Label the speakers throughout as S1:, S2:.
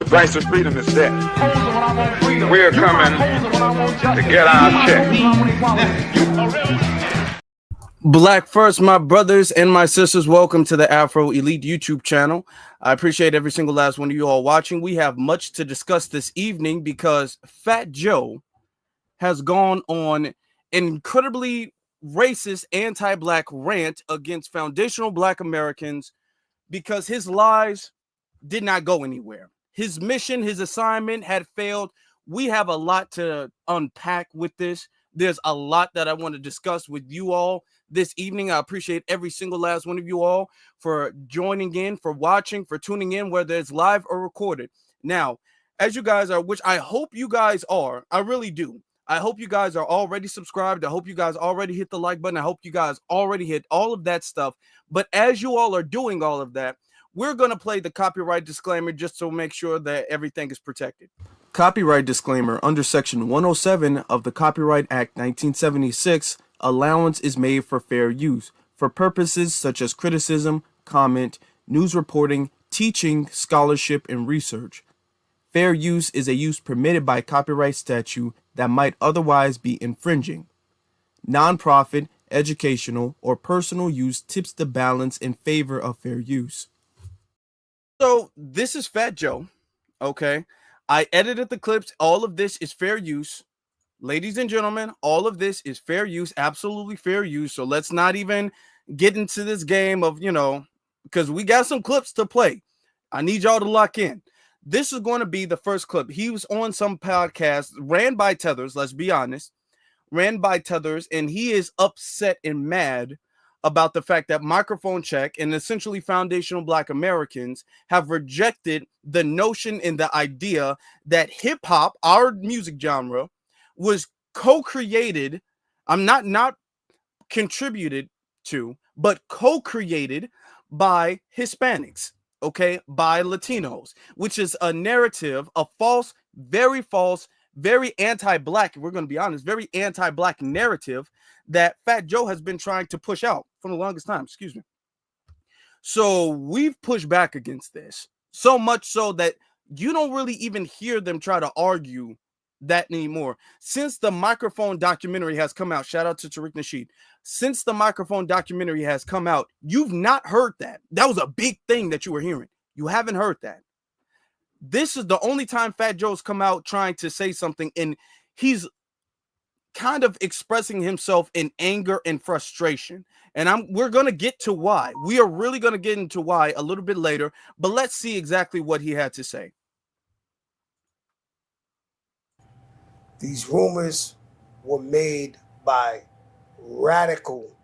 S1: price of freedom is death. We're coming to get our check.
S2: Black first, my brothers and my sisters, welcome to the Afro Elite YouTube channel. I appreciate every single last one of you all watching. We have much to discuss this evening because Fat Joe has gone on an incredibly racist anti-black rant against foundational Black Americans because his lies did not go anywhere. His mission, his assignment had failed. We have a lot to unpack with this. There's a lot that I want to discuss with you all this evening. I appreciate every single last one of you all for joining in, for watching, for tuning in, whether it's live or recorded. Now, as you guys are, which I hope you guys are, I really do. I hope you guys are already subscribed. I hope you guys already hit the like button. I hope you guys already hit all of that stuff. But as you all are doing all of that, we're going to play the copyright disclaimer just to make sure that everything is protected. Copyright disclaimer. Under Section 107 of the Copyright Act 1976, allowance is made for fair use for purposes such as criticism, comment, news reporting, teaching, scholarship, and research. Fair use is a use permitted by copyright statute that might otherwise be infringing. Nonprofit, educational, or personal use tips the balance in favor of fair use. So this is Fat Joe, okay? I edited the clips. All of this is fair use. Ladies and gentlemen, all of this is fair use, absolutely fair use. So let's not even get into this game of, because we got some clips to play. I need y'all to lock in. This is going to be the first clip. He was on some podcast ran by Tethers, let's be honest, ran by Tethers, and he is upset and mad about the fact that Microphone Check and essentially foundational Black Americans have rejected the notion and the idea that hip hop, our music genre, was co-created. I'm not contributed to, but co-created by Hispanics, okay, by Latinos, which is a narrative, a false, very anti-Black, we're going to be honest, very anti-Black narrative that Fat Joe has been trying to push out for the longest time, excuse me. So we've pushed back against this, so much so that you don't really even hear them try to argue that anymore. Since the Microphone documentary has come out, shout out to Tariq Nasheed, since the Microphone documentary has come out, you've not heard that. That was a big thing that you were hearing. You haven't heard that. This is the only time Fat Joe's come out trying to say something, and he's kind of expressing himself in anger and frustration. And we're going to get to why. We are really going to get into why a little bit later, but let's see exactly what he had to say.
S3: These rumors were made by radical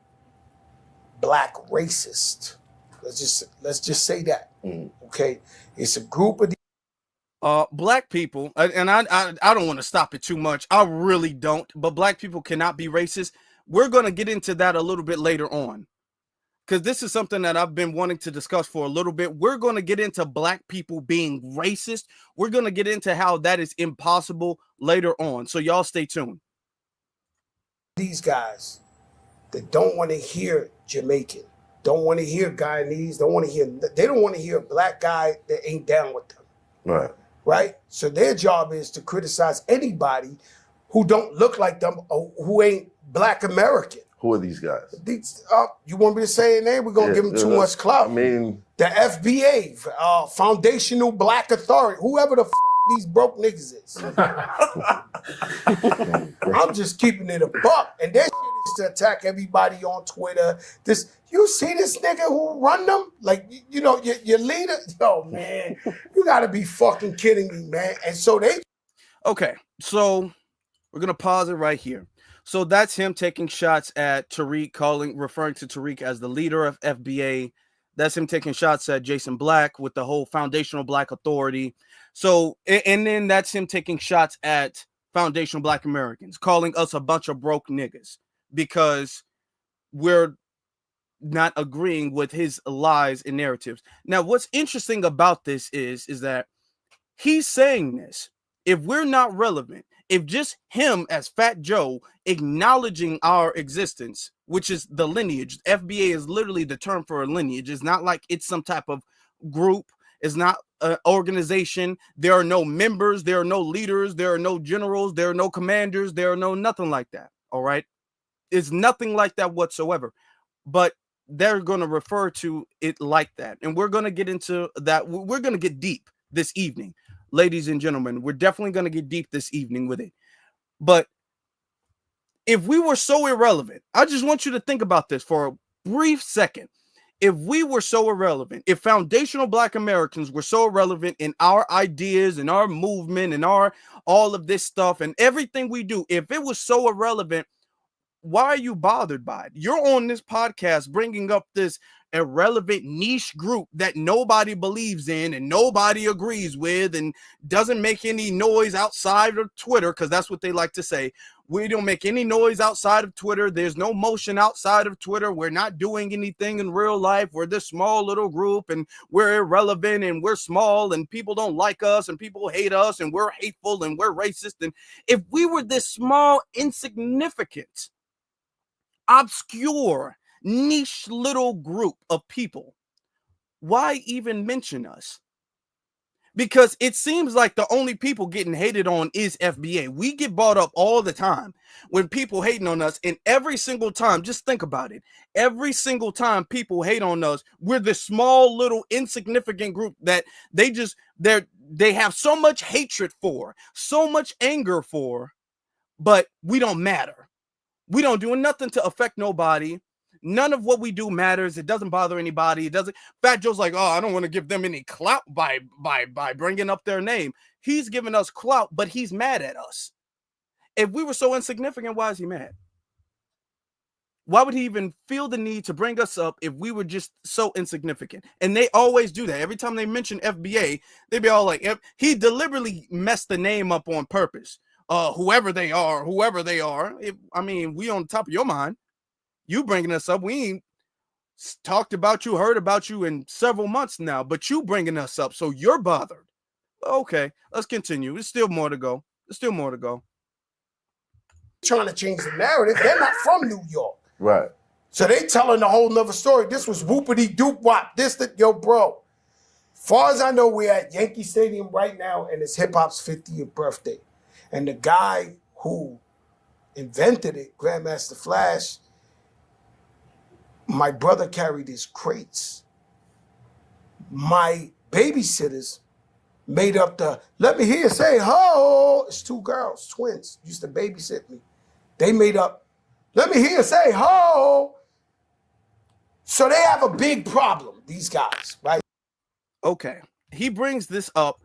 S3: Black racists. Let's just say that. Okay, it's a group of
S2: Black people, and I don't want to stop it too much. I really don't. But Black people cannot be racist. We're going to get into that a little bit later on, because this is something that I've been wanting to discuss for a little bit. We're going to get into Black people being racist. We're going to get into how that is impossible later on. So y'all stay tuned.
S3: These guys that don't want to hear Jamaican, don't want to hear Guyanese, they don't want to hear a Black guy that ain't down with them.
S4: Right.
S3: Right? So their job is to criticize anybody who don't look like them or who ain't Black American.
S4: Who are these guys?
S3: You want me to say their name? We're going to give them too much clout.
S4: I mean,
S3: the FBA, Foundational Black Authority, whoever the these broke niggas is. I'm just keeping it a buck. And their shit is to attack everybody on Twitter. You see this nigga who run them? Like, your leader? Yo, man, you gotta be fucking kidding me, man. And so
S2: Okay, so we're gonna pause it right here. So that's him taking shots at Tariq, referring to Tariq as the leader of FBA. That's him taking shots at Jason Black with the whole Foundational Black Authority. So, and then that's him taking shots at Foundational Black Americans, calling us a bunch of broke niggas because we're not agreeing with his lies and narratives. Now, what's interesting about this is that he's saying this. If we're not relevant, if just him as Fat Joe acknowledging our existence, which is the lineage, FBA is literally the term for a lineage. It's not like it's some type of group. It's not organization. There are no members. There are no leaders. There are no generals. There are no commanders. There are no nothing like that. All right. It's nothing like that whatsoever. But they're going to refer to it like that. And we're going to get into that. We're going to get deep this evening, ladies and gentlemen. We're definitely going to get deep this evening with it. But if we were so irrelevant, I just want you to think about this for a brief second. If we were so irrelevant, if foundational Black Americans were so irrelevant in our ideas and our movement and our all of this stuff and everything we do, if it was so irrelevant, why are you bothered by it? You're on this podcast bringing up this irrelevant niche group that nobody believes in and nobody agrees with and doesn't make any noise outside of Twitter, because that's what they like to say. We don't make any noise outside of Twitter. There's no motion outside of Twitter. We're not doing anything in real life. We're this small little group and we're irrelevant and we're small and people don't like us and people hate us and we're hateful and we're racist. And if we were this small, insignificant, obscure, niche little group of people, why even mention us? Because it seems like the only people getting hated on is FBA. We get brought up all the time when people hating on us, and every single time, just think about it, every single time people hate on us, we're this small little insignificant group that they have so much hatred for, so much anger for, but we don't matter. We don't do nothing to affect nobody. None of what we do matters. It doesn't bother anybody. It doesn't. Fat Joe's like, oh, I don't want to give them any clout by bringing up their name. He's giving us clout, but he's mad at us. If we were so insignificant, why is he mad? Why would he even feel the need to bring us up if we were just so insignificant? And they always do that. Every time they mention FBA, they be all like, he deliberately messed the name up on purpose. Whoever they are. I mean, we on top of your mind. You bringing us up. We ain't talked about you, heard about you in several months now, but you bringing us up, so you're bothered. Okay, let's continue. There's still more to go.
S3: Trying to change the narrative. They're not from New York.
S4: Right.
S3: So they telling a whole nother story. This was whoopity doop wop. Yo, bro. Far as I know, we're at Yankee Stadium right now, and it's hip hop's 50th birthday. And the guy who invented it, Grandmaster Flash, my brother carried his crates. My babysitters made up the, let me hear you say, ho. It's two girls, twins, used to babysit me. They made up, let me hear you say, ho. So they have a big problem, these guys, right?
S2: Okay. He brings this up,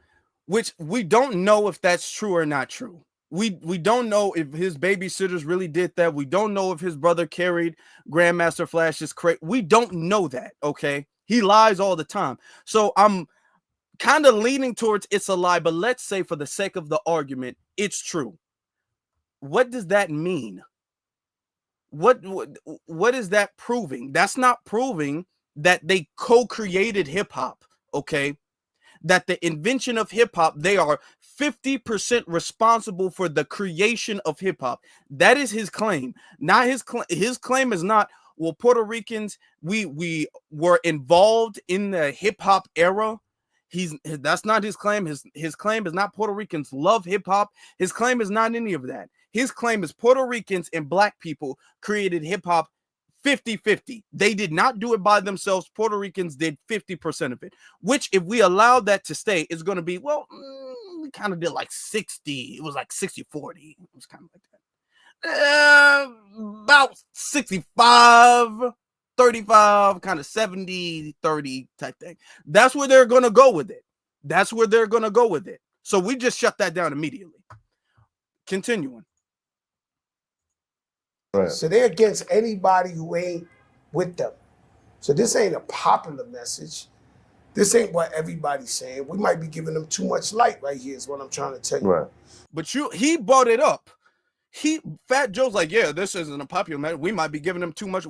S2: which we don't know if that's true or not true. We don't know if his babysitters really did that. We don't know if his brother carried Grandmaster Flash's crate. We don't know that, okay? He lies all the time. So I'm kind of leaning towards it's a lie, but let's say for the sake of the argument, it's true. What does that mean? What is that proving? That's not proving that they co-created hip-hop, okay? That the invention of hip-hop, they are 50% responsible for the creation of hip-hop. That is his claim. Not his claim is not, well, Puerto Ricans, we were involved in the hip-hop era. That's not his claim. His claim is not Puerto Ricans love hip-hop. His claim is not any of that. His claim is Puerto Ricans and Black people created hip-hop 50-50. They did not do it by themselves. Puerto Ricans did 50% of it, which if we allow that to stay, is going to be, well, we kind of did like 60. It was like 60-40. It was kind of like that. About 65, 35, kind of 70-30 type thing. That's where they're going to go with it. So we just shut that down immediately. Continuing.
S4: Right.
S3: So they're against anybody who ain't with them. So this ain't a popular message. This ain't what everybody's saying. We might be giving them too much light right here is what I'm trying to tell you.
S4: Right.
S2: But he brought it up. Fat Joe's like, yeah, this isn't a popular matter. We might be giving them too much.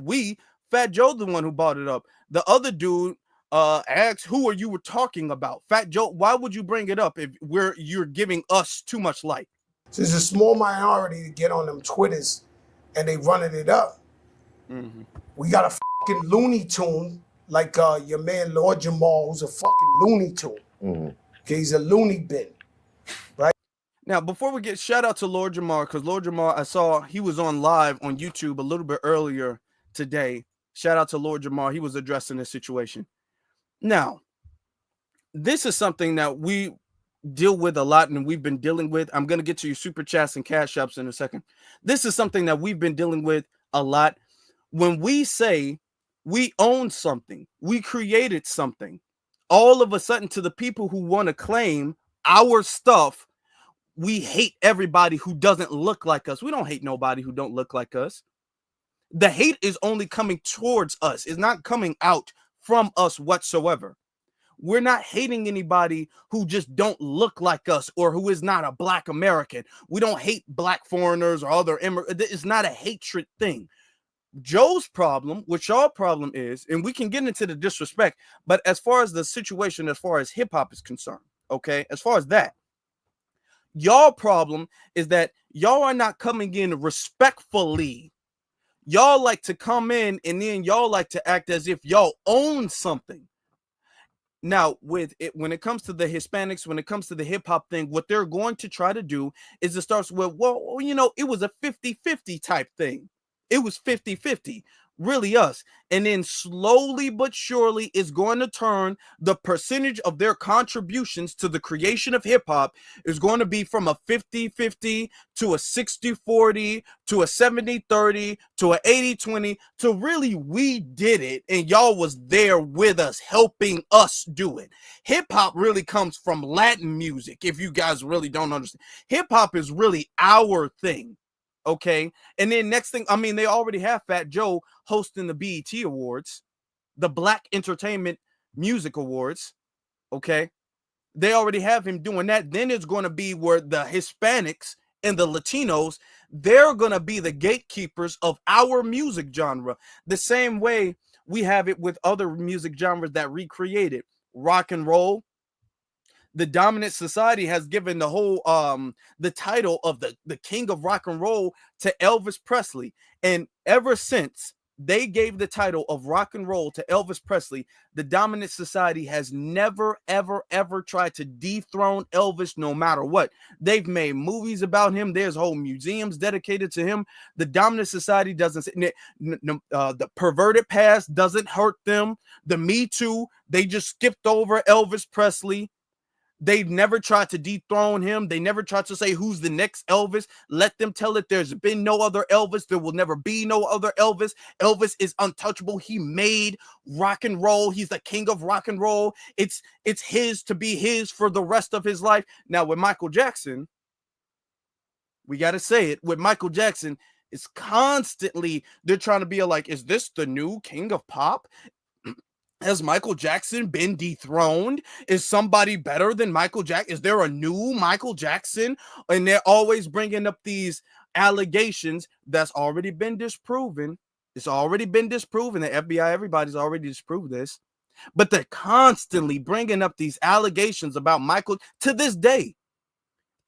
S2: Fat Joe's the one who brought it up. The other dude asked, who are you talking about? Fat Joe, why would you bring it up if you're giving us too much light?
S3: So there's a small minority to get on them Twitters and they running it up.
S2: Mm-hmm.
S3: We got a fucking Looney Tune like your man Lord Jamal, who's a fucking Looney Tune. Okay, he's a loony bin.
S2: Now, before we get shout out to Lord Jamar, because Lord Jamar, I saw he was on live on YouTube a little bit earlier today. Shout out to Lord Jamar. He was addressing this situation. Now, this is something that we deal with a lot and we've been dealing with. I'm going to get to your super chats and cash apps in a second. This is something that we've been dealing with a lot. When we say we own something, we created something, all of a sudden to the people who want to claim our stuff, we hate everybody who doesn't look like us. We don't hate nobody who don't look like us. The hate is only coming towards us. It's not coming out from us whatsoever. We're not hating anybody who just don't look like us or who is not a Black American. We don't hate Black foreigners or other immigrants. It's not a hatred thing. Joe's problem, what y'all problem is, and we can get into the disrespect, but as far as the situation, as far as hip hop is concerned, okay, as far as that, y'all problem is that y'all are not coming in respectfully. Y'all like to come in and then y'all like to act as if y'all own something. Now, with it, when it comes to the Hispanics, when it comes to the hip hop thing, what they're going to try to do is to start with, well, you know, it was a 50-50 type thing. It was 50-50. Really us. And then slowly but surely is going to turn the percentage of their contributions to the creation of hip hop is going to be from a 50-50 to a 60-40 to a 70-30 to a 80-20 to really we did it and y'all was there with us helping us do it. Hip hop really comes from Latin music. If you guys really don't understand, hip hop is really our thing. Okay, and then next thing, I mean, they already have Fat Joe hosting the BET Awards, the Black Entertainment Music Awards. Okay, they already have him doing that. Then it's going to be where the Hispanics and the Latinos, they're going to be the gatekeepers of our music genre. The same way we have it with other music genres that recreated rock and roll. The dominant society has given the whole the title of the king of rock and roll to Elvis Presley, and ever since they gave the title of rock and roll to Elvis Presley, the dominant society has never ever tried to dethrone Elvis no matter what. They've made movies about him. There's whole museums dedicated to him. The dominant society doesn't the perverted past doesn't hurt them. The Me Too, they just skipped over Elvis Presley. They've never tried to dethrone him. They never tried to say who's the next Elvis. Let them tell it. There's been no other Elvis. There will never be no other Elvis. Elvis is untouchable. He made rock and roll. He's the king of rock and roll. It's his to be his for the rest of his life. Now with Michael Jackson, we got to say it. With Michael Jackson, it's constantly they're trying to be like, is this the new king of pop? Has Michael Jackson been dethroned? Is somebody better than Michael Jackson? Is there a new Michael Jackson? And they're always bringing up these allegations that's already been disproven. It's already been disproven. The FBI, everybody's already disproved this. But they're constantly bringing up these allegations about Michael to this day.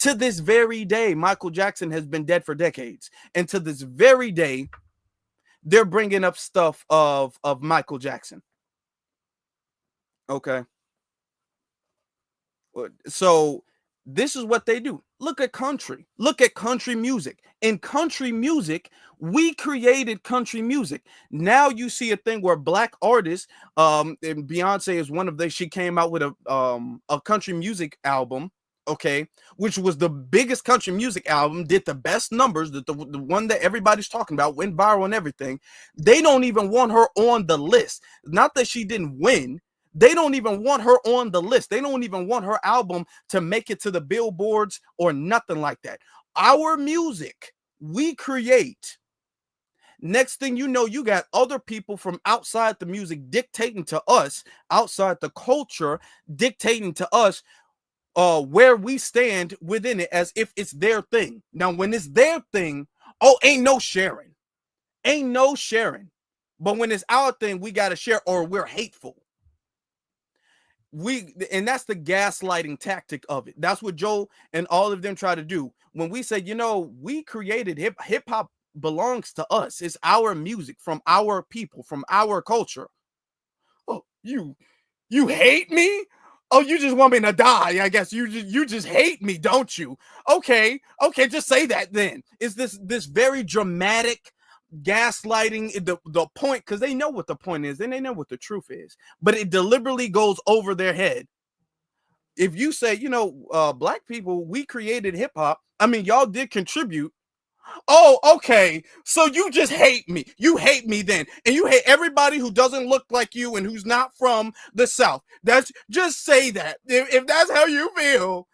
S2: To this very day, Michael Jackson has been dead for decades. And to this very day, they're bringing up stuff of Michael Jackson. Okay. So this is what they do. Look at country. Look at country music. In country music, we created country music. Now you see a thing where Black artists, and Beyonce is one of them. She came out with a country music album, okay, which was the biggest country music album, did the best numbers, the one that everybody's talking about, went viral and everything. They don't even want her on the list. Not that she didn't win. They don't even want her on the list. They don't even want her album to make it to the billboards or nothing like that. Our music, we create. Next thing you know, you got other people from outside the music dictating to us, outside the culture, dictating to us where we stand within it as if it's their thing. Now, when it's their thing, ain't no sharing. Ain't no sharing. But when it's our thing, we got to share or we're hateful. And that's the gaslighting tactic of it. That's what Joe and all of them try to do. When we say, you know, we created hip hop belongs to us. It's our music from our people, from our culture. Oh, you hate me? Oh, you just want me to die? I guess you just hate me, don't you? Okay, just say that then. Is this very dramatic gaslighting the point? Because they know what the point is and they know what the truth is, but it deliberately goes over their head. If you say, black people, we created hip hop. I mean, y'all did contribute. Oh, okay. So you just hate me. You hate me then. And you hate everybody who doesn't look like you and who's not from the South. That's just say that. If that's how you feel,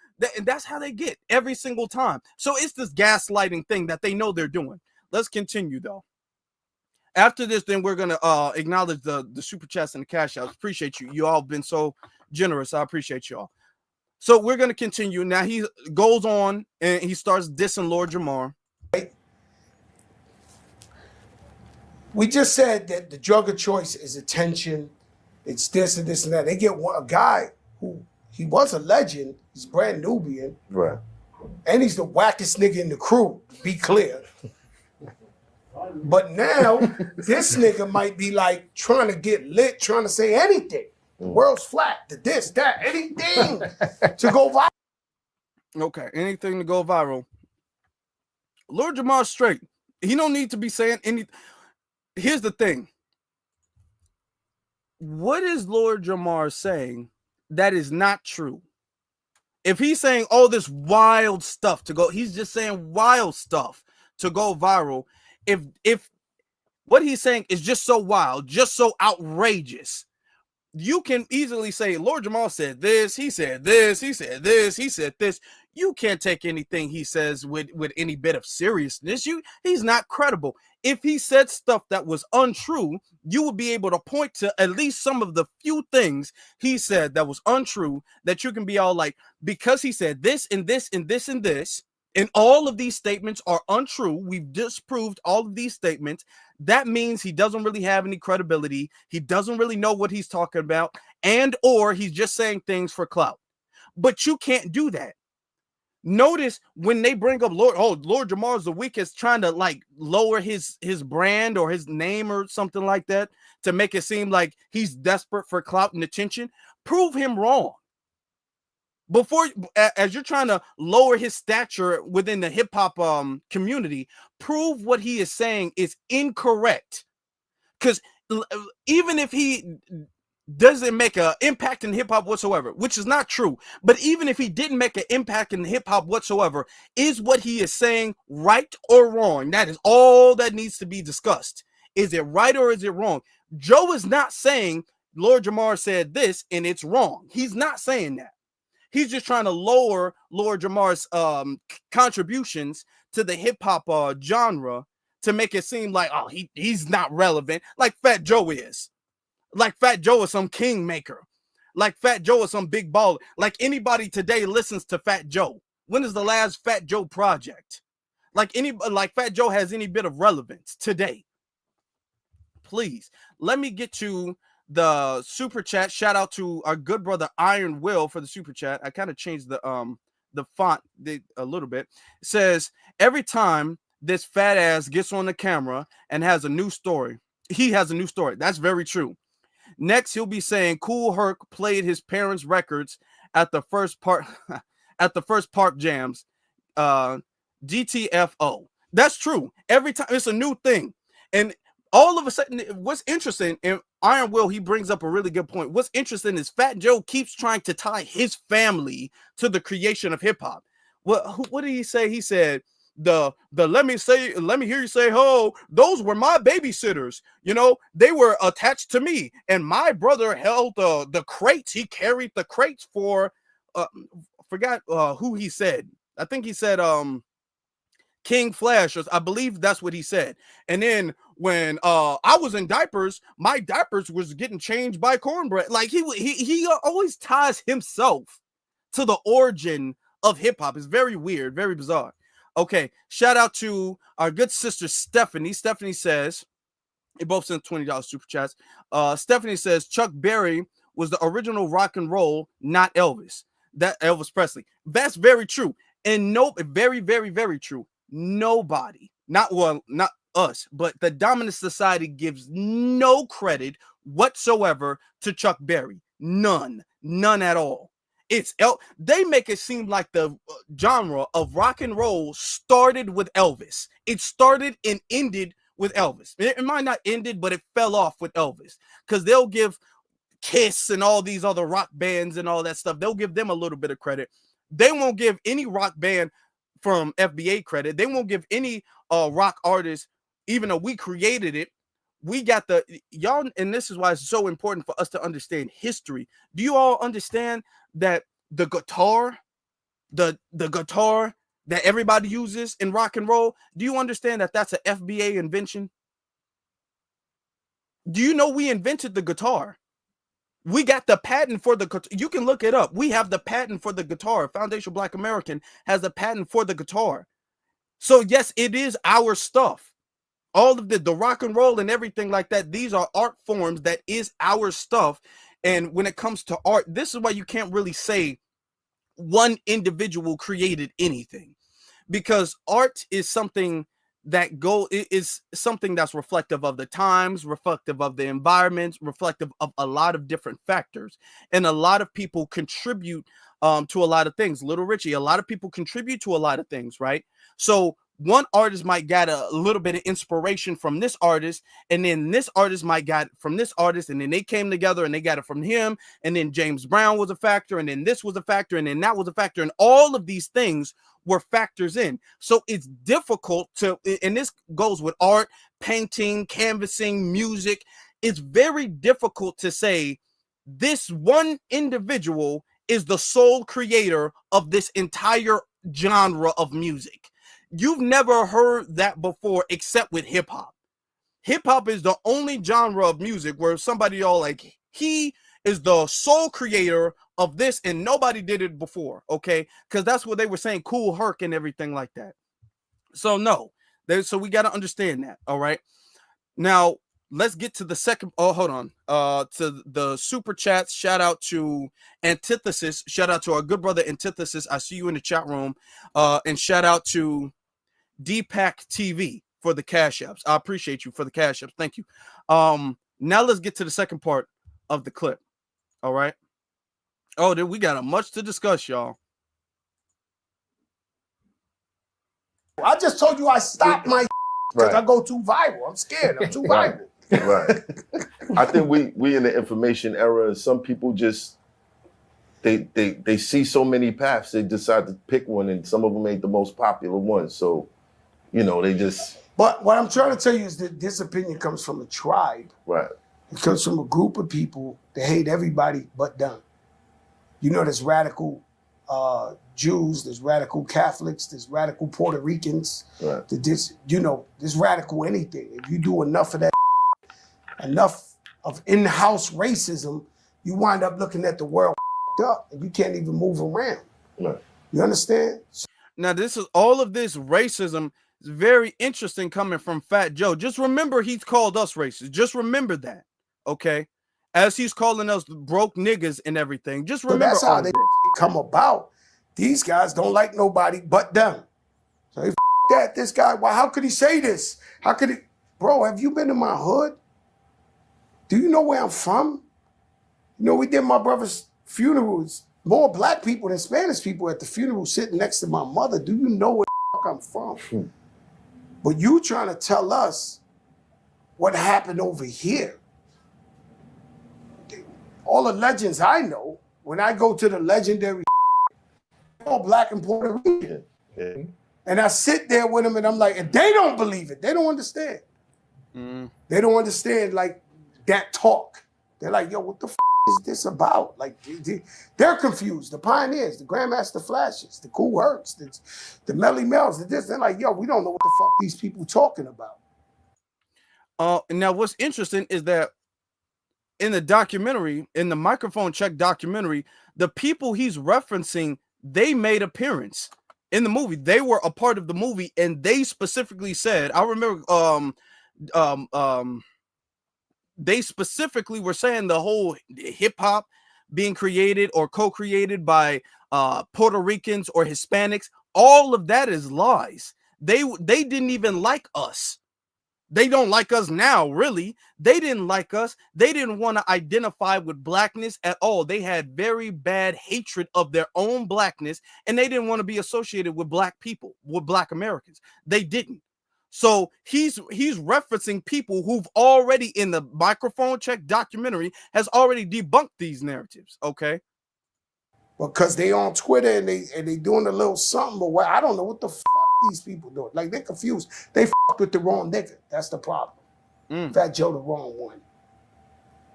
S2: that's how they get every single time. So it's this gaslighting thing that they know they're doing. Let's continue though. After this, then we're gonna acknowledge the super chats and the cash outs. Appreciate you. You all been so generous. I appreciate y'all. So we're gonna continue. Now he goes on and he starts dissing Lord Jamar.
S3: We just said that the drug of choice is attention. It's this and this and that. They get a guy who he was a legend. He's brand Nubian.
S4: Right.
S3: And he's the wackest nigga in the crew, to be clear. But now, this nigga might be like trying to get lit, trying to say anything. The world's flat, the this, that, anything to go viral.
S2: Okay, anything to go viral. Lord Jamar's straight. He don't need to be saying anything. Here's the thing. What is Lord Jamar saying that is not true? If he's saying all this wild stuff to go, he's just saying wild stuff to go viral. If what he's saying is just so wild, just so outrageous, you can easily say, Lord Jamar said this, he said this, he said this, he said this. You can't take anything he says with any bit of seriousness. He's not credible. If he said stuff that was untrue, you would be able to point to at least some of the few things he said that was untrue that you can be all like, because he said this and this and this and this, and all of these statements are untrue. We've disproved all of these statements. That means he doesn't really have any credibility. He doesn't really know what he's talking about, and or he's just saying things for clout. But you can't do that. Notice when they bring up Lord Jamar's the weakest, trying to like lower his brand or his name or something like that to make it seem like he's desperate for clout and attention. Prove him wrong. Before, as you're trying to lower his stature within the hip hop community, prove what he is saying is incorrect. Because even if he doesn't make an impact in hip hop whatsoever, which is not true, but even if he didn't make an impact in hip hop whatsoever, is what he is saying right or wrong? That is all that needs to be discussed. Is it right or is it wrong? Joe is not saying Lord Jamar said this and it's wrong. He's not saying that. He's just trying to lower Lord Jamar's contributions to the hip hop genre to make it seem like, oh, he's not relevant, like Fat Joe is. Like Fat Joe is some kingmaker. Like Fat Joe is some big baller. Like anybody today listens to Fat Joe. When is the last Fat Joe project? Like Fat Joe has any bit of relevance today? Please, let me get to the super chat. Shout out to our good brother Iron Will for the super chat. I kind of changed the font a little bit. It says, every time this fat ass gets on the camera and has a new story, he has a new story. That's very true. Next, he'll be saying Kool Herc played his parents' records at the first park jams. GTFO. That's true. Every time it's a new thing. And all of a sudden, what's interesting, and Iron Will, he brings up a really good point. What's interesting is Fat Joe keeps trying to tie his family to the creation of hip hop. What did he say? He said, the let me hear you say, oh, those were my babysitters. They were attached to me, and my brother held the crates. He carried the crates for forgot who he said. I think he said King Flash, I believe that's what he said. And then when I was in diapers, my diapers was getting changed by cornbread. Like he always ties himself to the origin of hip hop. It's very weird, very bizarre. Okay, shout out to our good sister Stephanie. Stephanie says, they both sent $20 super chats. Stephanie says Chuck Berry was the original rock and roll, not Elvis. That Elvis Presley. That's very true. And very, very, very true. Nobody, not us, but the dominant society gives no credit whatsoever to Chuck Berry. None. None at all. They make it seem like the genre of rock and roll started with Elvis. It started and ended with Elvis. It might not ended, but it fell off with Elvis, because they'll give Kiss and all these other rock bands and all that stuff, they'll give them a little bit of credit. They won't give any rock band from FBA credit. They won't give any rock artist, even though we created it. We got y'all, and this is why it's so important for us to understand history. Do you all understand that the guitar, the guitar that everybody uses in rock and roll, do you understand that that's an FBA invention? Do you know we invented the guitar? We got the patent for the guitar. You can look it up. We have the patent for the guitar. Foundation Black American has a patent for the guitar. So yes, it is our stuff. All of the rock and roll and everything like that, these are art forms that is our stuff. And when it comes to art, this is why you can't really say one individual created anything, because art is something that is something that's reflective of the times, reflective of the environment, reflective of a lot of different factors. And a lot of people contribute to a lot of things. Little Richie, a lot of people contribute to a lot of things, right? So one artist might get a little bit of inspiration from this artist, and then this artist might get from this artist, and then they came together and they got it from him, and then James Brown was a factor, and then this was a factor, and then that was a factor, and all of these things were factors in. So it's difficult to, and this goes with art, painting, canvassing, music. It's very difficult to say this one individual is the sole creator of this entire genre of music. You've never heard that before, except with hip hop. Hip hop is the only genre of music where somebody all like, he is the sole creator of this and nobody did it before, okay? Because that's what they were saying, Cool Herc and everything like that. So no, so we got to understand that, all right? Now, let's get to the second, hold on, to the super chats. Shout out to Antithesis. Shout out to our good brother Antithesis. I see you in the chat room. And shout out to Deepak TV for the cash apps. I appreciate you for the cash apps. Thank you. Now let's get to the second part of the clip. All right. Oh, then we got much to discuss, y'all.
S3: I just told you I stopped my because I go too viral. I'm scared. I'm too viral.
S4: Right. I think we in the information era. Some people just they see so many paths. They decide to pick one, and some of them ain't the most popular one. So, you know, they just.
S3: But what I'm trying to tell you is that this opinion comes from a tribe.
S4: Right.
S3: It comes from a group of people that hate everybody but them. You know, there's radical Jews, there's radical Catholics, there's radical Puerto Ricans. Right. There's radical anything. If you do enough of that, enough of in-house racism, you wind up looking at the world up and you can't even move around. Right. You understand?
S2: Now, this is all of this racism is very interesting coming from Fat Joe. Just remember, he's called us racist. Just remember that, okay? As he's calling us broke niggas and everything. Just remember,
S3: so that's how they come about. These guys don't like nobody but them. So they that. This guy, well, how could he say this? How could he? Bro, have you been to my hood? Do you know where I'm from? You know, we did my brother's funerals. More black people than Spanish people at the funeral sitting next to my mother. Do you know where the fuck I'm from? But you trying to tell us what happened over here. All the legends I know, when I go to the legendary all black and Puerto Rican. Yeah. And I sit there with them and I'm like, and they don't believe it. They don't understand. They don't understand like that talk. They're like, yo, what the is this about? Like, they're confused. The pioneers, the Grandmaster Flashes, the Cool Hercs, the Melly Mel's, they're like, yo, we don't know what the fuck these people talking about.
S2: Now, what's interesting is that in the documentary, in the Microphone Check documentary, the people he's referencing, they made appearance in the movie. They were a part of the movie, and they specifically said, I remember they specifically were saying the whole hip-hop being created or co-created by Puerto Ricans or Hispanics, all of that is lies. They didn't even like us. They don't like us now, really. They didn't like us. They didn't want to identify with blackness at all. They had very bad hatred of their own blackness, and they didn't want to be associated with black people, with black Americans. They didn't. So he's referencing people who've already, in the Microphone Check documentary, has already debunked these narratives. Okay.
S3: Because they on Twitter and they doing a little something, but what I don't know what the fuck these people doing. Like, they're confused. They fucked with the wrong nigga. That's the problem. Fat Joe the wrong one.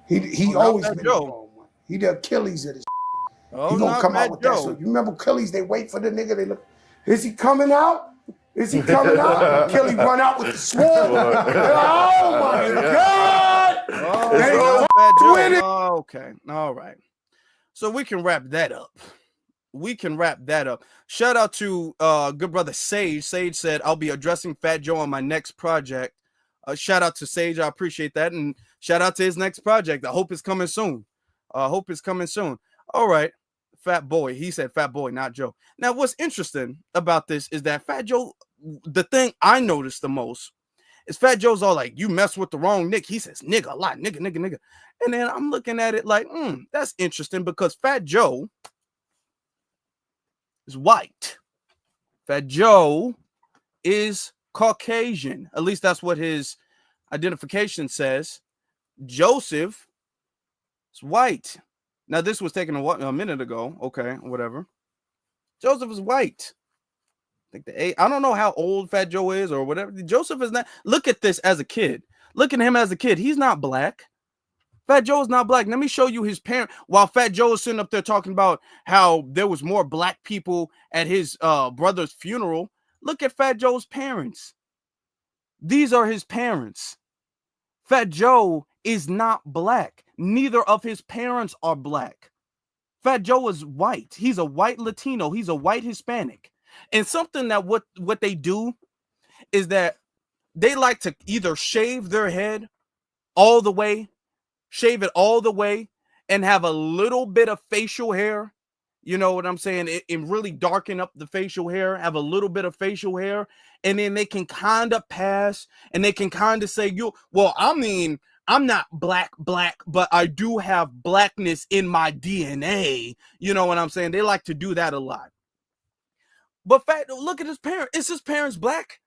S3: He always been the wrong one. He the Achilles of this. He gonna come out with that. So you remember Achilles? They wait for the nigga. They look. Is he coming out? Is he coming out? Achilles run out with the sword. Oh my God!
S2: Oh, okay. All right. So we can wrap that up. Shout out to good brother Sage. Sage said, I'll be addressing Fat Joe on my next project. Shout out to Sage. I appreciate that. And shout out to his next project. I hope it's coming soon. All right. Fat Boy. He said Fat Boy, not Joe. Now, what's interesting about this is that Fat Joe, the thing I noticed the most is Fat Joe's all like, you mess with the wrong Nick. He says nigga a lot, nigga. And then I'm looking at it like, that's interesting because Fat Joe is white. Fat Joe is Caucasian. At least that's what his identification says. Joseph is white. Now, this was taken a minute ago. Okay, whatever. Joseph is white. I don't know how old Fat Joe is or whatever. Joseph is not. Look at this as a kid. Look at him as a kid. He's not black. Fat Joe is not black. Let me show you his parent. While Fat Joe is sitting up there talking about how there was more black people at his brother's funeral, look at Fat Joe's parents. These are his parents. Fat Joe is not black. Neither of his parents are black. Fat Joe is white. He's a white Latino. He's a white Hispanic. And something that what they do is that they like to either shave their head all the way, and have a little bit of facial hair. You know what I'm saying? And really darken up the facial hair, have a little bit of facial hair, and then they can kind of pass and they can kind of say, I'm not black, but I do have blackness in my DNA. You know what I'm saying? They like to do that a lot. But look at his parents. Is his parents black?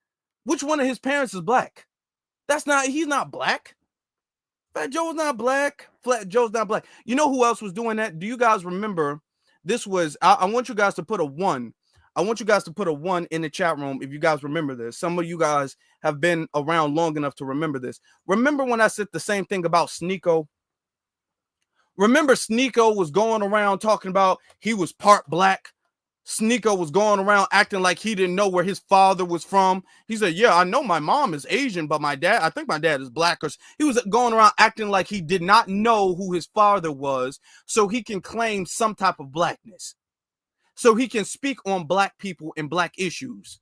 S2: Which one of his parents is black? He's not black. Fat Joe's not black. Fat Joe's not black. You know who else was doing that? Do you guys remember? This was, I want you guys to put a 1. I want you guys to put a 1 in the chat room if you guys remember this. Some of you guys have been around long enough to remember this. Remember when I said the same thing about Sneeko? Remember Sneeko was going around talking about he was part black. Sneeko was going around acting like he didn't know where his father was from. He said, yeah, I know my mom is Asian, but I think my dad is black. He was going around acting like he did not know who his father was, so he can claim some type of blackness. So he can speak on black people and black issues.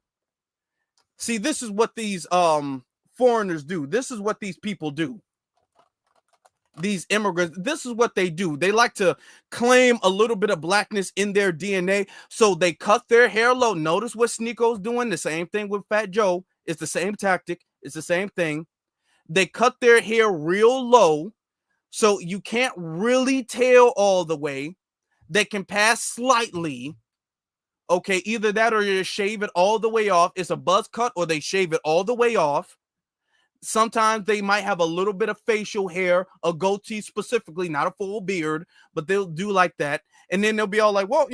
S2: See, this is what these foreigners do. This is what these people do. These immigrants, this is what they do. They like to claim a little bit of blackness in their DNA, so they cut their hair low. Notice what Sneeko's doing. The same thing with Fat Joe. It's the same tactic. It's the same thing. They cut their hair real low, so you can't really tell all the way. They can pass slightly. Okay, either that or you shave it all the way off. It's a buzz cut, or they shave it all the way off. Sometimes they might have a little bit of facial hair, a goatee specifically, not a full beard, but they'll do like that. And then they'll be all like, well,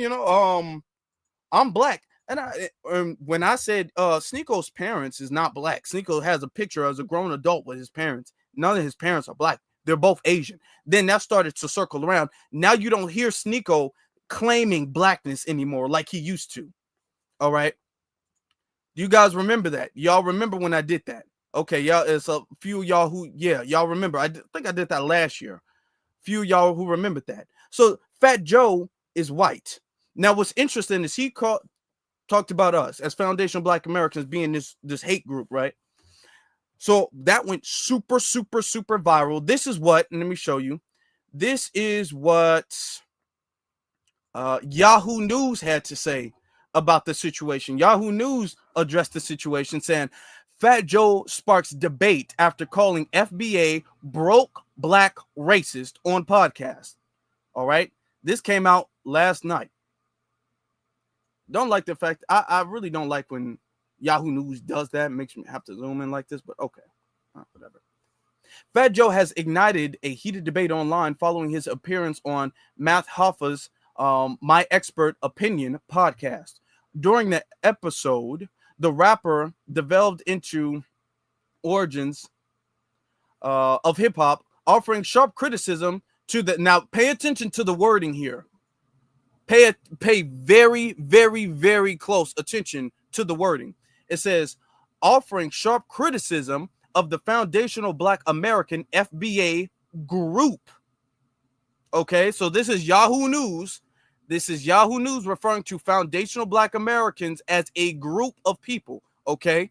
S2: I'm black. And when I said Sneeko's parents is not black, Sneeko has a picture as a grown adult with his parents. None of his parents are black. They're both Asian. Then that started to circle around. Now you don't hear Sneeko claiming blackness anymore like he used to. All right. Do you guys remember that? Y'all remember when I did that? Okay, y'all, it's a few y'all who, y'all remember. I think I did that last year. Few y'all who remembered that. So Fat Joe is white. Now, what's interesting is he talked about us as Foundational Black Americans being this hate group, right? So that went super, super, super viral. This is what, and let me show you. This is what Yahoo News had to say about the situation. Yahoo News addressed the situation saying, Fat Joe sparks debate after calling FBA broke black racist on podcast. All right. This came out last night. Don't like the fact, I really don't like when Yahoo News does that. It makes me have to zoom in like this, but okay. Whatever. Fat Joe has ignited a heated debate online following his appearance on Matt Hoffa's My Expert Opinion podcast. During the episode, the rapper delved into origins of hip hop, offering sharp criticism to the. Now, pay attention to the wording here. Pay very, very, very close attention to the wording. It says, offering sharp criticism of the foundational Black American FBA group. Okay, so this is Yahoo News. This is Yahoo News referring to foundational Black Americans as a group of people. Okay,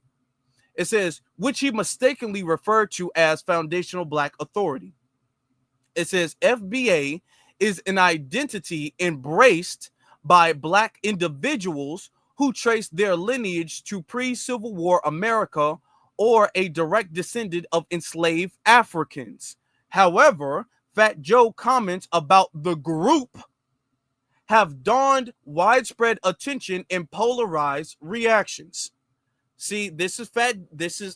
S2: it says, which he mistakenly referred to as foundational Black authority. It says FBA is an identity embraced by Black individuals who trace their lineage to pre-Civil War America or a direct descendant of enslaved Africans. However, Fat Joe comments about the group have dawned widespread attention and polarized reactions. See, this is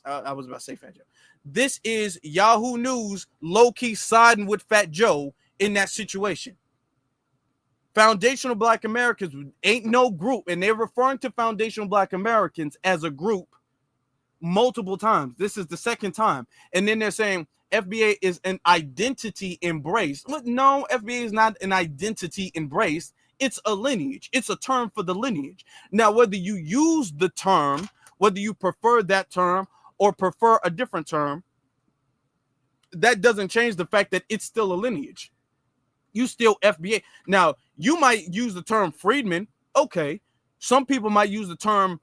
S2: I was about to say Fat Joe. This is Yahoo News low-key siding with Fat Joe in that situation. Foundational Black Americans ain't no group, and they're referring to foundational Black Americans as a group multiple times. This is the second time. And then they're saying FBA is an identity embrace. No, FBA is not an identity embrace. It's a lineage. It's a term for the lineage. Now, whether you use the term, whether you prefer that term or prefer a different term, that doesn't change the fact that it's still a lineage. You still FBA. Now, you might use the term freedman. Okay. Some people might use the term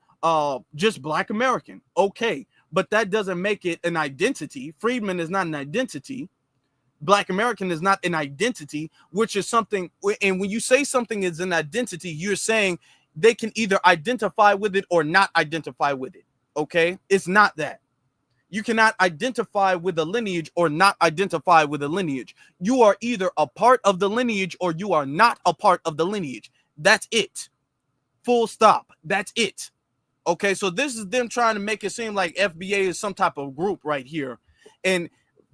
S2: just Black American. Okay. But that doesn't make it an identity. Freedman is not an identity. Black American is not an identity, which is something. And when you say something is an identity, you're saying they can either identify with it or not identify with it. Okay. It's not that. You cannot identify with a lineage or not identify with a lineage. You are either a part of the lineage or you are not a part of the lineage. That's it. Full stop. That's it. Okay, so this is them trying to make it seem like FBA is some type of group right here. And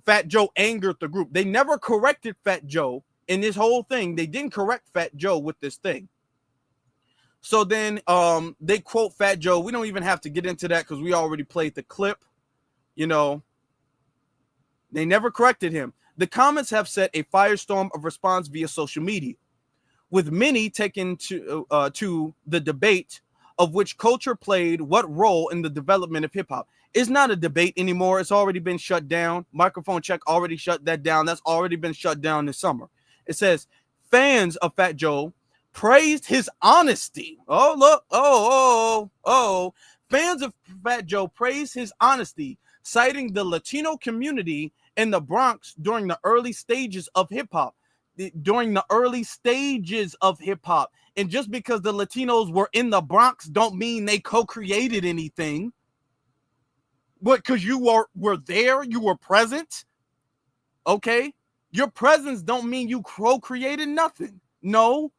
S2: Fat Joe angered the group. They never corrected Fat Joe in this whole thing. They didn't correct Fat Joe with this thing. So then they quote Fat Joe. We don't even have to get into that because we already played the clip. You know, they never corrected him. The comments have set a firestorm of response via social media, with many taken to the debate of which culture played what role in the development of hip hop. It's not a debate anymore. It's already been shut down. Microphone Check already shut that down. That's already been shut down this summer. It says fans of Fat Joe praised his honesty. Oh, look. Oh. Fans of Fat Joe praised his honesty, citing the Latino community in the Bronx during the early stages of hip hop. And just because the Latinos were in the Bronx don't mean they co-created anything. But because you were there, you were present. Okay. Your presence don't mean you co-created nothing. No.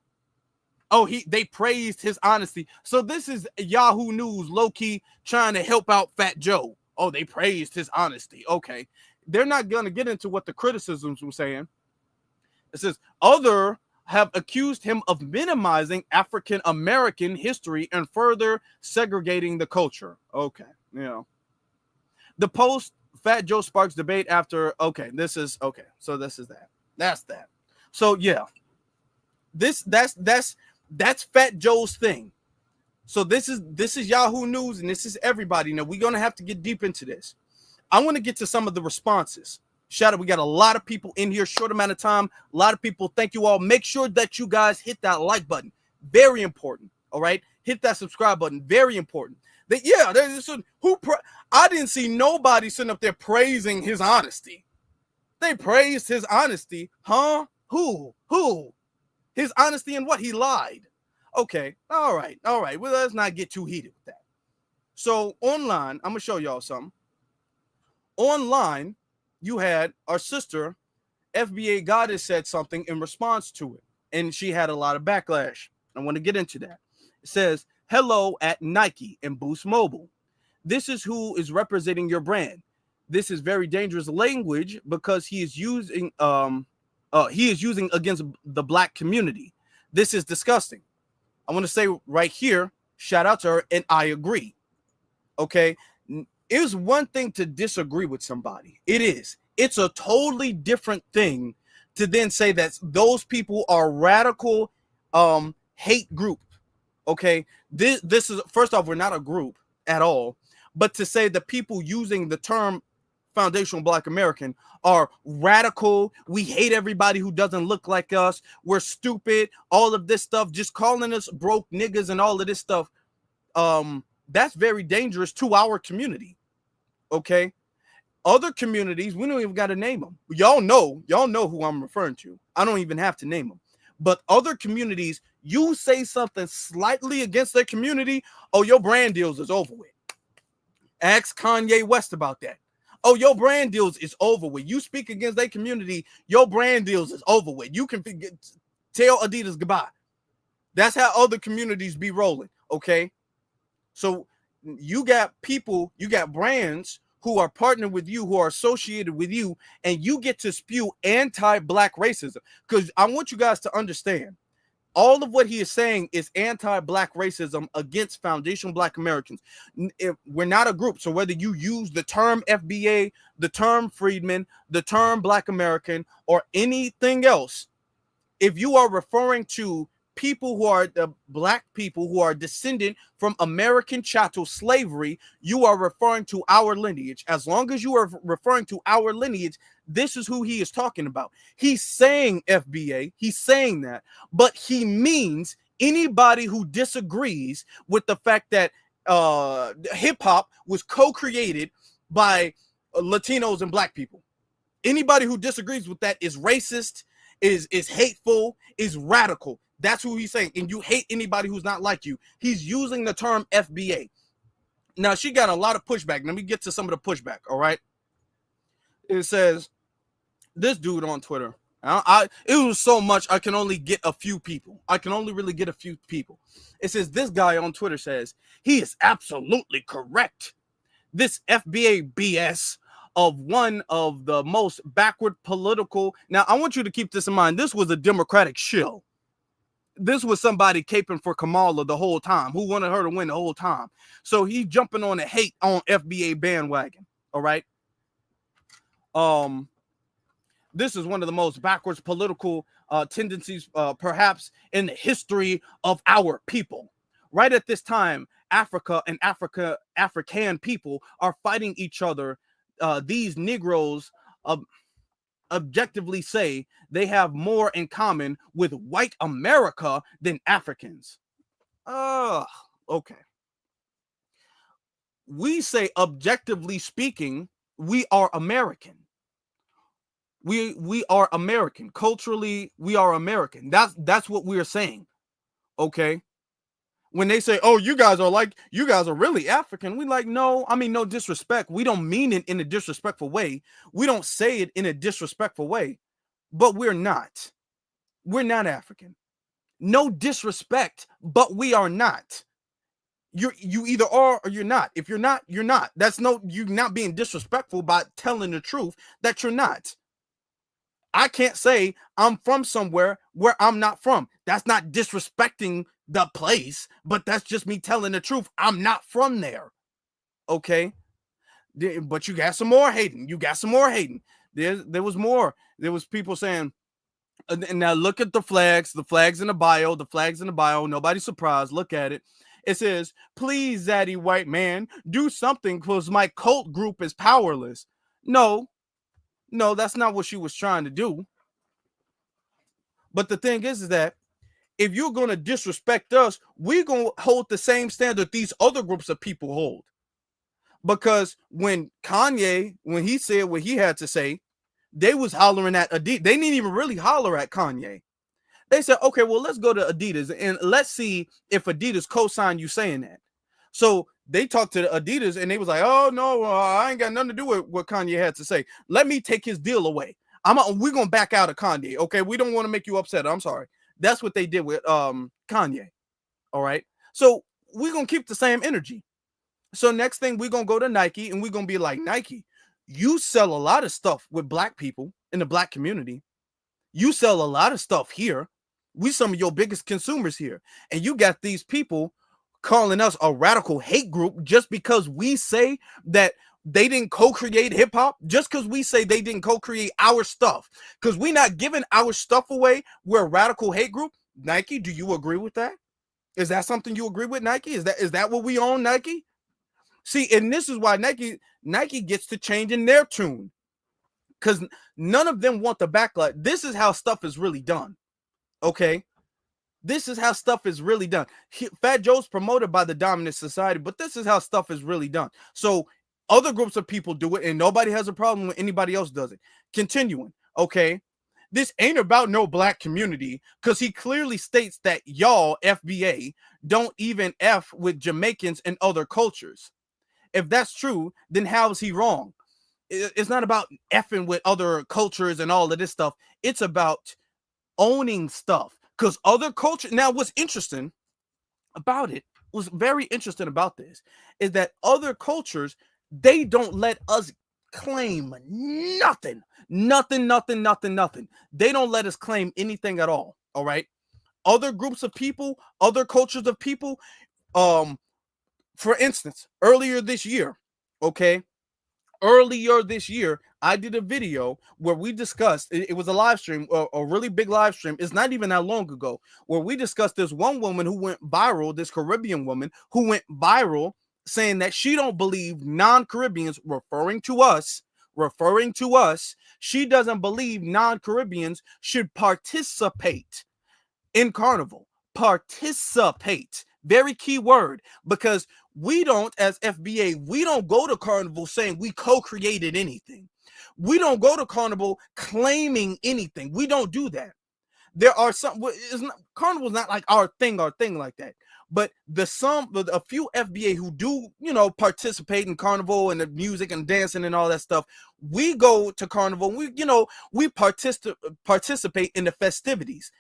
S2: Oh, they praised his honesty. So this is Yahoo News low-key trying to help out Fat Joe. Oh, they praised his honesty. Okay. They're not going to get into what the criticisms were saying. It says, other have accused him of minimizing African American history and further segregating the culture. Okay. Yeah. The post, Fat Joe sparks debate after, okay, this is, okay. So this is that. That's that. So yeah. That's Fat Joe's thing. So this is Yahoo News, and this is everybody. Now we're gonna have to get deep into this. I want to get to some of the responses. Shout out, we got a lot of people in here, short amount of time. A lot of people. Thank you all. Make sure that you guys hit that like button. Very important. All right, hit that subscribe button. Very important. I didn't see nobody sitting up there praising his honesty. They praised his honesty, huh? Who? His honesty and what? He lied. Okay. All right. Well, let's not get too heated with that. So online, I'm gonna show y'all something. Online, you had our sister FBA Goddess said something in response to it, and she had a lot of backlash. I want to get into that. It says, "Hello at Nike and Boost Mobile. This is who is representing your brand. This is very dangerous language because he is using against the black community. This is disgusting." I want to say right here, shout out to her, and I agree. Okay, it is one thing to disagree with somebody. It is. It's a totally different thing to then say that those people are radical hate group. Okay, this is, first off, we're not a group at all, but to say the people using the term foundational Black American are radical, we hate everybody who doesn't look like us, we're stupid, all of this stuff, just calling us broke niggas and all of this stuff, that's very dangerous to our community. Okay, other communities, we don't even got to name them. Y'all know who I'm referring to. I don't even have to name them. But other communities, you say something slightly against their community, oh, your brand deals is over with. Ask Kanye West about that. Oh, your brand deals is over with. You speak against their community, your brand deals is over with. You can tell Adidas goodbye. That's how other communities be rolling, okay? So you got people, you got brands who are partnered with you, who are associated with you, and you get to spew anti-Black racism. Because I want you guys to understand, all of what he is saying is anti-Black racism against foundational Black Americans. We're not a group. So whether you use the term FBA, the term freedman, the term Black American, or anything else, if you are referring to people who are the Black people who are descendant from American chattel slavery, you are referring to our lineage. As long as you are referring to our lineage, this is who he is talking about. He's saying FBA, he's saying that, but he means anybody who disagrees with the fact that hip hop was co-created by Latinos and Black people. Anybody who disagrees with that is racist, is hateful, is radical. That's who he's saying. And you hate anybody who's not like you. He's using the term FBA. Now, she got a lot of pushback. Let me get to some of the pushback, all right? It says, this dude on Twitter, it was so much, I can only get a few people. I can only really get a few people. It says, this guy on Twitter says, he is absolutely correct. This FBA BS of one of the most backward political. Now, I want you to keep this in mind. This was a Democratic shill. This was somebody caping for Kamala the whole time, who wanted her to win the whole time. So he's jumping on the hate on FBA bandwagon. All right. This is one of the most backwards political tendencies, perhaps in the history of our people. Right at this time, Africa and African people are fighting each other. These Negroes objectively say they have more in common with white America than Africans. Okay. We say, objectively speaking, we are American. We are American. Culturally, we are American. That's what we are saying. Okay. When they say, oh, you guys are really African, we like, no, I mean, no disrespect. We don't mean it in a disrespectful way. We don't say it in a disrespectful way, but we're not. We're not African. No disrespect, but we are not. You either are or you're not. If you're not, you're not. You're not being disrespectful by telling the truth that you're not. I can't say I'm from somewhere where I'm not from. That's not disrespecting the place, but that's just me telling the truth. I'm not from there. Okay. But you got some more hating. There was more. There was people saying, and now look at the flags in the bio, nobody's surprised. Look at it. It says, please, zaddy white man, do something because my cult group is powerless. No, that's not what she was trying to do. But the thing is that if you're going to disrespect us, we're going to hold the same standard these other groups of people hold. Because when Kanye, when he said what he had to say, they was hollering at Adidas. They didn't even really holler at Kanye. They said, okay, well, let's go to Adidas and let's see if Adidas co-signed you saying that. So they talked to Adidas and they was like, oh no, I ain't got nothing to do with what Kanye had to say. Let me take his deal away. We're gonna back out of Kanye. Okay, we don't want to make you upset. I'm sorry. That's what they did with Kanye. All right. So we're gonna keep the same energy. So next thing, we're gonna go to Nike and we're gonna be like, Nike, you sell a lot of stuff with black people in the black community. You sell a lot of stuff here. We some of your biggest consumers here. And you got these people calling us a radical hate group just because we say that they didn't co-create hip-hop, just because we say they didn't co-create our stuff. Because we're not giving our stuff away. We're a radical hate group. Nike, do you agree with that? Is that something you agree with, Nike? Is that what we own, Nike? See, and this is why Nike gets to change in their tune. Because none of them want the backlash. This is how stuff is really done. Okay? This is how stuff is really done. Fat Joe's promoted by the dominant society, but this is how stuff is really done. So other groups of people do it, and nobody has a problem when anybody else does it. Continuing, okay? This ain't about no black community, because he clearly states that y'all, FBA, don't even F with Jamaicans and other cultures. If that's true, then how is he wrong? It's not about effing with other cultures and all of this stuff. It's about owning stuff. Because other culture, now what's interesting about it, was very interesting about this, is that other cultures, they don't let us claim nothing. Nothing. They don't let us claim anything at all. All right. Other groups of people, other cultures of people, for instance, earlier this year, I did a video where we discussed, it was a live stream, a really big live stream. It's not even that long ago, where we discussed this one woman who went viral, this Caribbean woman who went viral saying that she don't believe non-Caribbeans, referring to us, she doesn't believe non-Caribbeans should participate in Carnival. Participate. Very key word, because we don't, as FBA, we don't go to Carnival saying we co-created anything. We don't go to Carnival claiming anything. We don't do that. There are some, Carnival's not like our thing like that. But a few FBA who do, participate in Carnival and the music and dancing and all that stuff, we go to Carnival, we participate in the festivities.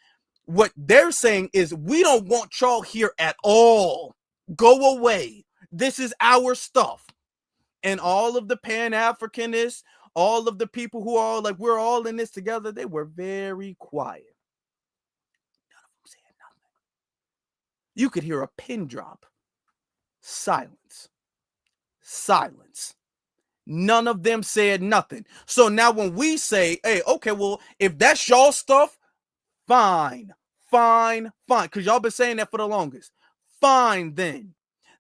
S2: What they're saying is, we don't want y'all here at all. Go away. This is our stuff. And all of the Pan-Africanists, all of the people who are like, we're all in this together, they were very quiet. None of them said nothing. You could hear a pin drop. Silence. None of them said nothing. So now when we say, hey, okay, well, if that's y'all stuff, fine, because y'all been saying that for the longest. Fine, then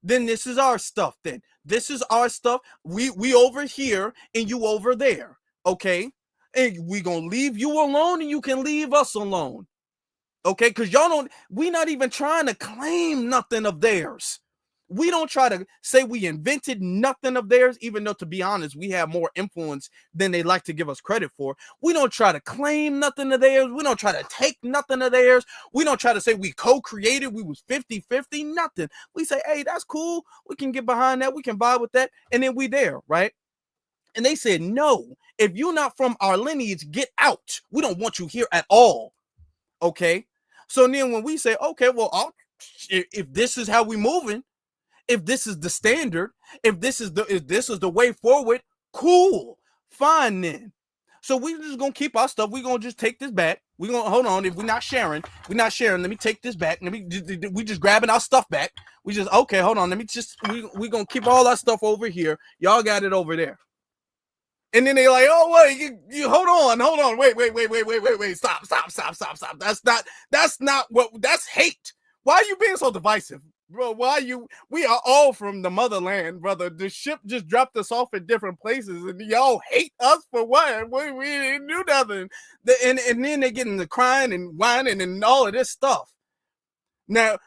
S2: this is our stuff. This is our stuff. We over here and you over there, okay? And we gonna leave you alone and you can leave us alone, okay? Because we not even trying to claim nothing of theirs. We don't try to say we invented nothing of theirs, even though, to be honest, we have more influence than they like to give us credit for. We don't try to claim nothing of theirs. We don't try to take nothing of theirs. We don't try to say we co-created, we was 50-50, nothing. We say, hey, that's cool. We can get behind that. We can vibe with that. And then we there, right? And they said, no, if you're not from our lineage, get out. We don't want you here at all, okay? So then when we say, okay, well, if this is how we moving, if this is the standard, if this is the way forward, cool, fine then. So we just gonna keep our stuff. We're gonna just take this back. We're gonna hold on. If we're not sharing. Let me take this back. We just grabbing our stuff back. We just, okay, hold on. We gonna keep all our stuff over here. Y'all got it over there. And then they're like, oh wait, you hold on, wait, stop. That's hate. Why are you being so divisive? Bro, we are all from the motherland, brother. The ship just dropped us off in different places, and y'all hate us for what? We didn't do nothing. And then they get into crying and whining and all of this stuff. Now,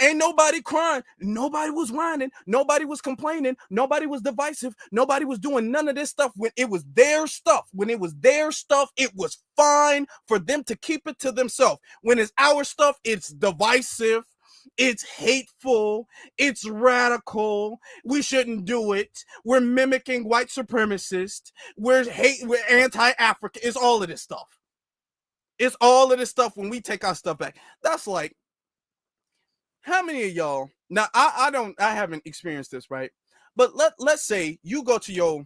S2: ain't nobody crying. Nobody was whining. Nobody was complaining. Nobody was divisive. Nobody was doing none of this stuff when it was their stuff. When it was their stuff, it was fine for them to keep it to themselves. When it's our stuff, it's divisive. It's hateful. It's radical. We shouldn't do it. We're mimicking white supremacists. We're anti-African. It's all of this stuff. It's all of this stuff when we take our stuff back. That's like, how many of y'all, now I haven't experienced this, right? But let's say you go to your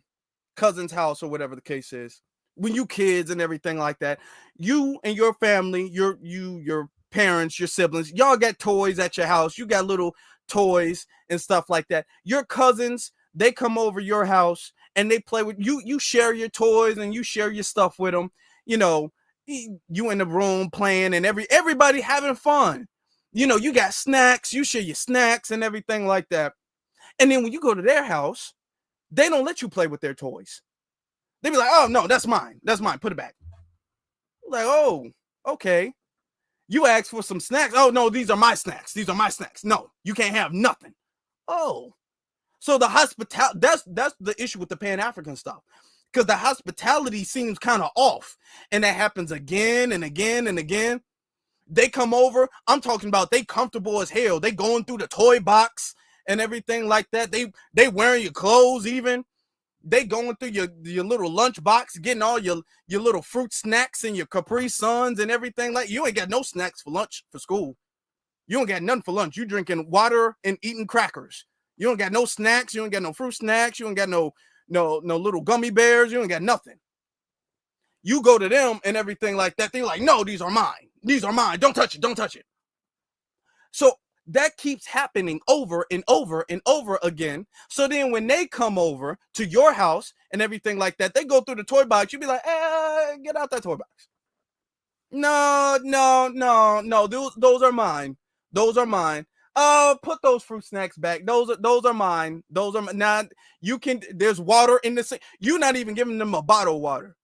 S2: cousin's house or whatever the case is, when you kids and everything like that, you and your family, your parents, your siblings, y'all got toys at your house. You got little toys and stuff like that. Your cousins, they come over your house and they play with you. You share your toys and you share your stuff with them. You know, you in the room playing and everybody having fun. You know, you got snacks, you share your snacks and everything like that. And then when you go to their house, they don't let you play with their toys. They be like, oh, no, that's mine. That's mine. Put it back. Like, oh, okay. You asked for some snacks. Oh, no, these are my snacks. These are my snacks. No, you can't have nothing. Oh, so the hospitality, that's the issue with the Pan-African stuff. Because the hospitality seems kind of off. And that happens again and again and again. They come over. I'm talking about they comfortable as hell. They going through the toy box and everything like that. They wearing your clothes even. They going through your little lunch box, getting all your little fruit snacks and your Capri Suns and everything. Like, you ain't got no snacks for lunch for school. You don't got nothing for lunch. You drinking water and eating crackers. You don't got no snacks. You don't got no fruit snacks. You don't got no little gummy bears. You don't got nothing. You go to them and everything like that. They're like, no, these are mine. These are mine. Don't touch it. Don't touch it. So that keeps happening over and over and over again. So then when they come over to your house and everything like that, they go through the toy box. You be like, get out that toy box. No. Those are mine. Those are mine. Put those fruit snacks back. Those are mine. Those are not. You can. There's water in the sink. You're not even giving them a bottle of water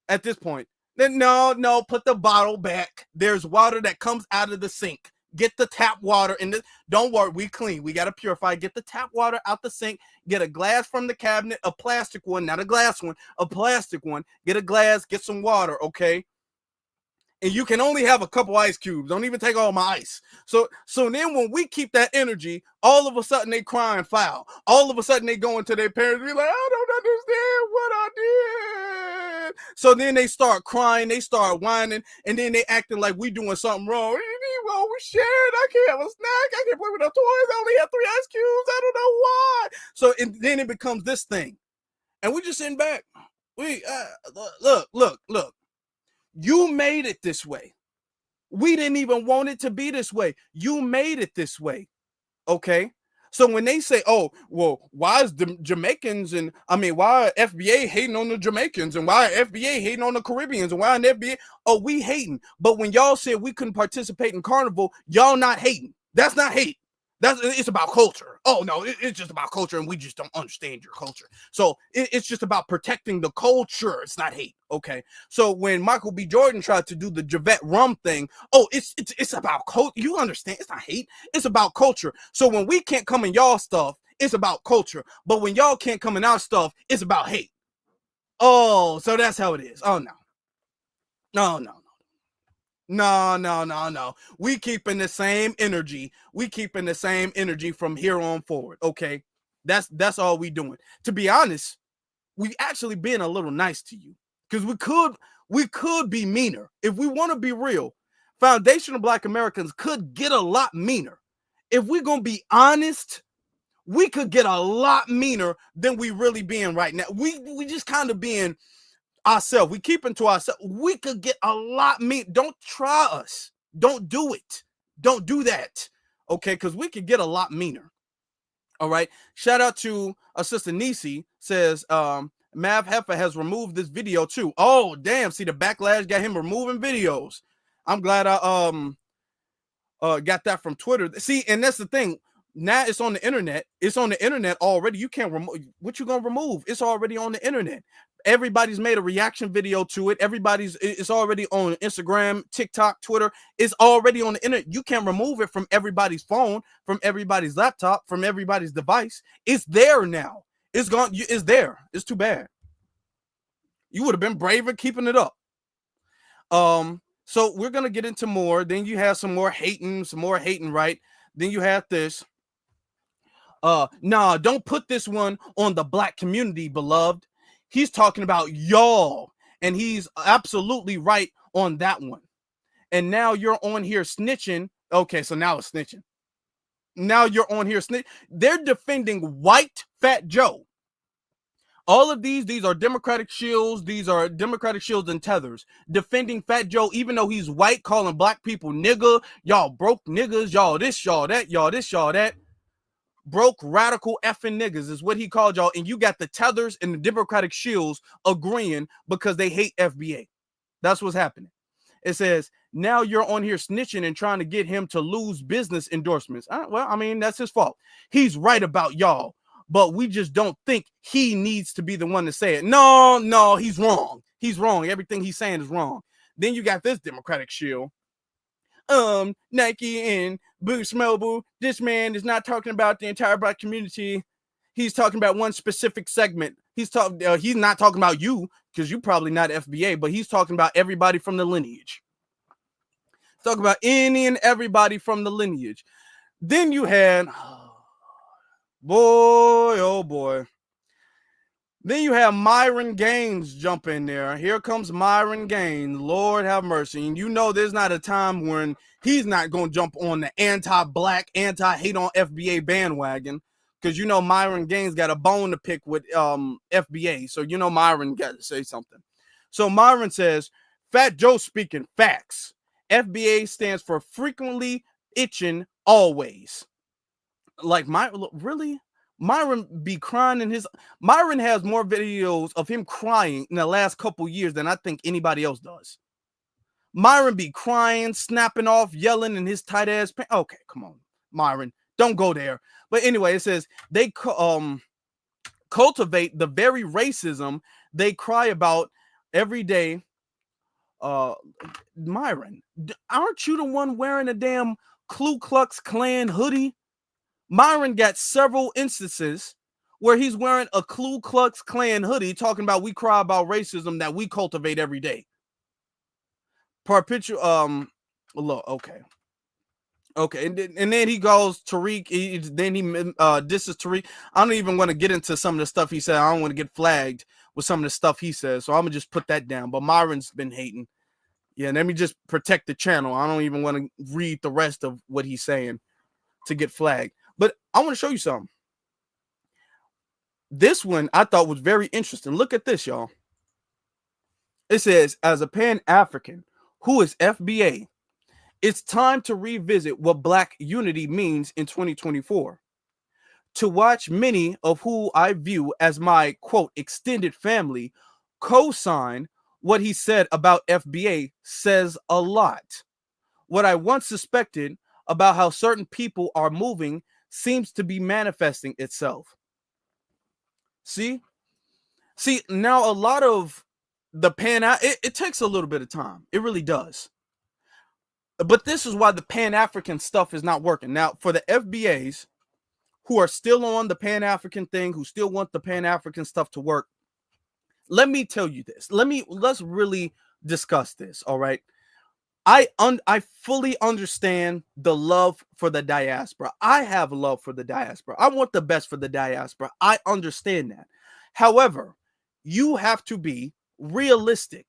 S2: at this point. Then no. Put the bottle back. There's water that comes out of the sink. Get the tap water in the. Don't worry, we clean. We gotta purify. Get the tap water out the sink. Get a glass from the cabinet, a plastic one, not a glass one, a plastic one. Get a glass. Get some water, okay? And you can only have a couple ice cubes. Don't even take all my ice. So then when we keep that energy, all of a sudden they crying foul. All of a sudden they go into their parents and be like, I don't understand what I did. So then they start crying, they start whining, and then they acting like we doing something wrong. Well, we shared. I can't have a snack. I can't play with no toys. I only have 3 ice cubes. I don't know why. So then it becomes this thing. And we just sitting back. Look. You made it this way. We didn't even want it to be this way. You made it this way. Okay? So when they say, oh, well, why is the Jamaicans why are FBA hating on the Jamaicans and why are FBA hating on the Caribbeans and why are FBA? Oh, we hating. But when y'all said we couldn't participate in Carnival, y'all not hating. That's not hate. It's about culture. Oh, no, it's just about culture and we just don't understand your culture. So it's just about protecting the culture. It's not hate. Okay. So when Michael B. Jordan tried to do the Javette Rum thing, oh, it's about culture. You understand? It's not hate. It's about culture. So when we can't come in y'all stuff, it's about culture. But when y'all can't come in our stuff, it's about hate. Oh, so that's how it is. Oh, no. No. We keeping the same energy. We keeping the same energy from here on forward. Okay. That's all we doing. To be honest, we actually being a little nice to you. Because we could be meaner. If we want to be real, foundational Black Americans could get a lot meaner. If we're gonna be honest, we could get a lot meaner than we really being right now. We just kind of being ourselves. We keep into ourselves. We could get a lot mean. Don't try us. Don't do it. Don't do that. Okay, because we could get a lot meaner. All right. Shout out to Sister Nisi says, Mav Heffer has removed this video too. Oh, damn. See, the backlash got him removing videos. I'm glad I got that from Twitter. See, and that's the thing. Now it's on the internet. It's on the internet already. You can't remove. What you gonna remove? It's already on the internet. Everybody's made a reaction video to it. It's already on Instagram, TikTok, Twitter. It's already on the internet. You can't remove it from everybody's phone, from everybody's laptop, from everybody's device. It's there now. It's gone. It's there. It's too bad. You would have been braver keeping it up. So we're gonna get into more. Then you have some more hating, right? Then you have this. Nah, don't put this one on the black community, beloved. He's talking about y'all, and he's absolutely right on that one. And now you're on here snitching. Okay, so now it's snitching. Now you're on here snitching. They're defending white Fat Joe. All of these are Democratic shields. These are Democratic shields and tethers defending Fat Joe, even though he's white, calling black people nigga, y'all broke niggas, y'all this, y'all that, y'all this, y'all that. Broke radical effing niggas is what he called y'all. And you got the tethers and the Democratic shields agreeing because they hate FBA. That's what's happening. It says, now you're on here snitching and trying to get him to lose business endorsements. Well, I mean, that's his fault. He's right about y'all, but we just don't think he needs to be the one to say it. No, he's wrong. He's wrong. Everything he's saying is wrong. Then you got this Democratic shield. Nike and Boots Mobile. This man is not talking about the entire black community. He's talking about one specific segment. He's not talking about you because you're probably not FBA, but he's talking about everybody from the lineage. Talking about any and everybody from the lineage. Then you had, oh boy. Then you have Myron Gaines jump in there. Here comes Myron Gaines. Lord have mercy. And you know there's not a time when he's not going to jump on the anti-black, anti-hate on FBA bandwagon. Because you know Myron Gaines got a bone to pick with FBA. So you know Myron got to say something. So Myron says, Fat Joe speaking facts. FBA stands for frequently itching always. Like, really? Myron be crying in his... Myron has more videos of him crying in the last couple years than I think anybody else does. Myron be crying, snapping off, yelling in his tight ass pants. Okay, come on, Myron. Don't go there. But anyway, it says they cultivate the very racism they cry about every day. Myron, aren't you the one wearing a damn Ku Klux Klan hoodie? Myron got several instances where he's wearing a Ku Klux Klan hoodie talking about we cry about racism that we cultivate every day. Perpetual, look, okay. And then he goes Tariq. This is Tariq. I don't even want to get into some of the stuff he said. I don't want to get flagged with some of the stuff he says, so I'm gonna just put that down. But Myron's been hating. Yeah, let me just protect the channel. I don't even want to read the rest of what he's saying to get flagged. But I want to show you something. This one I thought was very interesting. Look at this, y'all. It says, as a Pan-African who is FBA, it's time to revisit what Black unity means in 2024. To watch many of who I view as my, quote, extended family co-sign what he said about FBA says a lot. What I once suspected about how certain people are moving seems to be manifesting itself. See, now a lot of the it takes a little bit of time. It really does. But this is why the Pan-African stuff is not working. Now, for the FBAs who are still on the Pan-African thing, who still want the Pan-African stuff to work, let me tell you this. Let's really discuss this, all right? I fully understand the love for the diaspora. I have love for the diaspora. I want the best for the diaspora. I understand that. However, you have to be realistic.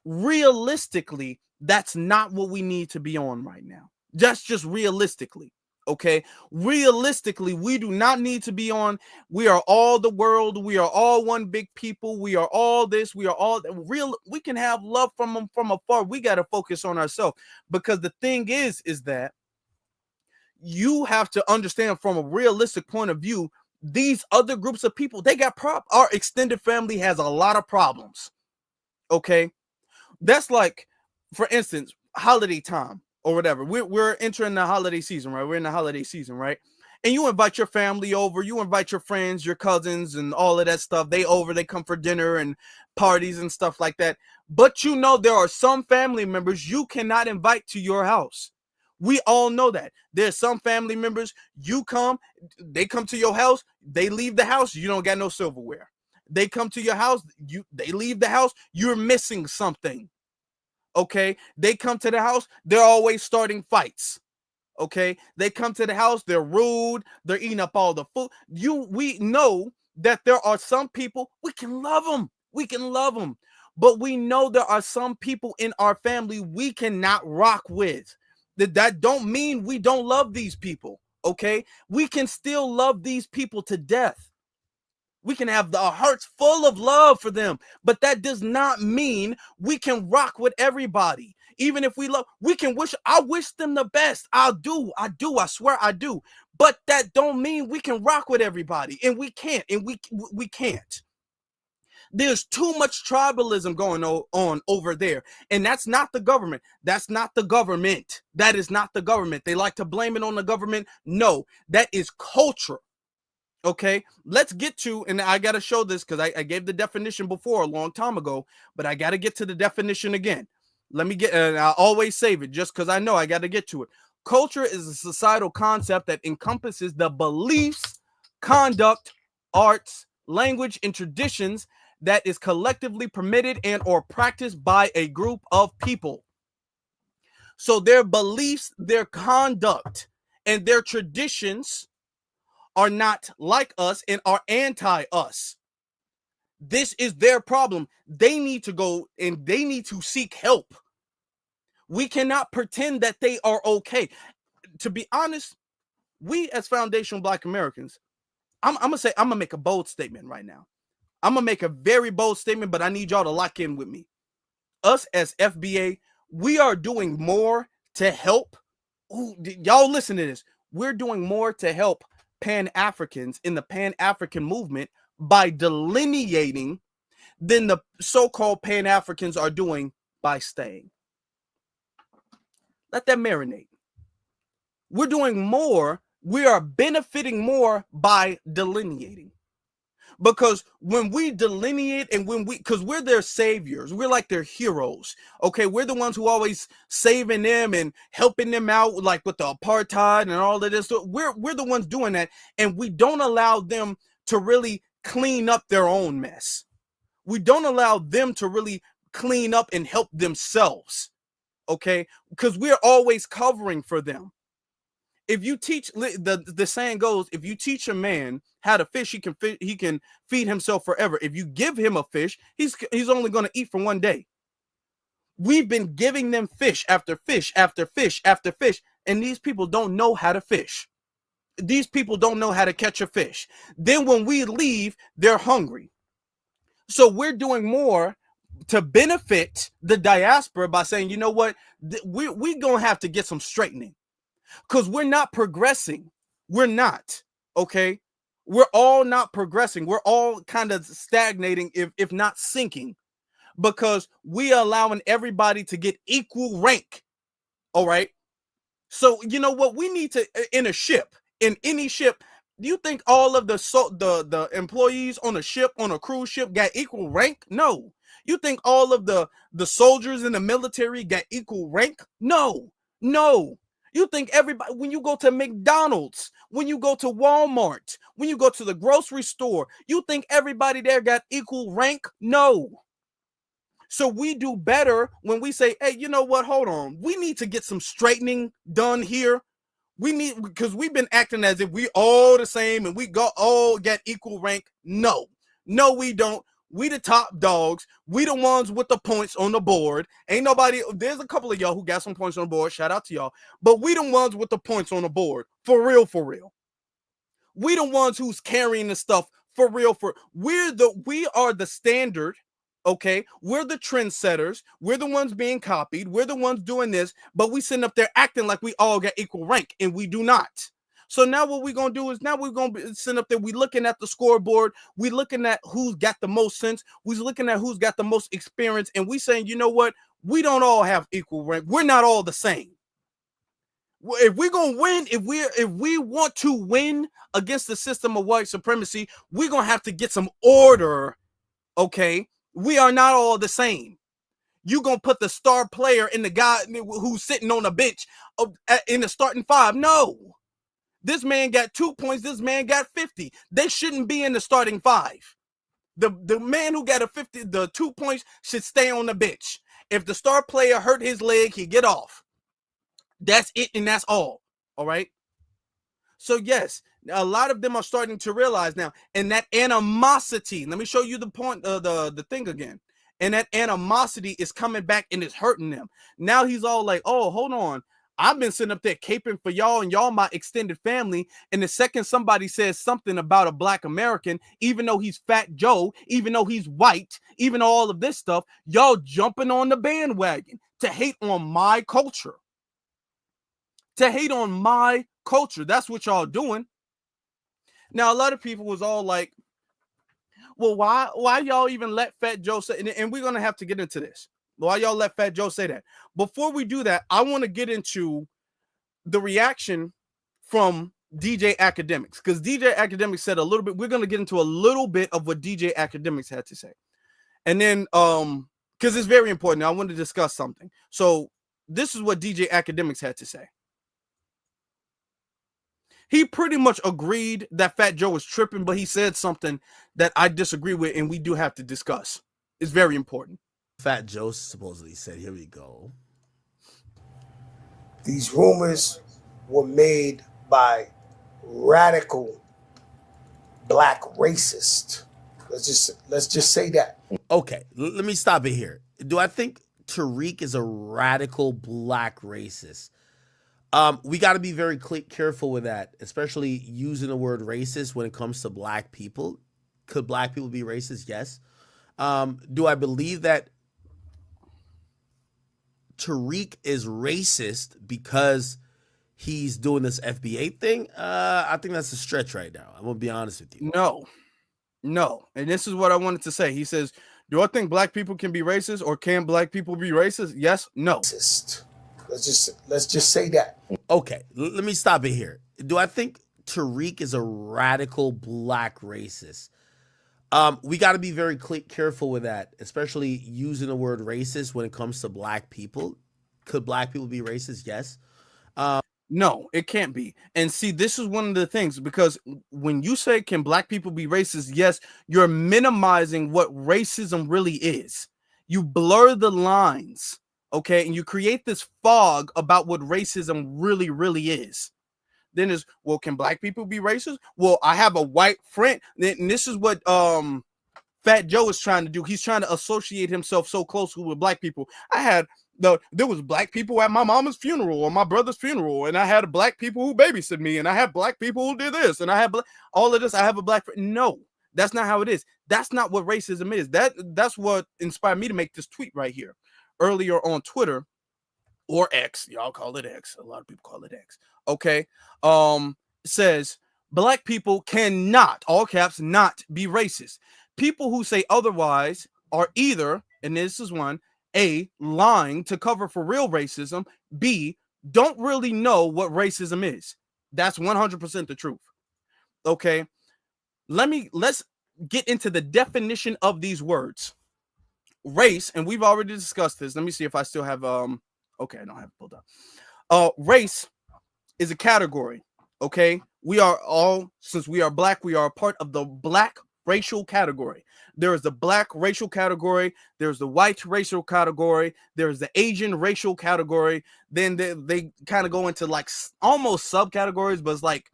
S2: Realistically, that's not what we need to be on right now. That's just realistically. Okay, realistically, we do not need to be on. We are all the world. We are all one big people. We are all this. We are all real. We can have love from them from afar. We got to focus on ourselves, because the thing is that you have to understand from a realistic point of view, these other groups of people, they got our extended family has a lot of problems. Okay, that's like, for instance, holiday time. Or whatever. We're entering the holiday season, right? We're in the holiday season, right? And you invite your family over, you invite your friends, your cousins, and all of that stuff. They come for dinner and parties and stuff like that. But you know there are some family members you cannot invite to your house. We all know that. There's some family members, they come to your house, they leave the house, you don't got no silverware. They come to your house, they leave the house, you're missing something. Okay, they come to the house, they're always starting fights. Okay, they come to the house, they're rude, they're eating up all the food. We know that there are some people we can love them, but we know there are some people in our family we cannot rock with. That don't mean we don't love these people. Okay, we can still love these people to death. We can have our hearts full of love for them, but that does not mean we can rock with everybody. Even if we love, we can I wish them the best. I swear I do. But that don't mean we can rock with everybody, and we can't, we can't. There's too much tribalism going on over there, and that's not the government. That's not the government. That is not the government. They like to blame it on the government. No, that is culture. Okay, let's get to, and I got to show this because I gave the definition before a long time ago, but I got to get to the definition again. Let me get, and I always save it just because I know I got to get to it. Culture is a societal concept that encompasses the beliefs, conduct, arts, language, and traditions that is collectively permitted and or practiced by a group of people. So their beliefs, their conduct, and their traditions are not like us and are anti-us. This is their problem. They need to go and they need to seek help. We cannot pretend that they are okay. To be honest, we as foundational Black Americans, I'm gonna make a bold statement right now. I'm gonna make a very bold statement, but I need y'all to lock in with me. Us as FBA, we are doing more to help. Ooh, y'all listen to this. We're doing more to help Pan-Africans in the Pan-African movement by delineating than the so-called Pan-Africans are doing by staying. Let that marinate. We're doing more. We are benefiting more by delineating. Because when we delineate and because we're their saviors, we're like their heroes. Okay, we're the ones who always saving them and helping them out, like with the apartheid and all of this. So we're the ones doing that, and we don't allow them to really clean up their own mess. We don't allow them to really clean up and help themselves. Okay, because we're always covering for them. If you teach, the saying goes, if you teach a man how to fish, he can feed himself forever. If you give him a fish, he's only going to eat for one day. We've been giving them fish after fish after fish after fish, and these people don't know how to fish. These people don't know how to catch a fish. Then when we leave, they're hungry. So we're doing more to benefit the diaspora by saying, you know what, we're going to have to get some straightening. Because we're not progressing. We're not. Okay. We're all not progressing. We're all kind of stagnating, if not sinking, because we are allowing everybody to get equal rank. All right. So, you know what? We need to, in a ship, in any ship, do you think all of the employees on a ship, on a cruise ship, got equal rank? No. You think all of the soldiers in the military got equal rank? No. You think everybody, when you go to McDonald's, when you go to Walmart, when you go to the grocery store, you think everybody there got equal rank? No. So we do better when we say, hey, you know what? Hold on. We need to get some straightening done here. Because we've been acting as if we all the same and we all get equal rank. No, we don't. We the top dogs. We the ones with the points on the board. Ain't nobody. There's a couple of y'all who got some points on the board. Shout out to y'all. But we the ones with the points on the board. For real. We the ones who's carrying the stuff for real. We are the standard. Okay, we're the trendsetters. We're the ones being copied. We're the ones doing this. But we sitting up there acting like we all got equal rank, and we do not. So now what we're going to do is now we're going to sit up there. We're looking at the scoreboard. We're looking at who's got the most sense. We're looking at who's got the most experience. And we saying, you know what? We don't all have equal rank. We're not all the same. If we're going to win, if we want to win against the system of white supremacy, we're going to have to get some order. Okay. We are not all the same. You're going to put the star player in the guy who's sitting on the bench in the starting five. No. This man got 2 points. This man got 50. They shouldn't be in the starting five. The man who got the 2 points should stay on the bench. If the star player hurt his leg, he get off. That's it, and that's all. All right. So yes, a lot of them are starting to realize now, and that animosity. Let me show you the point, the thing again. And that animosity is coming back and it's hurting them. Now he's all like, "Oh, hold on, I've been sitting up there caping for y'all, and y'all my extended family. And the second somebody says something about a Black American, even though he's Fat Joe, even though he's white, even all of this stuff, y'all jumping on the bandwagon to hate on my culture." To hate on my culture. That's what y'all doing. Now, a lot of people was all like, well, why y'all even let Fat Joe say, and we're going to have to get into this. Why y'all let Fat Joe say that? Before we do that, I want to get into the reaction from DJ Academics, because DJ Academics said a little bit. We're going to get into a little bit of what DJ Academics had to say. And then, because it's very important. I want to discuss something. So this is what DJ Academics had to say. He pretty much agreed that Fat Joe was tripping, but he said something that I disagree with, and we do have to discuss. It's very important.
S5: Fat Joe supposedly said, here we go.
S3: These rumors were made by radical Black racists. Let's just say that.
S5: Okay, let me stop it here. Do I think Tariq is a radical Black racist? We got to be very careful with that, especially using the word racist when it comes to Black people. Could Black people be racist? Yes. Do I believe that Tariq is racist because he's doing this FBA thing? I think that's a stretch right now. I'm going to be honest with you.
S2: No. And this is what I wanted to say. He says, do I think Black people can be racist, or can Black people be racist? Yes, no.
S3: Let's just say that.
S5: Okay, let me stop it here. Do I think Tariq is a radical Black racist? We got to be very careful with that, especially using the word racist when it comes to Black people. Could Black people be racist? Yes.
S2: No, it can't be. And see, this is one of the things, because when you say, can Black people be racist? Yes, you're minimizing what racism really is. You blur the lines. Okay, and you create this fog about what racism really, really is. Then is, well, can Black people be racist? Well, I have a white friend. And this is what Fat Joe is trying to do. He's trying to associate himself so closely with Black people. There was Black people at my mama's funeral or my brother's funeral, and I had Black people who babysit me, and I had Black people who did this, and I had all of this. I have a Black friend. No, that's not how it is. That's not what racism is. That's what inspired me to make this tweet right here. Earlier on Twitter, or X, y'all call it X. A lot of people call it X. Okay. Says Black people cannot, all caps, not be racist. People who say otherwise are either, and this is one, A, lying to cover for real racism, B, don't really know what racism is. That's 100% the truth. Okay. Let's get into the definition of these words. Race, and we've already discussed this. Let me see if I still have okay, I don't have it pulled up. Race is a category. Okay, we are all, since we are Black, we are a part of the Black racial category. There is the Black racial category, there's the white racial category, there's the Asian racial category. Then they kind of go into like almost subcategories, but it's like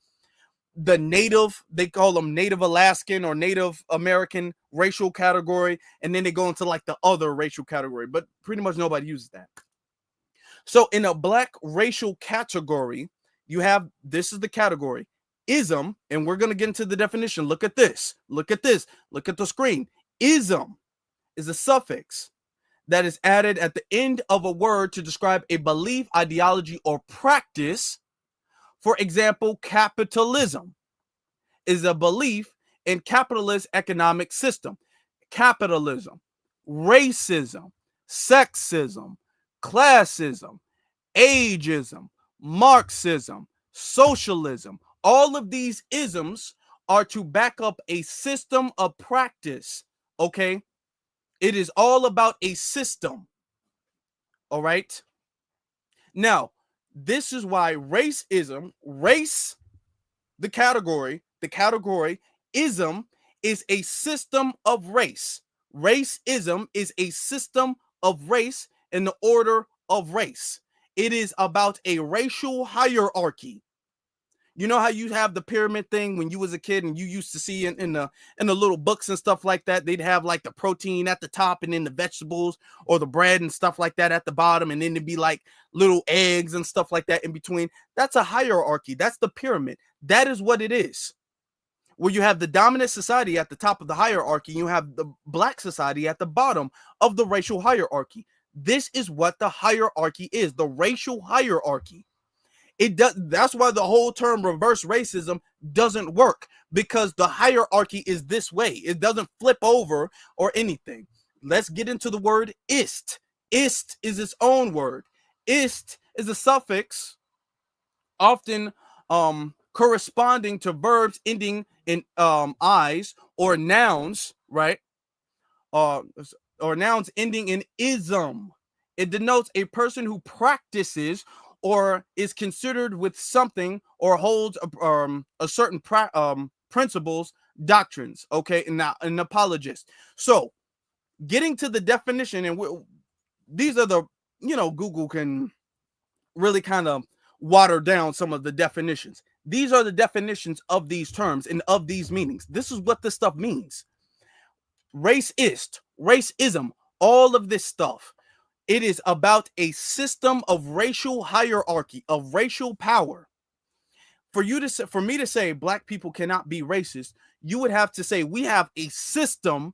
S2: the Native, they call them Native Alaskan or Native American racial category, and then they go into like the other racial category, but pretty much nobody uses that. So in a Black racial category, you have, this is the category, ism, and we're going to get into the definition. Look at this, look at the screen. Ism is a suffix that is added at the end of a word to describe a belief, ideology, or practice. For example, capitalism is a belief in capitalist economic system. Capitalism, racism, sexism, classism, ageism, Marxism, socialism. All of these isms are to back up a system of practice. Okay? It is all about a system. All right? Now, this is why racism, race, the category, ism is a system of race. Racism is a system of race in the order of race. It is about a racial hierarchy. You know how you have the pyramid thing when you was a kid and you used to see in the little books and stuff like that, they'd have like the protein at the top and then the vegetables or the bread and stuff like that at the bottom, and then it'd be like little eggs and stuff like that in between. That's a hierarchy. That's the pyramid. That is what it is. Where you have the dominant society at the top of the hierarchy, you have the black society at the bottom of the racial hierarchy. This is what the hierarchy is, the racial hierarchy. It does. That's why the whole term reverse racism doesn't work, because the hierarchy is this way. It doesn't flip over or anything. Let's get into the word ist. Ist is its own word. Ist is a suffix often corresponding to verbs ending in "-i's" or nouns, right? Or nouns ending in "ism." It denotes a person who practices or is considered with something or holds a certain principles, doctrines, okay, and now an apologist. So getting to the definition, and these are the, Google can really kind of water down some of the definitions. These are the definitions of these terms and of these meanings. This is what this stuff means. Racist, racism, all of this stuff. It is about a system of racial hierarchy, of racial power. For me to say black people cannot be racist, you would have to say we have a system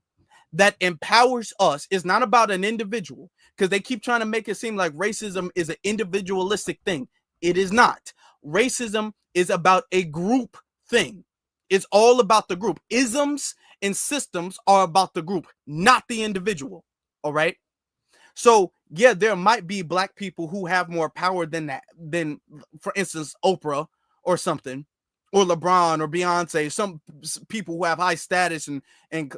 S2: that empowers us. It's not about an individual, because they keep trying to make it seem like racism is an individualistic thing. It is not. Racism is about a group thing. It's all about the group. Isms and systems are about the group, not the individual. All right. So yeah, there might be black people who have more power than for instance, Oprah or something, or LeBron or Beyonce, some people who have high status and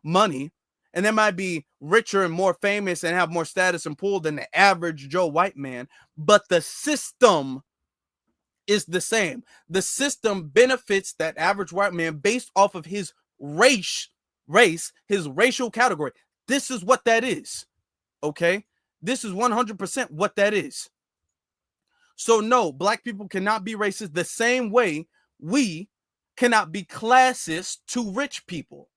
S2: money, and they might be richer and more famous and have more status and pull than the average Joe white man. But the system is the same. The system benefits that average white man based off of his race, his racial category. This is what that is. Okay, this is 100% what that is. So no, black people cannot be racist the same way we cannot be classist to rich people.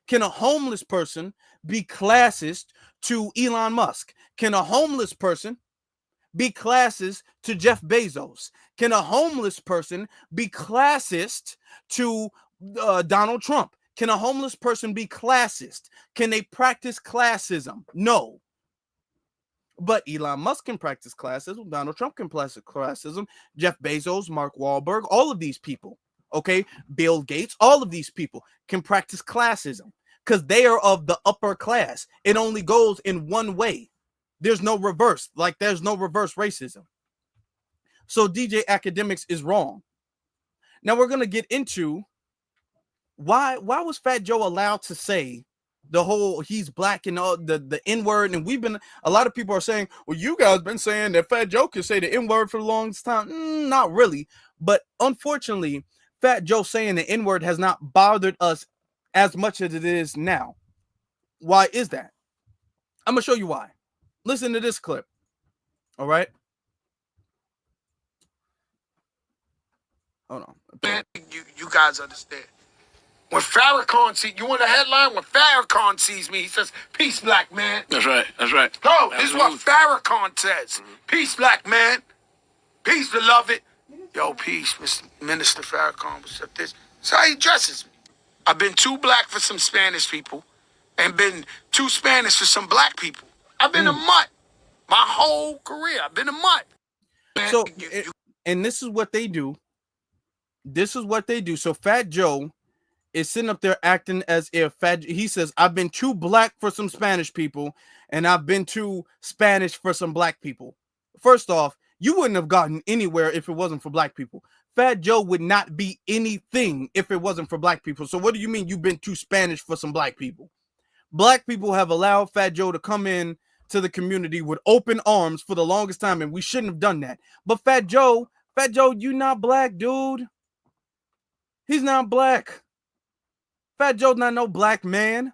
S2: Can a homeless person be classist to Elon Musk? Can a homeless person be classist to Jeff Bezos? Can a homeless person be classist to Donald Trump? Can a homeless person be classist? Can they practice classism? No. But Elon Musk can practice classism. Donald Trump can practice classism. Jeff Bezos, Mark Wahlberg, all of these people, okay? Bill Gates, all of these people can practice classism because they are of the upper class. It only goes in one way. There's no reverse. Like there's no reverse racism. So DJ Academics is wrong. Now we're going to get into why was Fat Joe allowed to say the whole he's black and all the N-word, and a lot of people are saying, well, you guys been saying that Fat Joe can say the N-word for the longest time. Not really, but unfortunately, Fat Joe saying the N-word has not bothered us as much as it is now. Why is that? I'm gonna show you why. Listen to this clip. All right. Hold on.
S3: Man, you guys understand. When Farrakhan sees you, want a headline? When Farrakhan sees me, he says, "Peace, black man."
S6: That's right. That's right.
S3: No, this is what Farrakhan says. Peace, black man. Peace, beloved. Yo, peace, Mr. Minister Farrakhan. What's up? This. That's how he dresses me. I've been too black for some Spanish people, and been too Spanish for some black people. I've been a mutt. My whole career, I've been a mutt. Man,
S2: so, and this is what they do. This is what they do. So Fat Joe is sitting up there acting as if he says, I've been too black for some Spanish people, and I've been too Spanish for some black people. First off, you wouldn't have gotten anywhere if it wasn't for black people. Fat Joe would not be anything if it wasn't for black people. So what do you mean you've been too Spanish for some black people? Black people have allowed Fat Joe to come in to the community with open arms for the longest time, and we shouldn't have done that. But Fat Joe, you not black, dude. He's not black. Fat Joe's not no black man.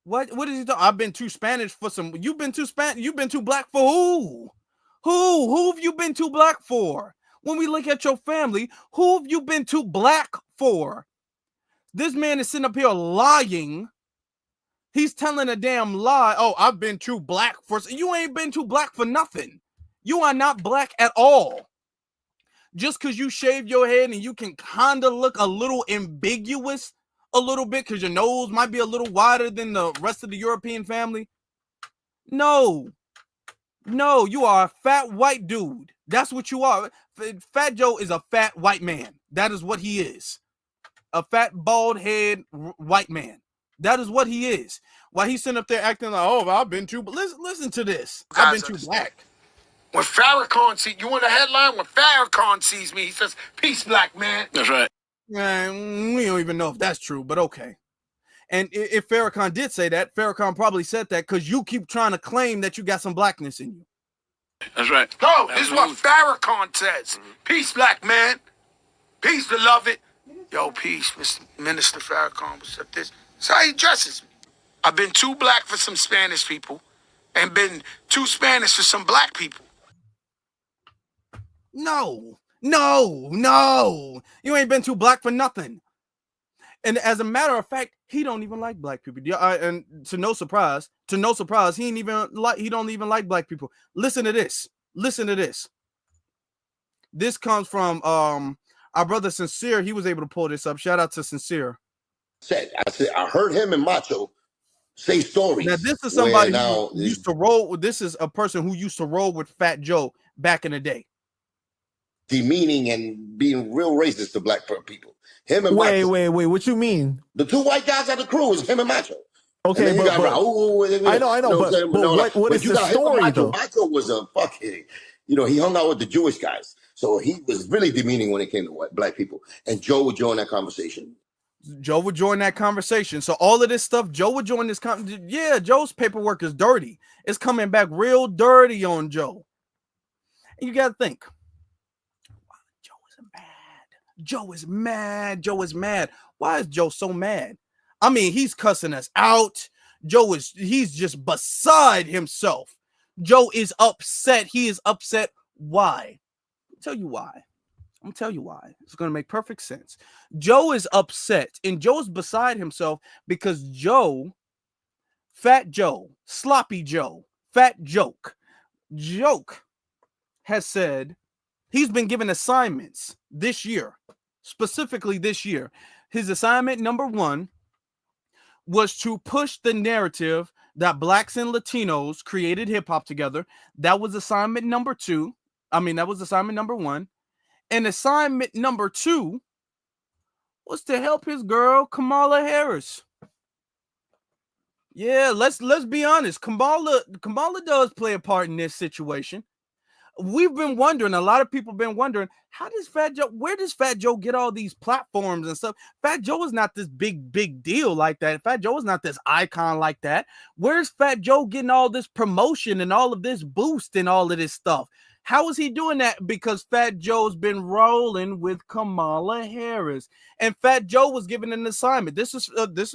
S2: What is he talking? I've been too Spanish for some. You've been too Spanish. You've been too black for who? Who have you been too black for? When we look at your family, who have you been too black for? This man is sitting up here lying. He's telling a damn lie. Oh, I've been too black for... You ain't been too black for nothing. You are not black at all. Just because you shave your head and you can kind of look a little ambiguous a little bit because your nose might be a little wider than the rest of the European family. No, you are a fat white dude. That's what you are. Fat Joe is a fat white man. That is what he is. A fat, bald head white man. That is what he is. While he's sitting up there acting like, oh, I've been too... Listen to this. I've been too black.
S3: When Farrakhan sees you in the headline, when Farrakhan sees me, he says, "Peace, black man."
S1: That's right.
S2: We don't even know if that's true, but okay. And if Farrakhan did say that, Farrakhan probably said that because you keep trying to claim that you got some blackness in you.
S1: That's right.
S3: No, this is what Farrakhan says. Peace, black man. Peace, beloved. Yo, peace, Mr. Minister Farrakhan. What's up? This is how he dresses me. I've been too black for some Spanish people and been too Spanish for some black people.
S2: No. You ain't been too black for nothing. And as a matter of fact, he don't even like black people. And to no surprise, he don't even like black people. Listen to this. This comes from our brother Sincere. He was able to pull this up. Shout out to Sincere.
S6: I heard him and Macho say stories.
S2: Now this is somebody who used to roll. This is a person who used to roll with Fat Joe back in the day.
S6: Demeaning and being real racist to black people. Him and
S7: wait,
S6: Macho.
S7: wait. What you mean?
S6: The two white guys at the crew is him and Macho.
S7: Okay, but I know. What is the story though?
S6: Macho was a fucking, he hung out with the Jewish guys, so he was really demeaning when it came to black people. And Joe would join that conversation.
S2: So all of this stuff, Joe would join this. Yeah, Joe's paperwork is dirty. It's coming back real dirty on Joe. And you got to think. Joe is mad. Why is Joe so mad? I mean, he's cussing us out. He's just beside himself. Joe is upset. He is upset. Why? I'll tell you why. It's going to make perfect sense. Joe is upset and Joe's beside himself because Fat Joe, Sloppy Joe, Fat Joke has said he's been given assignments this year, specifically this year. His assignment number 1 was to push the narrative that blacks and Latinos created hip hop together. That was assignment number 2. That was assignment number 1. And assignment number 2 was to help his girl, Kamala Harris. Yeah, let's be honest. Kamala does play a part in this situation. We've been wondering, a lot of people have been wondering, where does Fat Joe get all these platforms and stuff? Fat Joe is not this big deal like that. Fat Joe is not this icon like that. Where's Fat Joe getting all this promotion and all of this boost and all of this stuff? How is he doing that? Because Fat Joe's been rolling with Kamala Harris, and Fat Joe was given an assignment. This is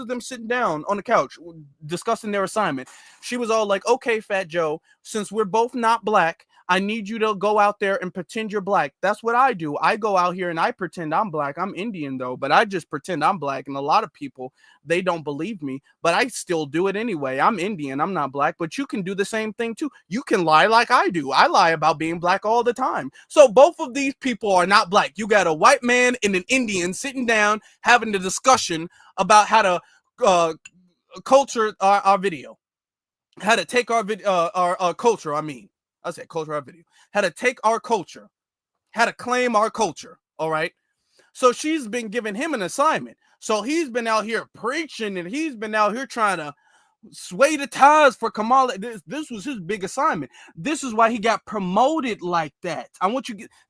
S2: them sitting down on the couch discussing their assignment. She was all like, "Okay, Fat Joe, since we're both not black, I need you to go out there and pretend you're black." That's what I do. I go out here and I pretend I'm black. I'm Indian though, but I just pretend I'm black. And a lot of people, they don't believe me, but I still do it anyway. I'm Indian. I'm not black, but you can do the same thing too. You can lie like I do. I lie about being black all the time. So both of these people are not black. You got a white man and an Indian sitting down having a discussion about how to culture our video, how to take our culture. I said culture, our video. How to take our culture. How to claim our culture. All right. So she's been giving him an assignment. So he's been out here preaching and he's been out here trying to sway the ties for Kamala. This was his big assignment. This is why he got promoted like that.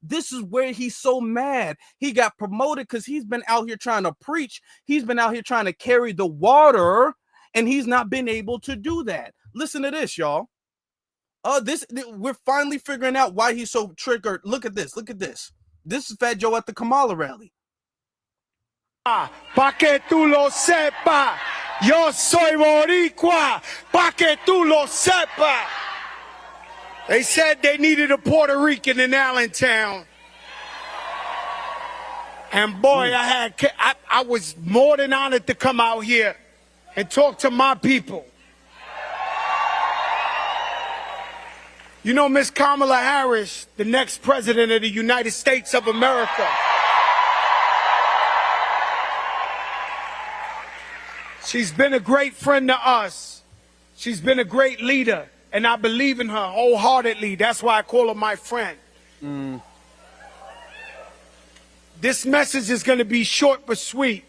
S2: This is where he's so mad. He got promoted because he's been out here trying to preach. He's been out here trying to carry the water and he's not been able to do that. Listen to this, y'all. We're finally figuring out why he's so triggered. Look at this. This is Fat Joe at the Kamala rally.
S8: Pa que tú lo sepa, yo soy boricua. Pa que tú lo sepa. They said they needed a Puerto Rican in Allentown. And boy, I was more than honored to come out here and talk to my people. You know, Miss Kamala Harris, the next president of the United States of America. She's been a great friend to us. She's been a great leader, and I believe in her wholeheartedly. That's why I call her my friend. This message is going to be short but sweet,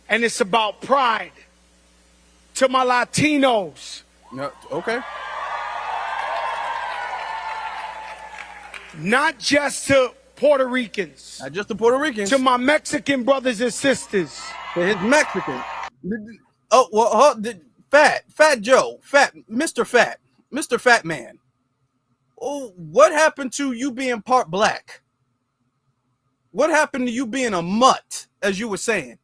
S8: and it's about pride. To my Latinos.
S2: No, okay.
S8: Not just to Puerto Ricans.
S2: Not just the Puerto Ricans.
S8: To my Mexican brothers and sisters.
S2: To his Mexican. Oh, well, Fat Joe, Mr. Fat Man. Oh, what happened to you being part black? What happened to you being a mutt, as you were saying?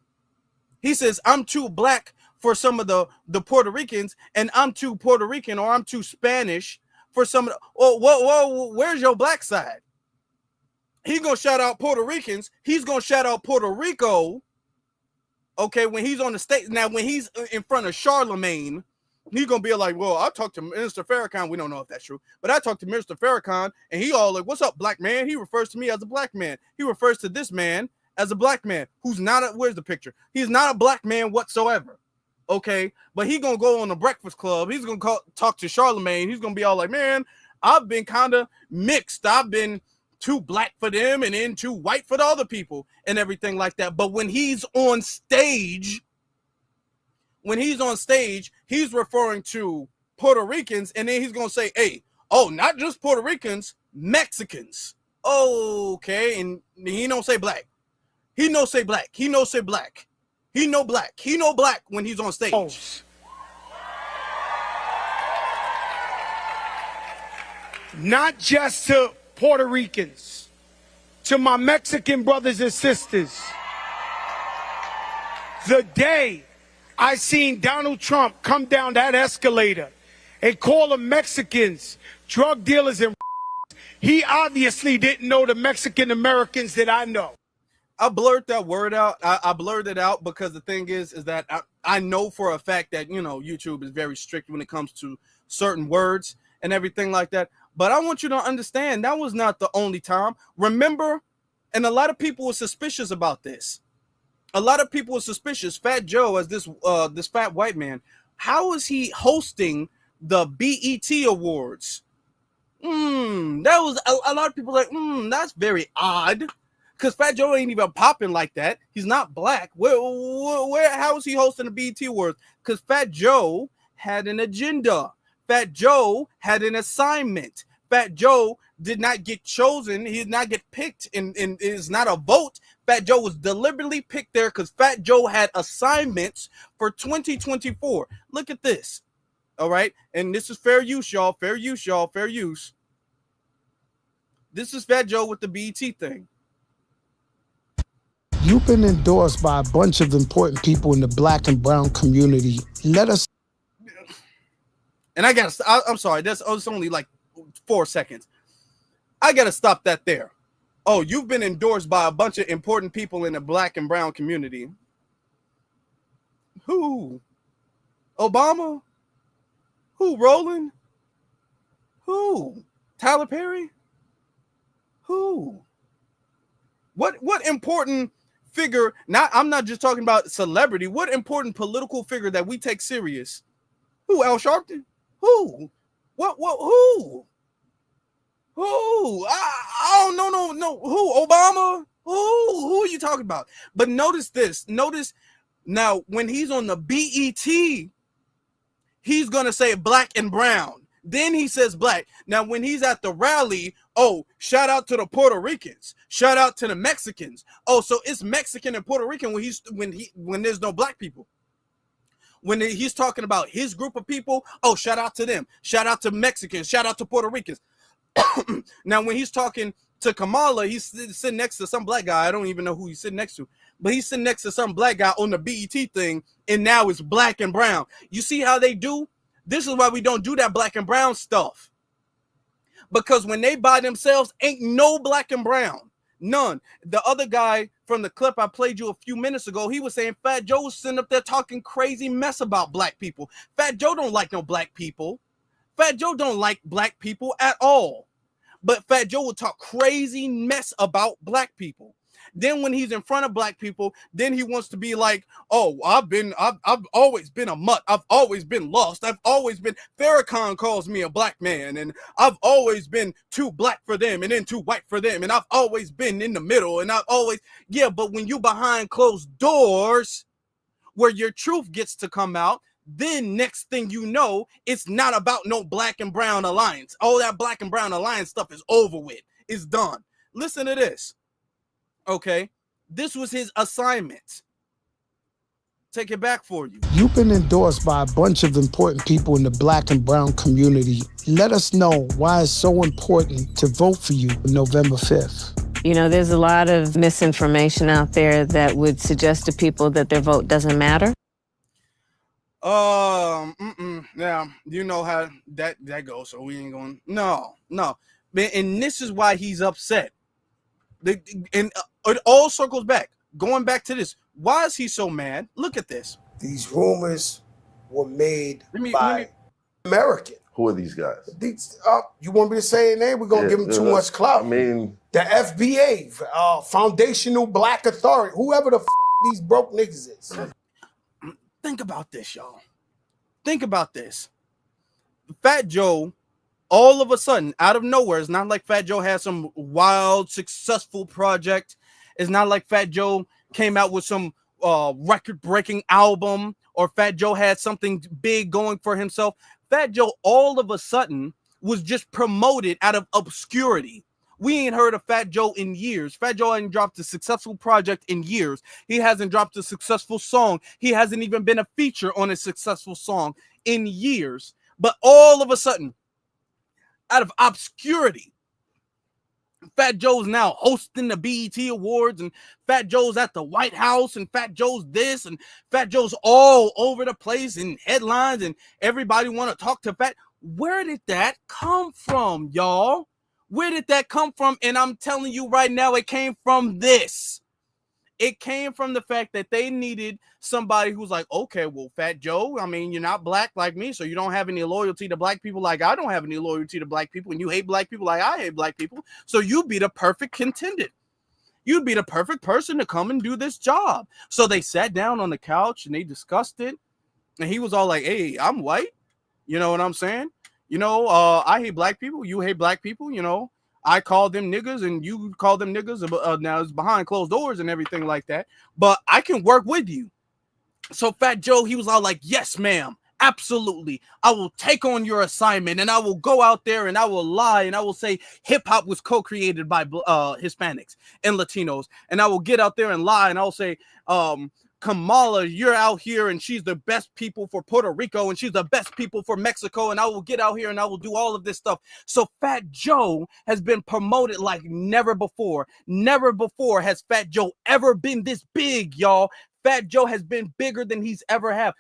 S2: He says, I'm too black for some of the Puerto Ricans, and I'm too Puerto Rican or I'm too Spanish for some of the, whoa, where's your black side? He's going to shout out Puerto Ricans. He's going to shout out Puerto Rico. Okay, when he's on the stage. Now, when he's in front of Charlemagne, he's going to be like, well, I talked to Mr. Farrakhan. We don't know if that's true, but I talked to Mr. Farrakhan, and he all like, what's up, black man? He refers to me as a black man. He refers to this man as a black man who's not where's the picture? He's not a black man whatsoever. Okay, but he going to go on the Breakfast Club. He's going to talk to Charlemagne. He's going to be all like, man, I've been kind of mixed. I've been too black for them and then too white for the other people and everything like that. But when he's on stage, he's referring to Puerto Ricans, and then he's going to say, hey, oh, not just Puerto Ricans, Mexicans. Okay, and he don't say black. He no say black. He no say black. He no black. He no black when he's on stage.
S8: Oh. Not just to Puerto Ricans, to my Mexican brothers and sisters. The day I seen Donald Trump come down that escalator and call them Mexicans drug dealers and he obviously didn't know the Mexican Americans that I know.
S2: I blurred that word out. I blurred it out because the thing is that I know for a fact that, you know, YouTube is very strict when it comes to certain words and everything like that. But I want you to understand that was not the only time. Remember, and a lot of people were suspicious about this. A lot of people were suspicious. Fat Joe, as this fat white man, how is he hosting the BET Awards? That was a lot of people like, that's very odd. Because Fat Joe ain't even popping like that. He's not black. How is he hosting the BET Awards? Because Fat Joe had an agenda. Fat Joe had an assignment. Fat Joe did not get chosen. He did not get picked, and it's not a vote. Fat Joe was deliberately picked there because Fat Joe had assignments for 2024. Look at this. All right. And this is fair use, y'all. Fair use, y'all. Fair use. This is Fat Joe with the BET thing.
S3: You've been endorsed by a bunch of important people in the black and brown community. Let us.
S2: And I'm sorry, it's only like 4 seconds. I got to stop that there. Oh, you've been endorsed by a bunch of important people in the black and brown community. Who? Obama? Who? Roland? Who? Tyler Perry? Who? What important figure? I'm not just talking about celebrity. What important political figure that we take serious? Who? Al Sharpton? Who? What? Who? Who? I don't know. No. Who? Obama? Who are you talking about? But notice this. Notice now when he's on the BET, he's gonna say black and brown. Then he says black. Now when he's at the rally, oh, shout out to the Puerto Ricans. Shout out to the Mexicans. Oh, so it's Mexican and Puerto Rican when there's no black people. When he's talking about his group of people, oh, shout out to them. Shout out to Mexicans. Shout out to Puerto Ricans. Now, when he's talking to Kamala, he's sitting next to some black guy. I don't even know who he's sitting next to, but he's sitting next to some black guy on the BET thing, and now it's black and brown. You see how they do? This is why we don't do that black and brown stuff. Because when they by themselves, ain't no black and brown. None. The other guy, from the clip I played you a few minutes ago, he was saying Fat Joe was sitting up there talking crazy mess about black people. Fat Joe don't like no black people. Fat Joe don't like black people at all. But Fat Joe will talk crazy mess about black people. Then when he's in front of black people, then he wants to be like, oh, I've always been a mutt. I've always been lost. I've always been, Farrakhan calls me a black man, and I've always been too black for them and then too white for them. And I've always been in the middle, and I've always, yeah, but when you behind closed doors where your truth gets to come out, then next thing you know, it's not about no black and brown alliance. All that black and brown alliance stuff is over with. It's done. Listen to this. Okay, this was his assignment. Take it back for you.
S3: You've been endorsed by a bunch of important people in the black and brown community. Let us know why it's so important to vote for you November 5th.
S9: You know, there's a lot of misinformation out there that would suggest to people that their vote doesn't matter.
S2: Yeah, you know how that goes, so we ain't going. No. And this is why he's upset. And it all circles back. Going back to this, why is he so mad? Look at this.
S3: These rumors were made by American.
S4: Who are these guys?
S3: You want me to say a name? We're going to give them too much clout.
S4: I mean,
S3: the FBA, Foundational Black Authority, whoever the these broke niggas is.
S2: Think about this, y'all. Think about this. Fat Joe, all of a sudden, out of nowhere, it's not like Fat Joe had some wild, successful project. It's not like Fat Joe came out with some record-breaking album, or Fat Joe had something big going for himself. Fat Joe, all of a sudden, was just promoted out of obscurity. We ain't heard of Fat Joe in years. Fat Joe hasn't dropped a successful project in years. He hasn't dropped a successful song. He hasn't even been a feature on a successful song in years. But all of a sudden, out of obscurity, Fat Joe's now hosting the BET Awards, and Fat Joe's at the White House, and Fat Joe's this, and Fat Joe's all over the place in headlines, and everybody want to talk to Fat. Where did that come from, y'all? Where did that come from? And I'm telling you right now, it came from this. It came from the fact that they needed somebody who's like, okay, well, Fat Joe, I mean, you're not black like me, so you don't have any loyalty to black people like I don't have any loyalty to black people, and you hate black people like I hate black people, so you'd be the perfect contender. You'd be the perfect person to come and do this job. So they sat down on the couch and they discussed it, and he was all like, hey, I'm white. You know what I'm saying? You know, I hate black people. You hate black people. You know, I call them niggas and you call them niggas. Now it's behind closed doors and everything like that. But I can work with you. So Fat Joe, he was all like, yes, ma'am. Absolutely. I will take on your assignment and I will go out there and I will lie and I will say hip hop was co-created by Hispanics and Latinos. And I will get out there and lie and I'll say, Kamala, you're out here and she's the best people for Puerto Rico and she's the best people for Mexico, and I will get out here and I will do all of this stuff. So Fat Joe has been promoted like never before. Never before has Fat Joe ever been this big, y'all. Fat Joe has been bigger than he's ever have.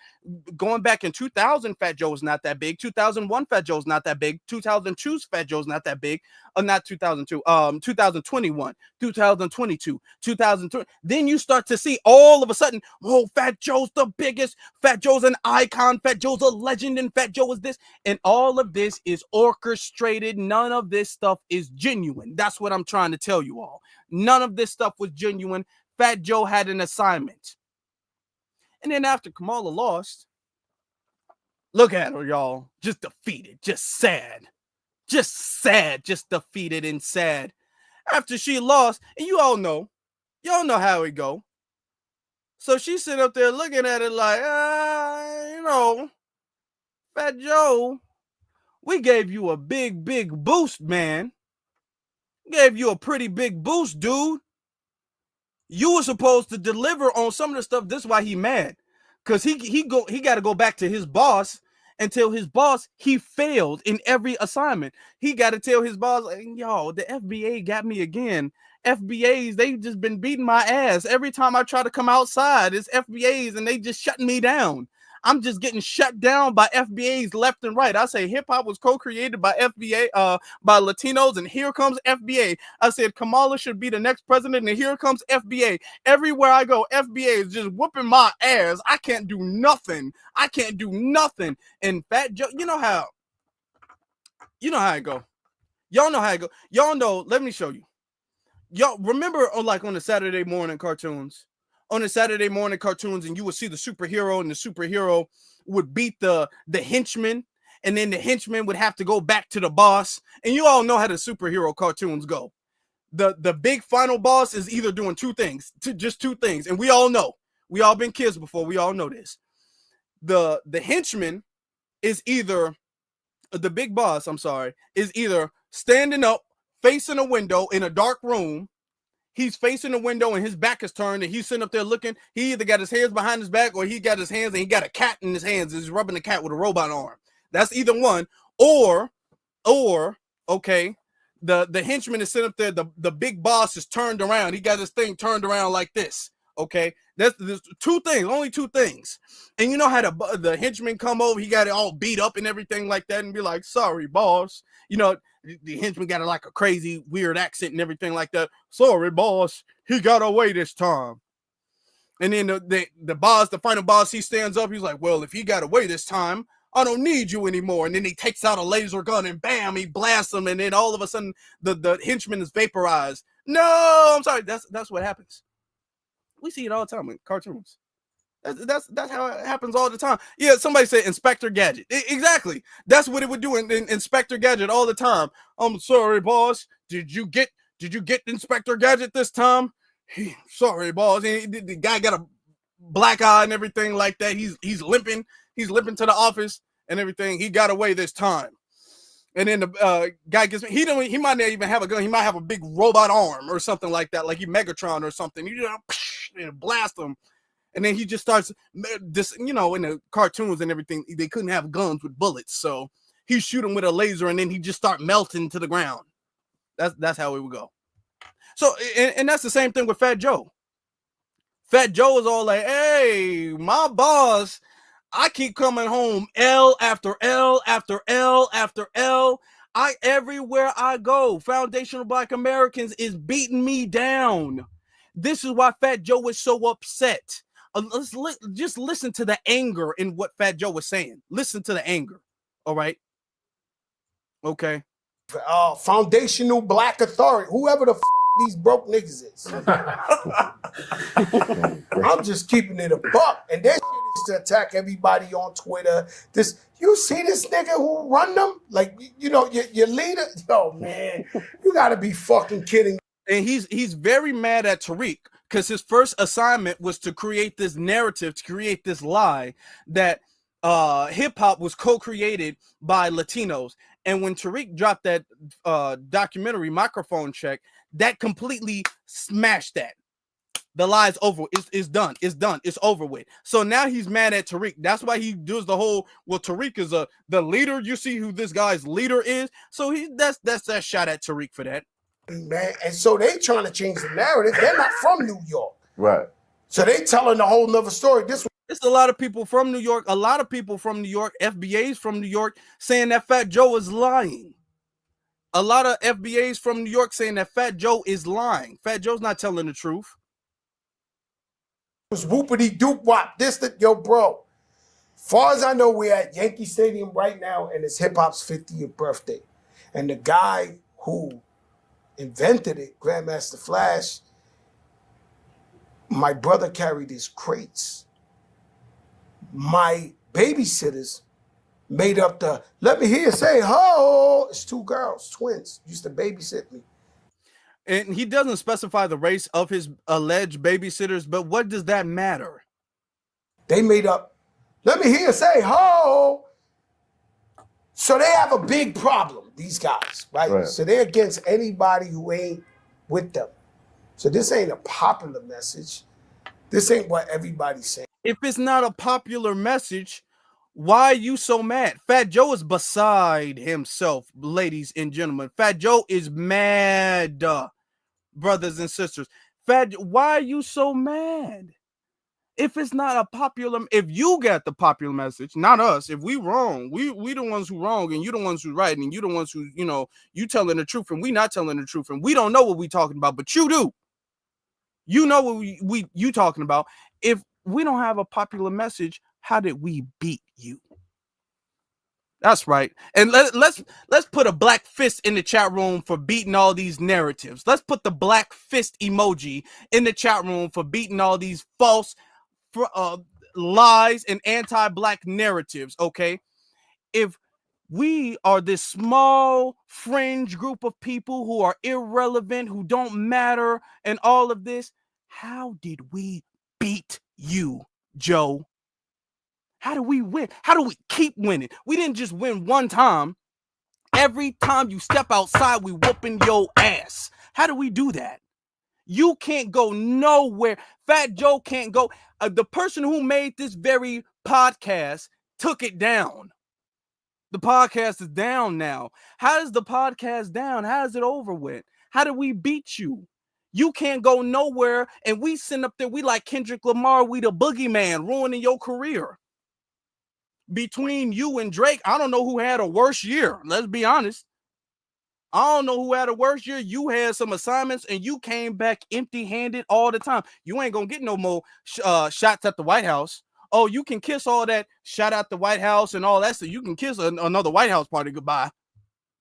S2: Going back in 2000, Fat Joe was not that big. 2001, Fat Joe's not that big. 2002's Fat Joe's not that big. Not 2002. 2021, 2022, 2020. Then you start to see all of a sudden, oh, Fat Joe's the biggest. Fat Joe's an icon. Fat Joe's a legend, and Fat Joe is this. And all of this is orchestrated. None of this stuff is genuine. That's what I'm trying to tell you all. None of this stuff was genuine. Fat Joe had an assignment. And then after Kamala lost, look at her, y'all. Just defeated, just sad, just defeated and sad. After she lost, and y'all know how it go. So she sit up there looking at it like, you know, Fat Joe, we gave you a big boost, man. Gave you a pretty big boost, dude. You were supposed to deliver on some of the stuff. This is why he mad. Because he got to go back to his boss and tell his boss he failed in every assignment. He got to tell his boss, yo, the FBA got me again. FBAs, they just been beating my ass. Every time I try to come outside, it's FBAs and they just shutting me down. I'm just getting shut down by FBAs left and right. I say hip hop was co-created by FBA, by Latinos, and here comes FBA. I said Kamala should be the next president, and here comes FBA. Everywhere I go, FBA is just whooping my ass. I can't do nothing. I can't do nothing. And Fat Joe, you know how I go. Y'all know how I go. Y'all know. Let me show you. Y'all remember, like on the Saturday morning cartoons. On the Saturday morning cartoons, and you would see the superhero, and the superhero would beat the henchman, and then the henchman would have to go back to the boss. And you all know how the superhero cartoons go. The big final boss is either doing just two things, and we all know. We all been kids before. We all know this. The henchman is either the big boss. I'm sorry, is either standing up, facing a window in a dark room. He's facing the window and his back is turned, and he's sitting up there looking. He either got his hands behind his back, or he got his hands and he got a cat in his hands. He's rubbing the cat with a robot arm. That's either one. Or okay, the henchman is sitting up there. The big boss is turned around. He got his thing turned around like this. Okay, there's two things, only two things. And you know how the henchman come over, he got it all beat up and everything like that, and be like, "Sorry, boss." You know, the henchman got like a crazy, weird accent and everything like that. "Sorry, boss, he got away this time." And then the boss, the final boss, he stands up. He's like, "Well, if he got away this time, I don't need you anymore." And then he takes out a laser gun and bam, he blasts him. And then all of a sudden, the henchman is vaporized. No, I'm sorry. That's what happens. We see it all the time in cartoons. That's how it happens all the time. Yeah, somebody said Inspector Gadget. Exactly. That's what it would do in Inspector Gadget all the time. "I'm sorry, boss. Did you get Inspector Gadget this time?" "Sorry, boss." And the guy got a black eye and everything like that. He's limping. He's limping to the office and everything. "He got away this time." And then the guy gets he might not even have a gun. He might have a big robot arm or something like that, like he Megatron or something. You know, and blast him. And then he just starts this, you know, in the cartoons and everything, they couldn't have guns with bullets. So he shoot him with a laser, and then he just start melting to the ground. That's how it would go. So, and that's the same thing with Fat Joe. Fat Joe is all like, "Hey, my boss, I keep coming home L after L after L after L. Everywhere I go, foundational Black Americans is beating me down." This is why Fat Joe was so upset. Just listen to the anger in what Fat Joe was saying. Listen to the anger. All right. Okay.
S3: Foundational Black authority, whoever the these broke niggas is. I'm just keeping it a buck, and that shit is to attack everybody on Twitter. You see this nigga who run them? Like, you know, your leader? Yo, man, you gotta be fucking kidding.
S2: And he's very mad at Tariq because his first assignment was to create this narrative, to create this lie that hip hop was co-created by Latinos. And when Tariq dropped that documentary Microphone Check, that completely smashed that. The lie's over. It's done. It's done. It's over with. So now he's mad at Tariq. That's why he does the whole, well, Tariq is the leader. You see who this guy's leader is. So that's that shot at Tariq for that.
S3: Man, and so they trying to change the narrative. They're not from New York.
S4: Right.
S3: So they telling a whole nother story.
S2: It's a lot of people from New York, FBAs from New York, saying that Fat Joe is lying. A lot of FBAs from New York saying that Fat Joe is lying. Fat Joe's not telling the truth.
S3: It was whoopity doop wop. Yo, bro. Far as I know, we're at Yankee Stadium right now, and it's hip hop's 50th birthday. And the guy who invented it, Grandmaster Flash, my brother carried his crates. My babysitters made up let me hear you say ho. It's two girls, twins, used to babysit me.
S2: And he doesn't specify the race of his alleged babysitters, but what does that matter?
S3: They made up, let me hear you say ho. So they have a big problem, these guys, right? So they're against anybody who ain't with them. So this ain't a popular message. This ain't what everybody's saying.
S2: If it's not a popular message, why are you so mad? Fat Joe is beside himself, ladies and gentlemen. Fat Joe is mad, brothers and sisters. Why are you so mad? If it's not a popular, if you got the popular message, not us, if we wrong, we the ones who wrong, and you the ones who right, and you the ones who, you know, you telling the truth, and we not telling the truth, and we don't know what we talking about, but you do. You know what you talking about. If we don't have a popular message, how did we beat you? That's right. And let's put a black fist in the chat room for beating all these narratives. Let's put the black fist emoji in the chat room for beating all these false lies and anti-black narratives. Okay, if we are this small fringe group of people who are irrelevant, who don't matter, and all of this, how did we beat you, Joe? How do we win? How do we keep winning? We didn't just win one time. Every time you step outside, we whooping your ass. How do we do that? You can't go nowhere. Fat Joe can't go. The person who made this very podcast took it down. The podcast is down now. How is the podcast down? How is it over with? How do we beat you? You can't go nowhere, and we sitting up there. We like Kendrick Lamar. We the boogeyman ruining your career. Between you and Drake, I don't know who had a worse year. Let's be honest. I don't know who had a worse year. You had some assignments and you came back empty-handed all the time. You ain't gonna get no more shots at the White House. Oh, you can kiss all that shout out the White House and all that stuff. You can kiss another White House party goodbye.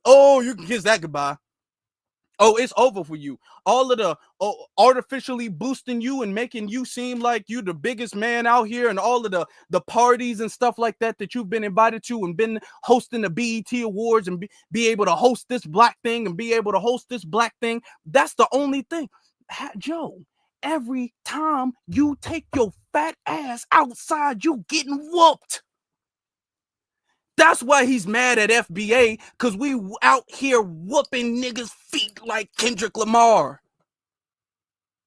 S2: Oh, you can kiss that goodbye. Oh, it's over for you. All of the artificially boosting you and making you seem like you the biggest man out here, and all of the parties and stuff like that you've been invited to and been hosting the BET Awards and be able to host this black thing and be able to host this black thing. That's the only thing. Joe, every time you take your fat ass outside, you getting whooped. That's why he's mad at FBA, because we out here whooping niggas' feet like Kendrick Lamar.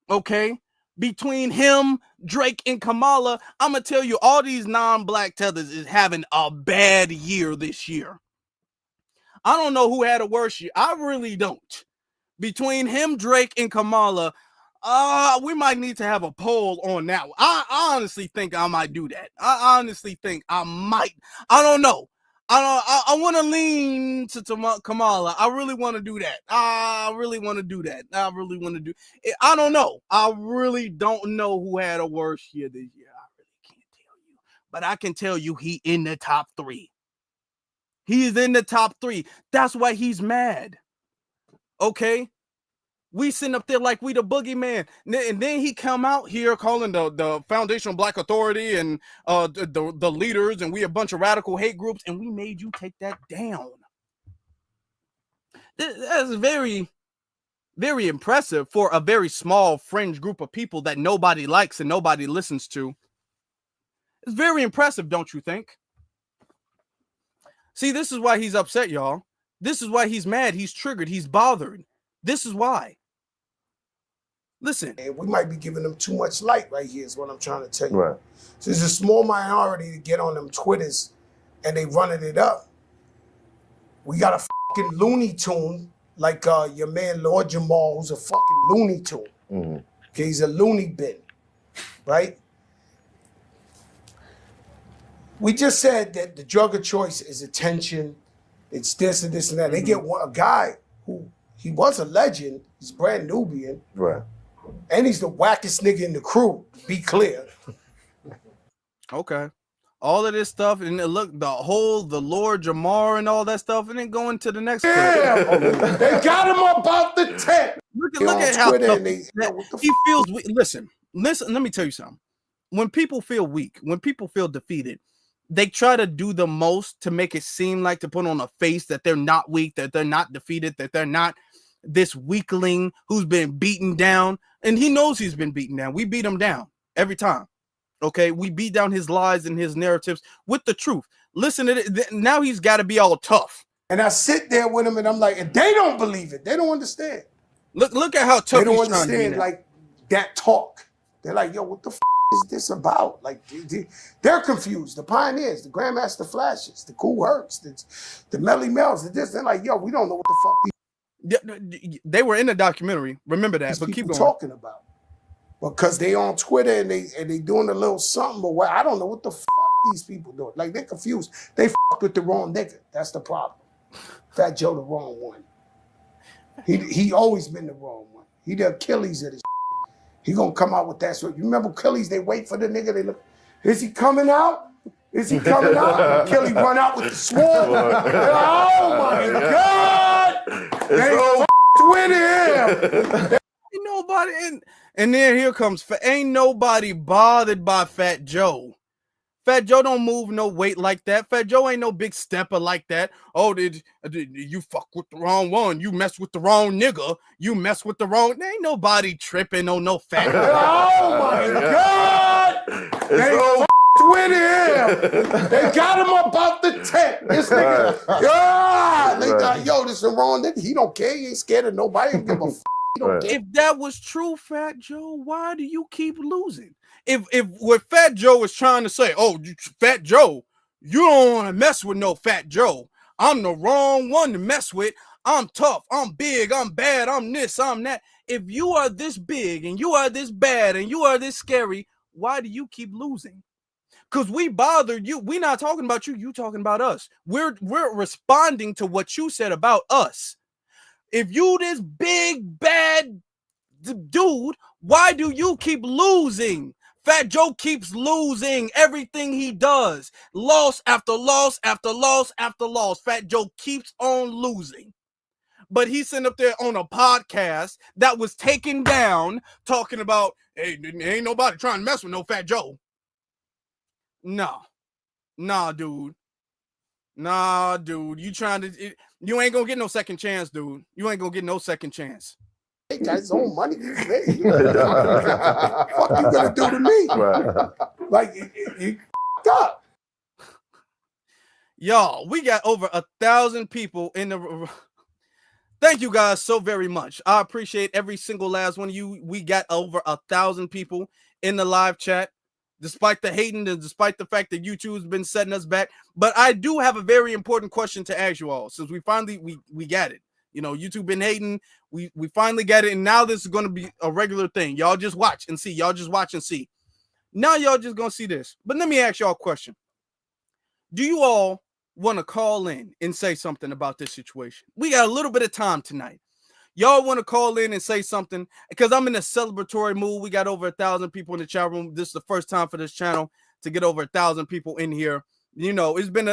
S2: Okay? Between him, Drake, and Kamala, I'm going to tell you, all these non-black tethers is having a bad year this year. I don't know who had a worse year. I really don't. Between him, Drake, and Kamala, we might need to have a poll on that one. I honestly think I might do that. I honestly think I might. I don't know. I want to lean to Kamala. I really want to do that. I really want to do that. I really want to do it. I don't know. I really don't know who had a worse year this year. I really can't tell you. But I can tell you he in the top 3. He's in the top 3. That's why he's mad. Okay? We sitting up there like we the boogeyman, and then he come out here calling the Foundation Black Authority and the leaders, and we a bunch of radical hate groups, and we made you take that down. That's very, very impressive for a very small fringe group of people that nobody likes and nobody listens to. It's very impressive, don't you think? See, this is why he's upset, y'all. This is why he's mad. He's triggered. He's bothered. This is why. Listen,
S3: and we might be giving them too much light right here is what I'm trying to tell you.
S4: Right.
S3: So there's a small minority to get on them Twitters and they running it up. We got a fucking Looney Tune like your man Lord Jamal, who's a fucking Looney Tune. Mm-hmm. Okay, he's a loony bin, right? We just said that the drug of choice is attention. It's this and this and that. Mm-hmm. They get a guy who, he was a legend. He's brand Nubian.
S4: Right.
S3: And he's the wackest nigga in the crew, be clear.
S2: Okay. All of this stuff, and look, the Lord Jamar and all that stuff, and then going to the next
S3: clip. They got him about the tent.
S2: Look at how he feels. Listen, let me tell you something. When people feel weak, when people feel defeated, they try to do the most to make it seem like, to put on a face that they're not weak, that they're not defeated, that they're not this weakling who's been beaten down. And he knows he's been beaten down. We beat him down every time. Okay, we beat down his lies and his narratives with the truth. Listen to it. Now he's got to be all tough.
S3: And I sit there with him and I'm like, and they don't believe it. They don't understand.
S2: Look at how tough
S3: they don't understand like that talk. They're like, yo, what the is this about? Like, they're confused. The pioneers, the Grandmaster Flashes, the Cool Hercs, the Melly Mel's, they're like, yo, we don't know what the fuck
S2: they were in the documentary. Remember that, but keep going.
S3: Talking about. because they on Twitter and they doing a little something, but what I don't know what the fuck these people doing. Like they're confused. They fucked with the wrong nigga. That's the problem. Fat Joe the wrong one. He always been the wrong one. He the Achilles of this. He gonna come out with that. So you remember Achilles? They wait for the nigga. They look. Is he coming out? Is he coming out? Achilles run out with the sword. Oh my God! They fucked with him.
S2: Ain't nobody and then here comes ain't nobody bothered by Fat Joe. Fat Joe don't move no weight like that. Fat Joe ain't no big stepper like that. Oh, did you fuck with the wrong one? You mess with the wrong nigga. You mess with the wrong. There ain't nobody tripping on no Fat Joe.
S3: Oh my God! They fucked with him. They got him about the tent. This nigga, yo, this is the wrong nigga. He don't care. He ain't scared of nobody. He don't give a fuck.
S2: If that was true, Fat Joe, why do you keep losing? If what Fat Joe is trying to say, oh, Fat Joe, you don't want to mess with no Fat Joe. I'm the wrong one to mess with. I'm tough. I'm big. I'm bad. I'm this. I'm that. If you are this big and you are this bad and you are this scary, why do you keep losing? Because we bothered you. We're not talking about you. You talking about us. We're responding to what you said about us. If you this big bad dude, why do you keep losing? Fat Joe keeps losing everything he does. Loss after loss after loss after loss. Fat Joe keeps on losing. But he's sitting up there on a podcast that was taken down talking about, hey, ain't nobody trying to mess with no Fat Joe. Nah, dude. You ain't gonna get no second chance, dude. You ain't gonna get no second chance.
S3: He got his own money. What you gonna do to me? Right. Like you up.
S2: Y'all, we got over 1,000 people in the. Thank you guys so very much. I appreciate every single last one of you. We got over 1,000 people in the live chat, despite the hating and despite the fact that YouTube's been setting us back. But I do have a very important question to ask you all, since we finally we got it. You know, YouTube been hating. We finally got it, and now this is going to be a regular thing. Y'all just watch and see. Y'all just watch and see. Now y'all just going to see this. But let me ask y'all a question. Do you all want to call in and say something about this situation? We got a little bit of time tonight. Y'all want to call in and say something? Because I'm in a celebratory mood. We got over 1,000 people in the chat room. This is the first time for this channel to get over 1,000 people in here. You know, it's been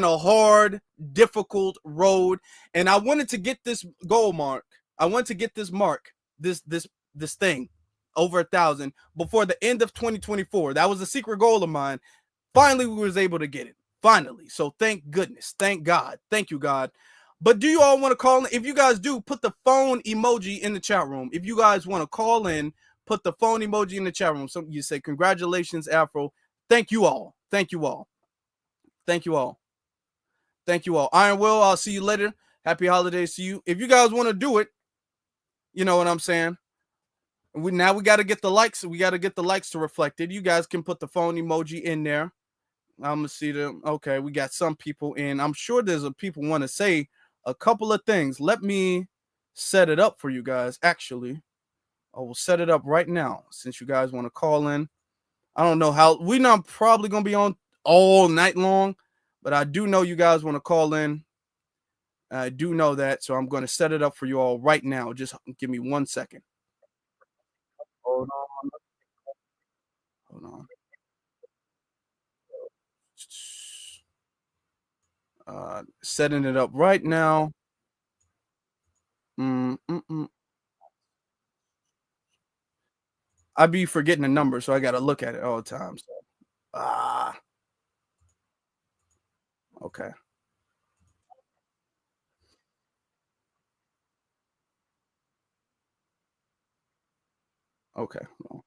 S2: a hard, difficult road, and I wanted to get this goal mark. I want to get this mark, this thing, over 1,000 before the end of 2024. That was a secret goal of mine. Finally, we was able to get it. Finally, so thank goodness, thank God, thank you, God. But do you all want to call in? If you guys do, put the phone emoji in the chat room. If you guys want to call in, put the phone emoji in the chat room. So you say, congratulations, Afro. Thank you all. Thank you all. Thank you all. Thank you all. Iron Will, I'll see you later. Happy holidays to you. If you guys want to do it, you know what I'm saying? Now we got to get the likes. We got to get the likes to reflect it. You guys can put the phone emoji in there. I'm going to see them. Okay, we got some people in. I'm sure there's people want to say a couple of things. Let me set it up for you guys. Actually, I will set it up right now since you guys want to call in. I don't know how. We're not probably going to be on all night long, but I do know you guys want to call in. I do know that, so I'm going to set it up for you all right now. Just give me 1 second. Hold on. Setting it up right now. I be forgetting the number, so I got to look at it all the time. So. Okay. Okay. Well.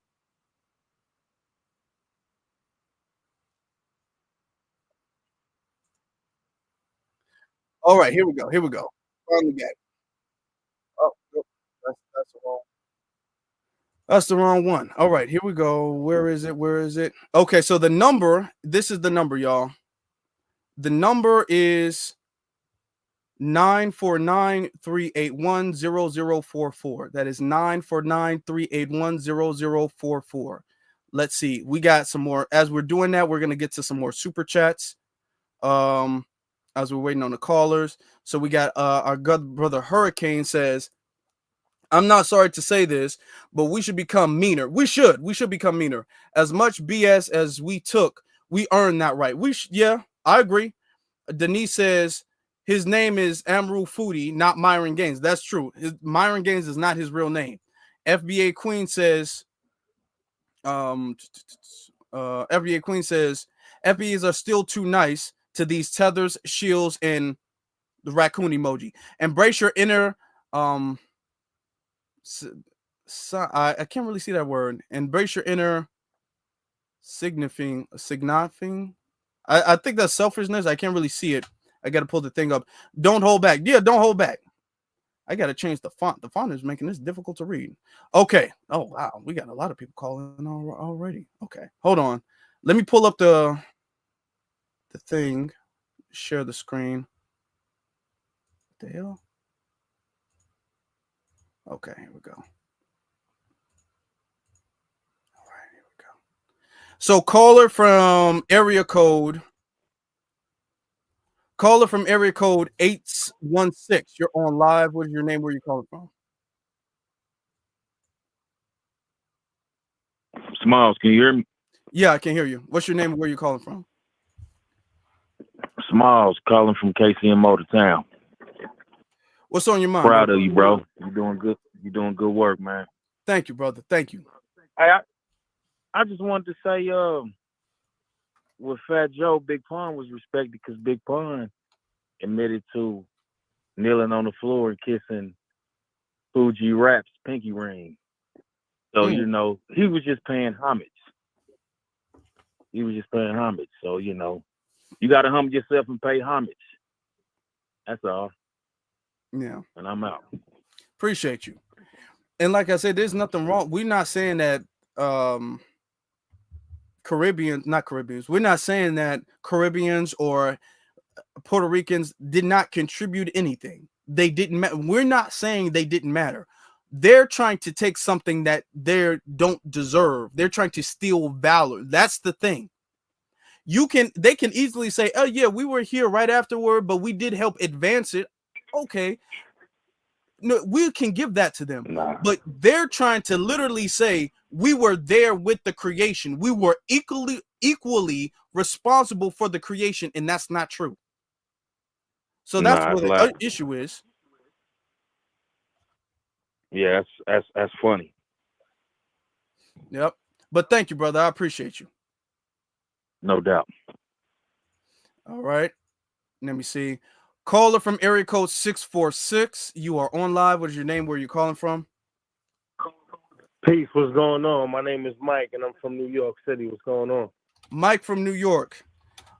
S2: All right, here we go. Finally got it. Oh, that's the wrong. That's the wrong one. All right, here we go. Where is it? Okay, so the number, this is the number, y'all. The number is 949-381-0044. That is 949-381-0044. Let's see. We got some more. As we're doing that, we're gonna get to some more super chats. As we're waiting on the callers. So we got our good brother Hurricane says, I'm not sorry to say this, but we should become meaner. We should become meaner. As much BS as we took, we earned that right. Yeah, I agree. Denise says his name is Amru Foodie, not Myron Gaines. That's true. Myron Gaines is not his real name. FBA Queen says, FBA Queen says, FBAs are still too nice to these tethers, shields, and the raccoon emoji. Embrace your inner I can't really see that word. Embrace your inner signifying. I think that's selfishness. I can't really see it. I gotta pull the thing up. Don't hold back. Yeah, don't hold back. I gotta change the font. The font is making this difficult to read. Okay. Oh wow, we got a lot of people calling already. Okay, hold on. Let me pull up the thing. Share the screen. What the hell? Okay, here we go. All right, here we go. So caller from area code 816. You're on live. What is your name? Where are you calling from?
S10: Smiles, can you hear me?
S2: Yeah, I can hear you. What's your name? Where are you calling from?
S10: Smiles, calling from KCM Motor Town.
S2: What's on your mind?
S10: Proud of you, bro. You're doing good. You're doing good work, man.
S2: Thank you, brother. Thank you.
S10: I just wanted to say, with Fat Joe, Big Pun was respected because Big Pun admitted to kneeling on the floor and kissing Fuji Rap's pinky ring. So, you know, he was just paying homage. So, you know, you got to humble yourself and pay homage. That's all.
S2: Yeah.
S10: And I'm out.
S2: Appreciate you. And like I said, there's nothing wrong. We're not saying that Caribbeans, we're not saying that Caribbeans or Puerto Ricans did not contribute anything. They didn't matter. We're not saying they didn't matter. They're trying to take something that they don't deserve. They're trying to steal valor. That's the thing. They can easily say, oh yeah, we were here right afterward, but we did help advance it. Okay. No, we can give that to them. But they're trying to literally say we were there with the creation. We were equally responsible for the creation, and that's not true. So that's what the issue is.
S10: Yeah, that's funny.
S2: Yep. But thank you, brother. I appreciate you.
S10: No doubt.
S2: All right. Let me see. Caller from area code 646. You are on live. What is your name? Where are you calling from?
S11: Peace. What's going on? My name is Mike, and I'm from New York City. What's going on?
S2: Mike from New York.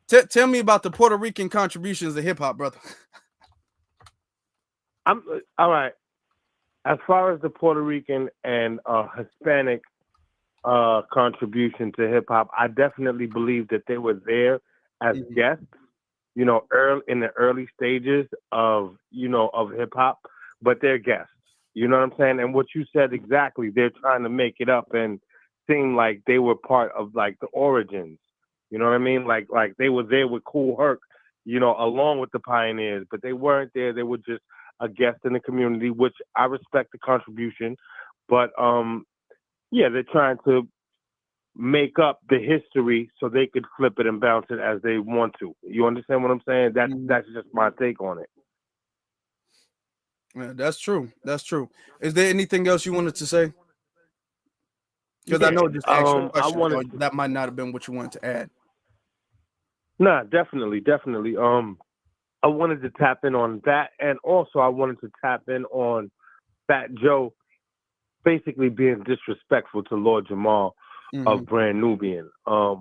S2: Tell me about the Puerto Rican contributions to hip hop, brother.
S11: I'm all right. As far as the Puerto Rican and Hispanic contribution to hip hop, I definitely believe that they were there as guests, you know, in the early stages of hip hop, but they're guests. You know what I'm saying? And what you said exactly, they're trying to make it up and seem like they were part of like the origins. You know what I mean? Like they were there with Kool Herc, you know, along with the pioneers, but they weren't there. They were just a guest in the community, which I respect the contribution. But yeah, they're trying to make up the history so they could flip it and bounce it as they want to. You understand what I'm saying? That's just my take on it.
S2: Yeah, that's true. That's true. Is there anything else you wanted to say? Because I know just asked you a question, that might not have been what you wanted to add.
S11: Nah, definitely. I wanted to tap in on that, and also I wanted to tap in on Fat Joe basically being disrespectful to Lord Jamal of Brand Nubian. I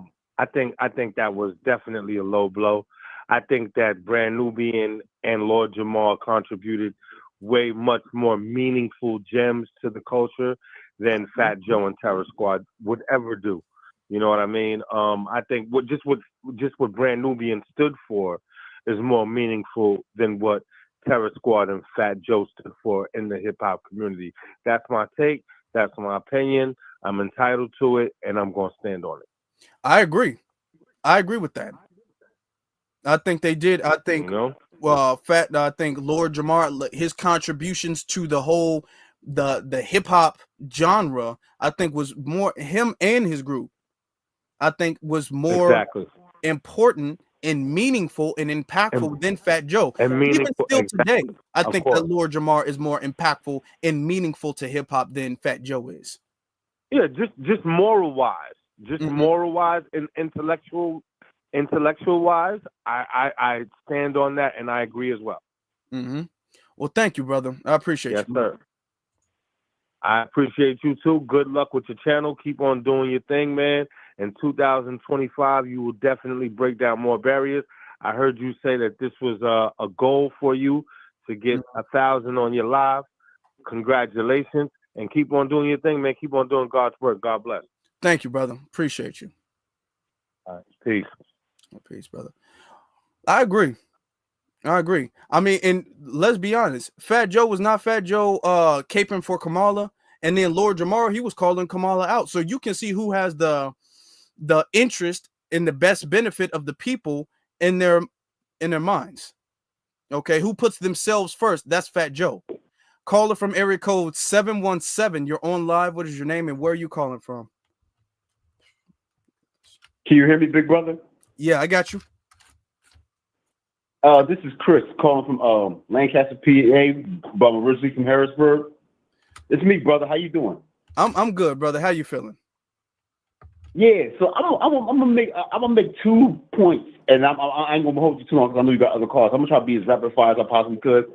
S11: think that was definitely a low blow. I think that Brand Nubian and Lord Jamal contributed way much more meaningful gems to the culture than Fat Joe and Terror Squad would ever do. You know what I mean? I think what Brand Nubian stood for is more meaningful than what Terror Squad and Fat Joe stood for in the hip hop community. That's my take. That's my opinion. I'm entitled to it, and I'm going to stand on it.
S2: I agree. I agree with that. I think they did. I think, I think Lord Jamar, his contributions to the whole, the hip hop genre, I think was more, him and his group, I think was more important and meaningful and impactful than Fat Joe.
S11: And
S2: even still today, I think that Lord Jamar is more impactful and meaningful to hip hop than Fat Joe is.
S11: Yeah, just moral wise, moral wise and intellectual wise, I stand on that, and I agree as well.
S2: Well, thank you, brother. I appreciate you.
S11: Yes, sir. I appreciate you too. Good luck with your channel. Keep on doing your thing, man. In 2025, you will definitely break down more barriers. I heard you say that this was a goal for you to get 1,000 on your live. Congratulations, and keep on doing your thing, man. Keep on doing God's work. God bless.
S2: Thank you, brother. Appreciate you.
S11: All right, peace.
S2: Peace, brother. I agree. I mean, and let's be honest, Fat Joe was not Fat Joe caping for Kamala, and then Lord Jamar, he was calling Kamala out. So you can see who has the interest in the best benefit of the people in their minds. Okay, who puts themselves first? That's Fat Joe. Caller from area code 717. You're on live. What is your name and where are you calling from?
S12: Can you hear me, big brother?
S2: Yeah, I got you.
S12: This is Chris calling from Lancaster, PA, but I'm originally from Harrisburg. It's me, brother. How you doing?
S2: I'm good, brother. How you feeling?
S12: Yeah, so I'm gonna make 2 points, and I ain't gonna hold you too long because I know you got other calls. I'm gonna try to be as rapid fire as I possibly could.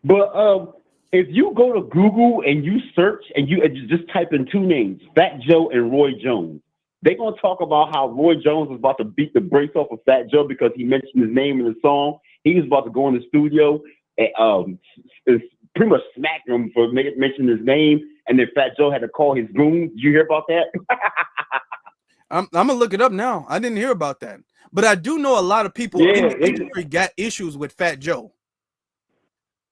S12: But if you go to Google and you search and you just type in 2 names, Fat Joe and Roy Jones, they're gonna talk about how Roy Jones was about to beat the brakes off of Fat Joe because he mentioned his name in the song. He was about to go in the studio and pretty much smack him for mentioning his name, and then Fat Joe had to call his goons. Did you hear about that?
S2: I'm gonna look it up now. I didn't hear about that, but I do know a lot of people in the industry got issues with Fat Joe.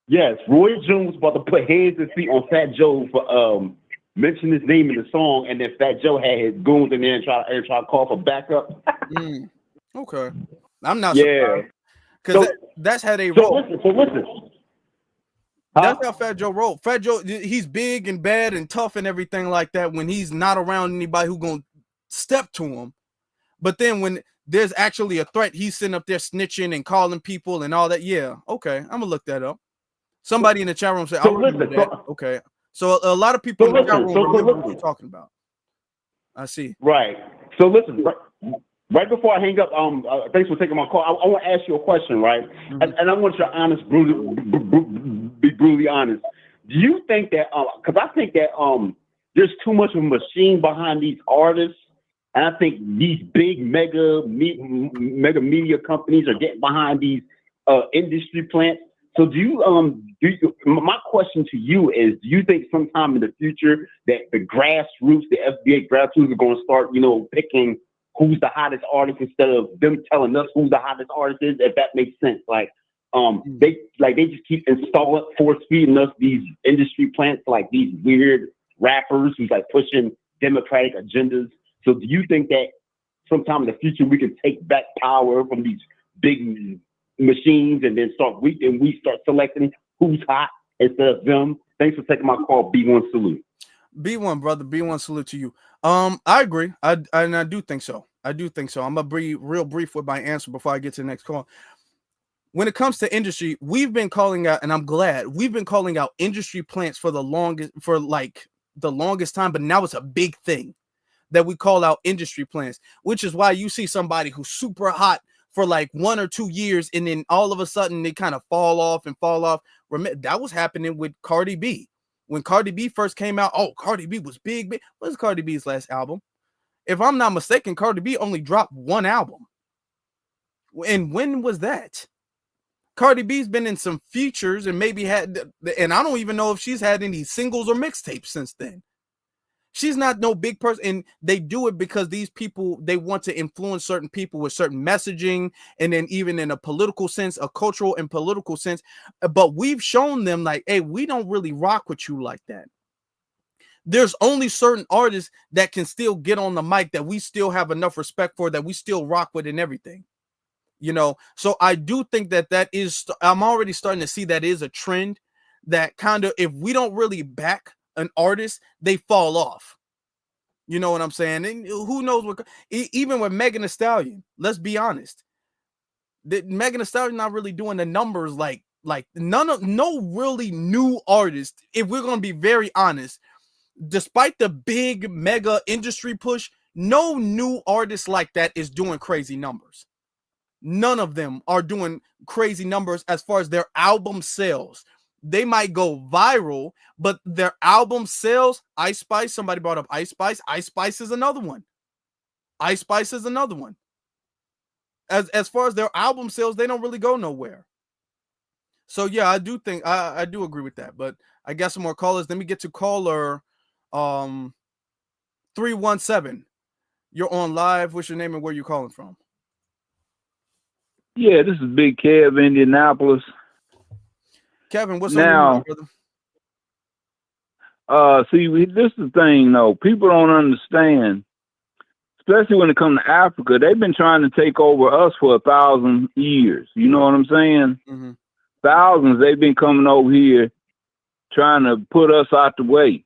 S12: Yes, Roy Jones was about to put hands and feet on Fat Joe for mentioning his name in the song, and then Fat Joe had his goons in there and try to call for backup.
S2: Okay, I'm not surprised because that's how they roll.
S12: Listen.
S2: That's how Fat Joe rolled. Fat Joe, he's big and bad and tough and everything like that when he's not around anybody who gonna step to him. But then when there's actually a threat, he's sitting up there snitching and calling people and all that. Yeah, okay, I'm gonna look that up. Somebody in the chat room said, "I remember that." Okay, so a lot of people in the chat room remember what you're talking about. I see.
S12: Right. So listen. Right before I hang up, thanks for taking my call. I want to ask you a question, right? And I want you to be brutally honest. Do you think that, because I think that there's too much of a machine behind these artists, and I think these big mega media companies are getting behind these industry plants. So my question to you is, do you think sometime in the future that the grassroots, the FBA grassroots are going to start, picking who's the hottest artist instead of them telling us who the hottest artist is, if that makes sense? They just keep force feeding us these industry plants, like these weird rappers who's like pushing democratic agendas. So do you think that sometime in the future we can take back power from these big machines and then we start selecting who's hot instead of them? Thanks for taking my call. B1 salute.
S2: B1, brother. B1 salute to you. I agree. I do think so. I'm gonna be real brief with my answer before I get to the next call. When it comes to industry, we've been calling out, and I'm glad we've been calling out industry plants for the longest time, but now it's a big thing that we call out industry plants, which is why you see somebody who's super hot for like 1 or 2 years, and then all of a sudden they kind of fall off. That was happening with Cardi B. When Cardi B first came out, Cardi B was big. What was Cardi B's last album? If I'm not mistaken, Cardi B only dropped 1 album. And when was that? Cardi B's been in some features and maybe and I don't even know if she's had any singles or mixtapes since then. She's not no big person, and they do it because these people, they want to influence certain people with certain messaging, and then even in a political sense, a cultural and political sense. But we've shown them like, hey, we don't really rock with you like that. There's only certain artists that can still get on the mic that we still have enough respect for, that we still rock with and everything. You know, so I do think that is, I'm already starting to see that is a trend, that kind of, if we don't really back an artist, they fall off. You know what I'm saying? And who knows what, even with Megan Thee Stallion, let's be honest, that Megan Thee Stallion not really doing the numbers like no really new artist, if we're going to be very honest, despite the big mega industry push, no new artist like that is doing crazy numbers. None of them are doing crazy numbers as far as their album sales. They might go viral, but their album sales, Ice Spice, somebody brought up Ice Spice. Ice Spice is another one. Ice Spice is another one. As far as their album sales, they don't really go nowhere. So yeah, I do think I do agree with that. But I got some more callers. Let me get to caller 317. You're on live. What's your name and where you calling from?
S13: Yeah, this is Big Kev, Indianapolis.
S2: Kevin, what's
S13: now,
S2: on your mind, brother?
S13: See, this is the thing, though. People don't understand, especially when it comes to Africa. They've been trying to take over us for 1,000 years. You know what I'm saying?
S2: Mm-hmm.
S13: Thousands, they've been coming over here trying to put us out the way.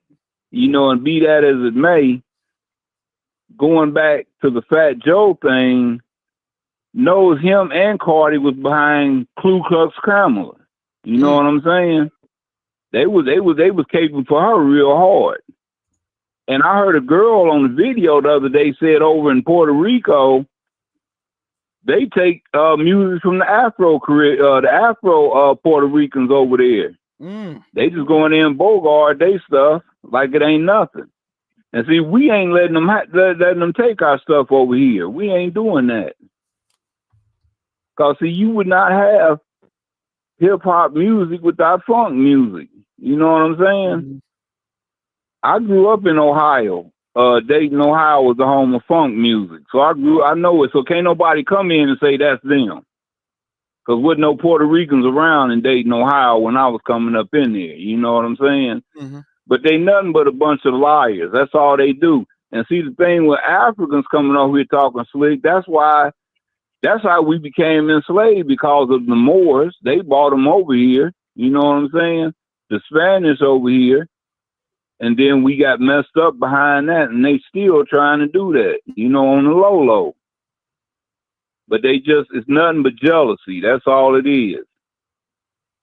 S13: You know, and be that as it may, going back to the Fat Joe thing, knows him and Cardi was behind Ku Klux Klan. You know what I'm saying? They was caping for her real hard. And I heard a girl on the video the other day said over in Puerto Rico, they take music from the Afro Puerto Ricans over there. They just go in there and bogart they stuff like it ain't nothing. And see, we ain't letting them take our stuff over here. We ain't doing that. Because, see, you would not have hip-hop music without funk music. You know what I'm saying? I grew up in Ohio. Dayton, Ohio was the home of funk music. So I know it. So can't nobody come in and say that's them. Because with no Puerto Ricans around in Dayton, Ohio when I was coming up in there. You know what I'm saying?
S2: Mm-hmm.
S13: But they nothing but a bunch of liars. That's all they do. And see, the thing with Africans coming over here talking slick, that's how we became enslaved, because of the Moors. They brought them over here. You know what I'm saying? The Spanish over here. And then we got messed up behind that, and they still trying to do that, you know, on the low. But it's nothing but jealousy. That's all it is.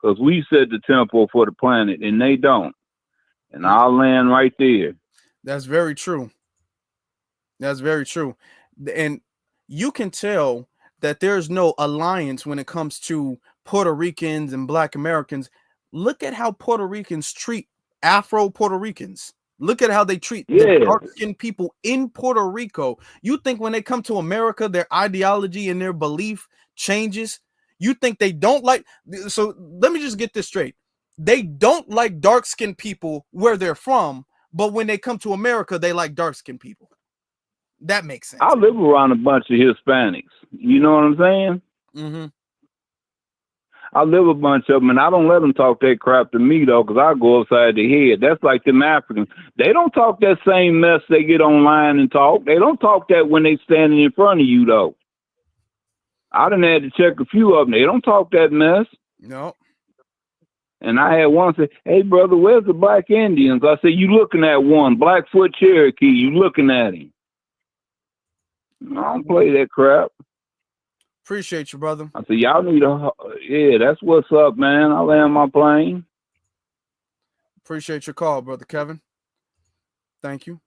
S13: Because we set the tempo for the planet, and they don't. And I'll land right there.
S2: That's very true. That's very true. And you can tell that there's no alliance when it comes to Puerto Ricans and Black Americans. Look at how Puerto Ricans treat Afro Puerto Ricans. Look at how they treat the dark-skinned people in Puerto Rico. You think when they come to America, their ideology and their belief changes? You think they don't like? So let me just get this straight. They don't like dark-skinned people where they're from, but when they come to America, they like dark-skinned people. That makes sense.
S13: I live around a bunch of Hispanics. You know what I'm saying?
S2: Mm-hmm.
S13: I live a bunch of them, and I don't let them talk that crap to me, though, because I go upside the head. That's like them Africans. They don't talk that same mess they get online and talk. They don't talk that when they standing in front of you, though. I done had to check a few of them. They don't talk that mess.
S2: No.
S13: And I had one say, hey, brother, where's the Black Indians? I said, you looking at one, Blackfoot Cherokee, you looking at him. I don't play that crap.
S2: Appreciate you, brother.
S13: I said, y'all need yeah, that's what's up, man. I land my plane.
S2: Appreciate your call, brother Kevin. Thank you.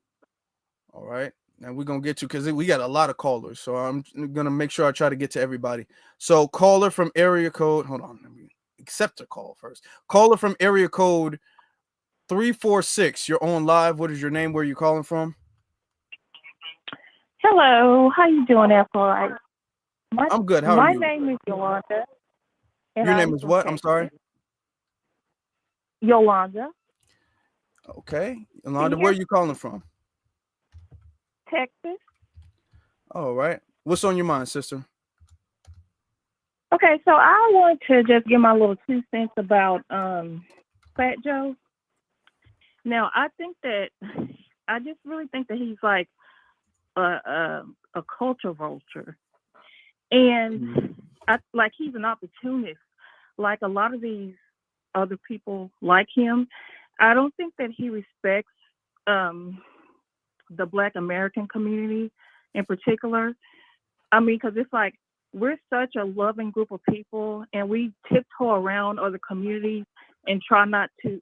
S2: All right. Now we're going to get you because we got a lot of callers. So I'm going to make sure I try to get to everybody. So caller from area code, hold on. Let me accept a call first. Caller from area code 346. You're on live. What is your name? Where are you calling from?
S14: Hello. How you doing, Apple?
S2: I'm good. How are you?
S14: My name is Yolanda.
S2: Your name is what? I'm sorry.
S14: Yolanda.
S2: Okay. Yolanda, where are you calling from?
S14: Texas.
S2: All right. What's on your mind, sister?
S14: Okay, so I want to just give my little 2 cents about Fat Joe. Now, I just really think that he's like a culture vulture, and he's an opportunist, like a lot of these other people like him. I don't think that he respects the Black American community in particular. I mean, because it's like we're such a loving group of people, and we tiptoe around other communities and try to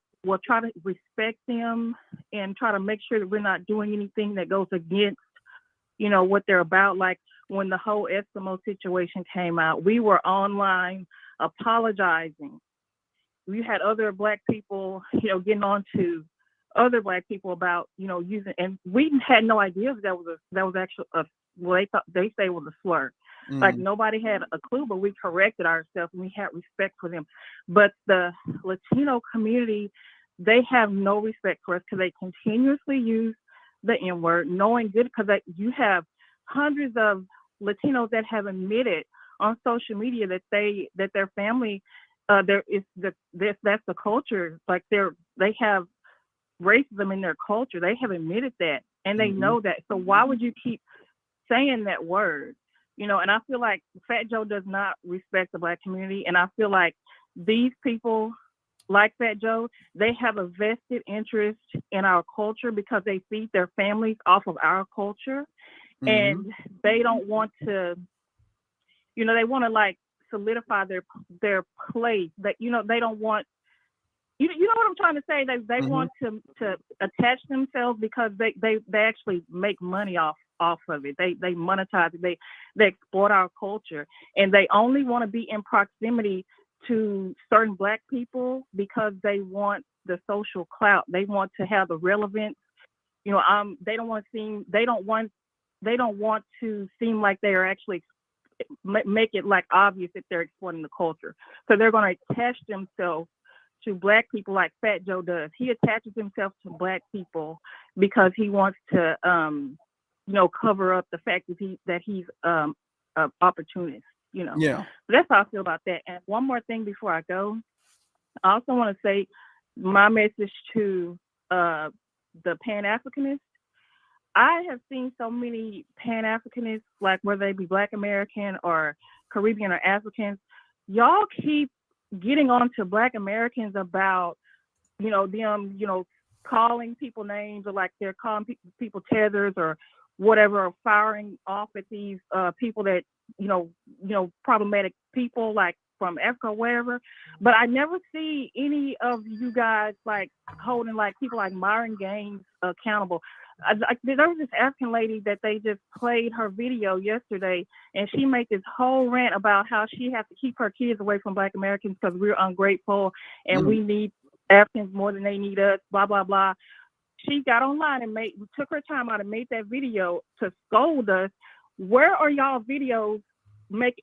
S14: respect them and try to make sure that we're not doing anything that goes against, what they're about. Like when the whole Eskimo situation came out, we were online apologizing. We had other Black people, getting on to other Black people about, using, and we had no idea if that was actually they say it was a slur. Like nobody had a clue, but we corrected ourselves and we had respect for them. But the Latino community, they have no respect for us because they continuously use the N-word, knowing good, because you have hundreds of Latinos that have admitted on social media that their family, that's the culture. Like they have racism in their culture. They have admitted that, and they know that. So why would you keep saying that word? And I feel like Fat Joe does not respect the Black community, and I feel like these people like Fat Joe, they have a vested interest in our culture because they feed their families off of our culture, and they don't want to, they want to like solidify their place. That they don't want. You know what I'm trying to say? They want to attach themselves because they actually make money off of it. They monetize it. They exploit our culture, and they only want to be in proximity to certain Black people because they want the social clout. They want to have the relevance. They don't want to seem like they are actually make it like obvious that they're exploiting the culture. So they're going to attach themselves to Black people like Fat Joe does. He attaches himself to Black people because he wants to, cover up the fact that he's an opportunist.
S2: Yeah.
S14: So that's how I feel about that. And one more thing before I go, I also want to say my message to the Pan-Africanists. I have seen so many Pan-Africanists, like whether they be Black American or Caribbean or Africans, y'all keep getting on to Black Americans about, them, calling people names, or like they're calling people tethers or whatever, or firing off at these people that, problematic people like from Africa or wherever. But I never see any of you guys like holding like people like Myron Gaines accountable. There was this African lady that they just played her video yesterday, and she made this whole rant about how she has to keep her kids away from Black Americans because we're ungrateful and we need Africans more than they need us, blah, blah, blah. She got online and took her time out and made that video to scold us. Where are y'all videos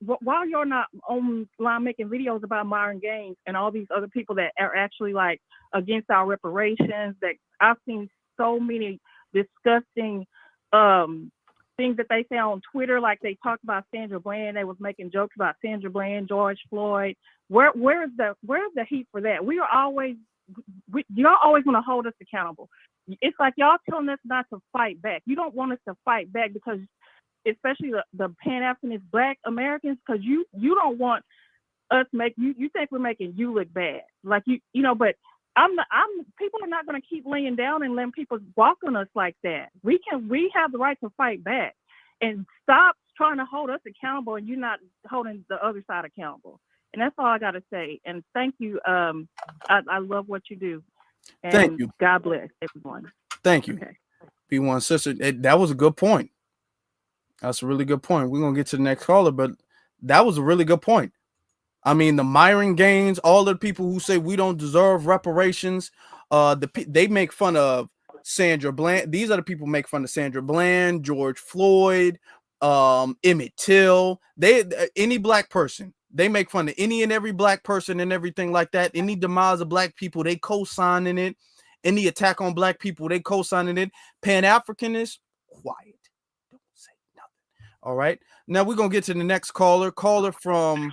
S14: why y'all not online making videos about Myron Gaines and all these other people that are actually like against our reparations? That I've seen so many disgusting things that they say on Twitter, like they talked about Sandra Bland. They was making jokes about Sandra Bland, George Floyd. Where's the heat for that? Y'all always want to hold us accountable. It's like y'all telling us not to fight back. You don't want us to fight back because, especially the Pan-Africanist Black Americans, because you don't want us you think we're making you look bad. Like but people are not going to keep laying down and letting people walk on us like that. We have the right to fight back and stop trying to hold us accountable and you're not holding the other side accountable. And that's all I got to say. And thank you. I love what you do. And
S2: thank you.
S14: God bless everyone.
S2: Thank you.
S14: Okay.
S2: P1 sister. That was a good point. That's a really good point. We're going to get to the next caller, but that was a really good point. I mean, the Myron Gaines, all the people who say we don't deserve reparations, they make fun of Sandra Bland. These are the people who make fun of Sandra Bland, George Floyd, Emmett Till. Any Black person, they make fun of any and every Black person and everything like that. Any demise of Black people, they co-signing it. Any attack on Black people, they co-signing it. Pan-Africanists, quiet. All right. Now we're going to get to the next caller. Caller from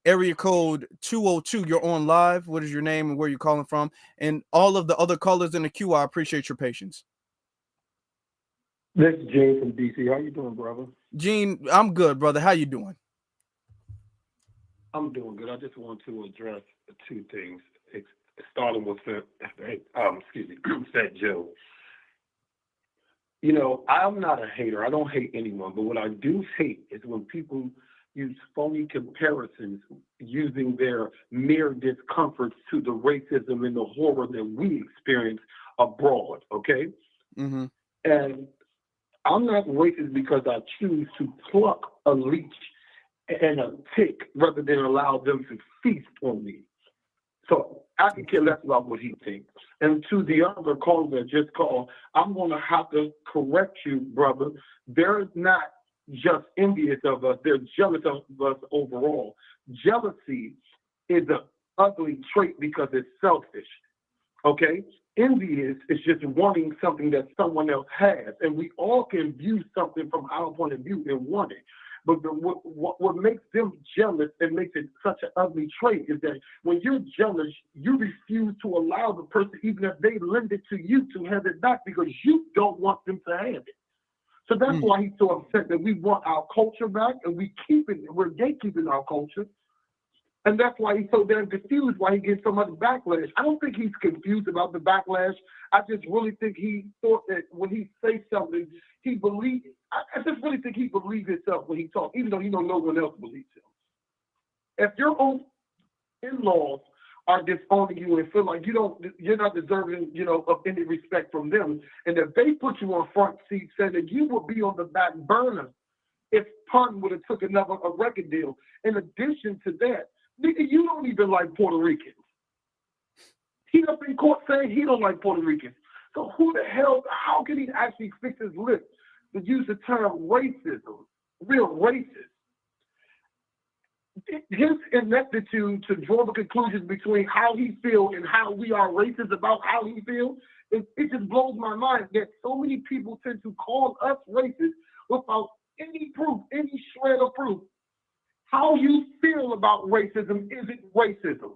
S2: area code 202. You're on live. What is your name and where you're calling from? And all of the other callers in the queue, I appreciate your patience.
S15: This is Gene from DC. How you doing, brother?
S2: Gene, I'm good, brother. How you doing?
S15: I'm doing good. I just want to address two things. Starting with Fat Joe. You know, I'm not a hater. I don't hate anyone. But what I do hate is when people use phony comparisons using their mere discomforts to the racism and the horror that we experience abroad, okay?
S2: Mm-hmm.
S15: And I'm not racist because I choose to pluck a leech and a tick rather than allow them to feast on me. So I can care less about what he thinks. And to the other caller that just called, I'm going to have to correct you, brother. They're not just envious of us. They're jealous of us overall. Jealousy is an ugly trait because it's selfish, okay? Envy is just wanting something that someone else has. And we all can view something from our point of view and want it. But what makes them jealous and makes it such an ugly trait is that when you're jealous, you refuse to allow the person, even if they lend it to you, to have it back because you don't want them to have it. So that's why he's so upset that we want our culture back and we're gatekeeping our culture. And that's why he's so damn confused, why he gets so much backlash. I don't think he's confused about the backlash. I just really think he thought that when he says something, he believes. I just really think he believes himself when he talks, even though he don't know no one else believes him. If your own in-laws are disowning you and feel like you're not deserving, of any respect from them, and if they put you on front seat, saying that you would be on the back burner if Pun would have took a record deal. In addition to that, nigga, you don't even like Puerto Ricans. He up in court saying he don't like Puerto Ricans. So who the hell, how can he actually fix his lips to use the term racism, real racist? His ineptitude to draw the conclusions between how he feels and how we are racist about how he feels, it just blows my mind that so many people tend to call us racist without any proof, any shred of proof. How you feel about racism isn't racism.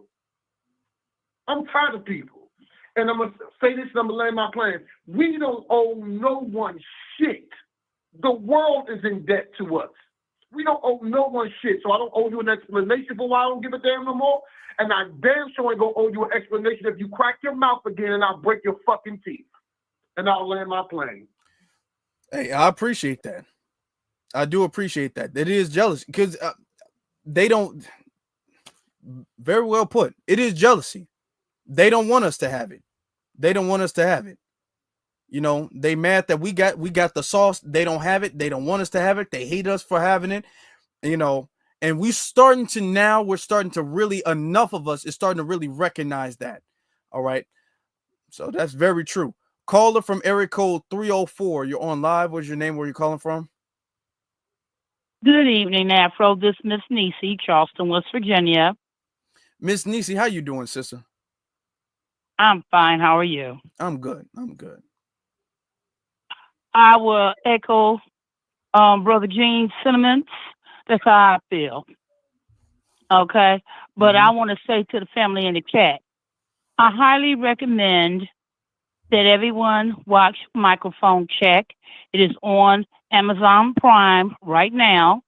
S15: I'm tired of people. And I'm going to say this and I'm going to land my plan. We don't owe no one shit. The world is in debt to us. We don't owe no one shit. So I don't owe you an explanation for why I don't give a damn no more. And I damn sure ain't going to owe you an explanation if you crack your mouth again and I'll break your fucking teeth. And I'll land my plane.
S2: Hey, I appreciate that. I do appreciate that. It is jealousy because they don't, very well put. It is jealousy. They don't want us to have it. They don't want us to have it. They mad that we got the sauce. They don't have it. They don't want us to have it. They hate us for having it. And we're starting to really, enough of us is starting to really recognize that. All right. So that's very true. Caller from area code 304. You're on live. What's your name? Where are you calling from?
S16: Good evening, Afro. This is Miss Nisi, Charleston, West Virginia.
S2: Miss Nisi, how you doing, sister?
S16: I'm fine. How are you?
S2: I'm good. I'm good.
S16: I will echo Brother Gene's sentiments. That's how I feel. Okay? But I want to say to the family in the chat, I highly recommend that everyone watch Microphone Check. It is on Amazon Prime right now.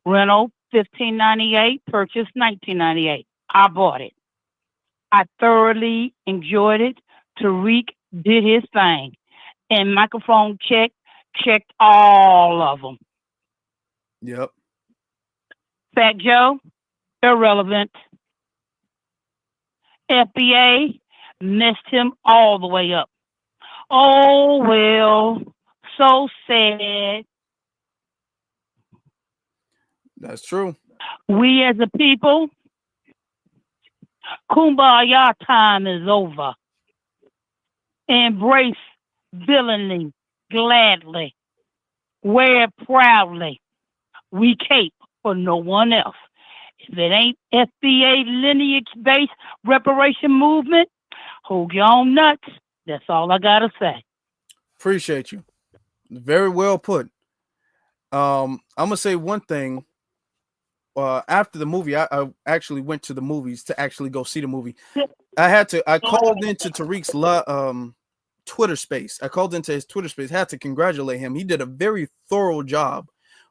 S16: Rental $15.98, purchase $19.98. I bought it. I thoroughly enjoyed it. Tariq did his thing. And Microphone Check checked all of them.
S2: Yep.
S16: Fat Joe, irrelevant. FBA messed him all the way up. Oh, well, so sad.
S2: That's true.
S16: We as a people, kumbaya time is over. Embrace villainy gladly. Wear it proudly. We cape for no one else. If it ain't FBA lineage-based reparation movement, hold your own nuts. That's all I gotta say.
S2: Appreciate you. Very well put. I'm gonna say one thing. After the movie, I actually went to the movies to actually go see the movie. I called into Tariq's Twitter space. I called into his Twitter space, had to congratulate him. He did a very thorough job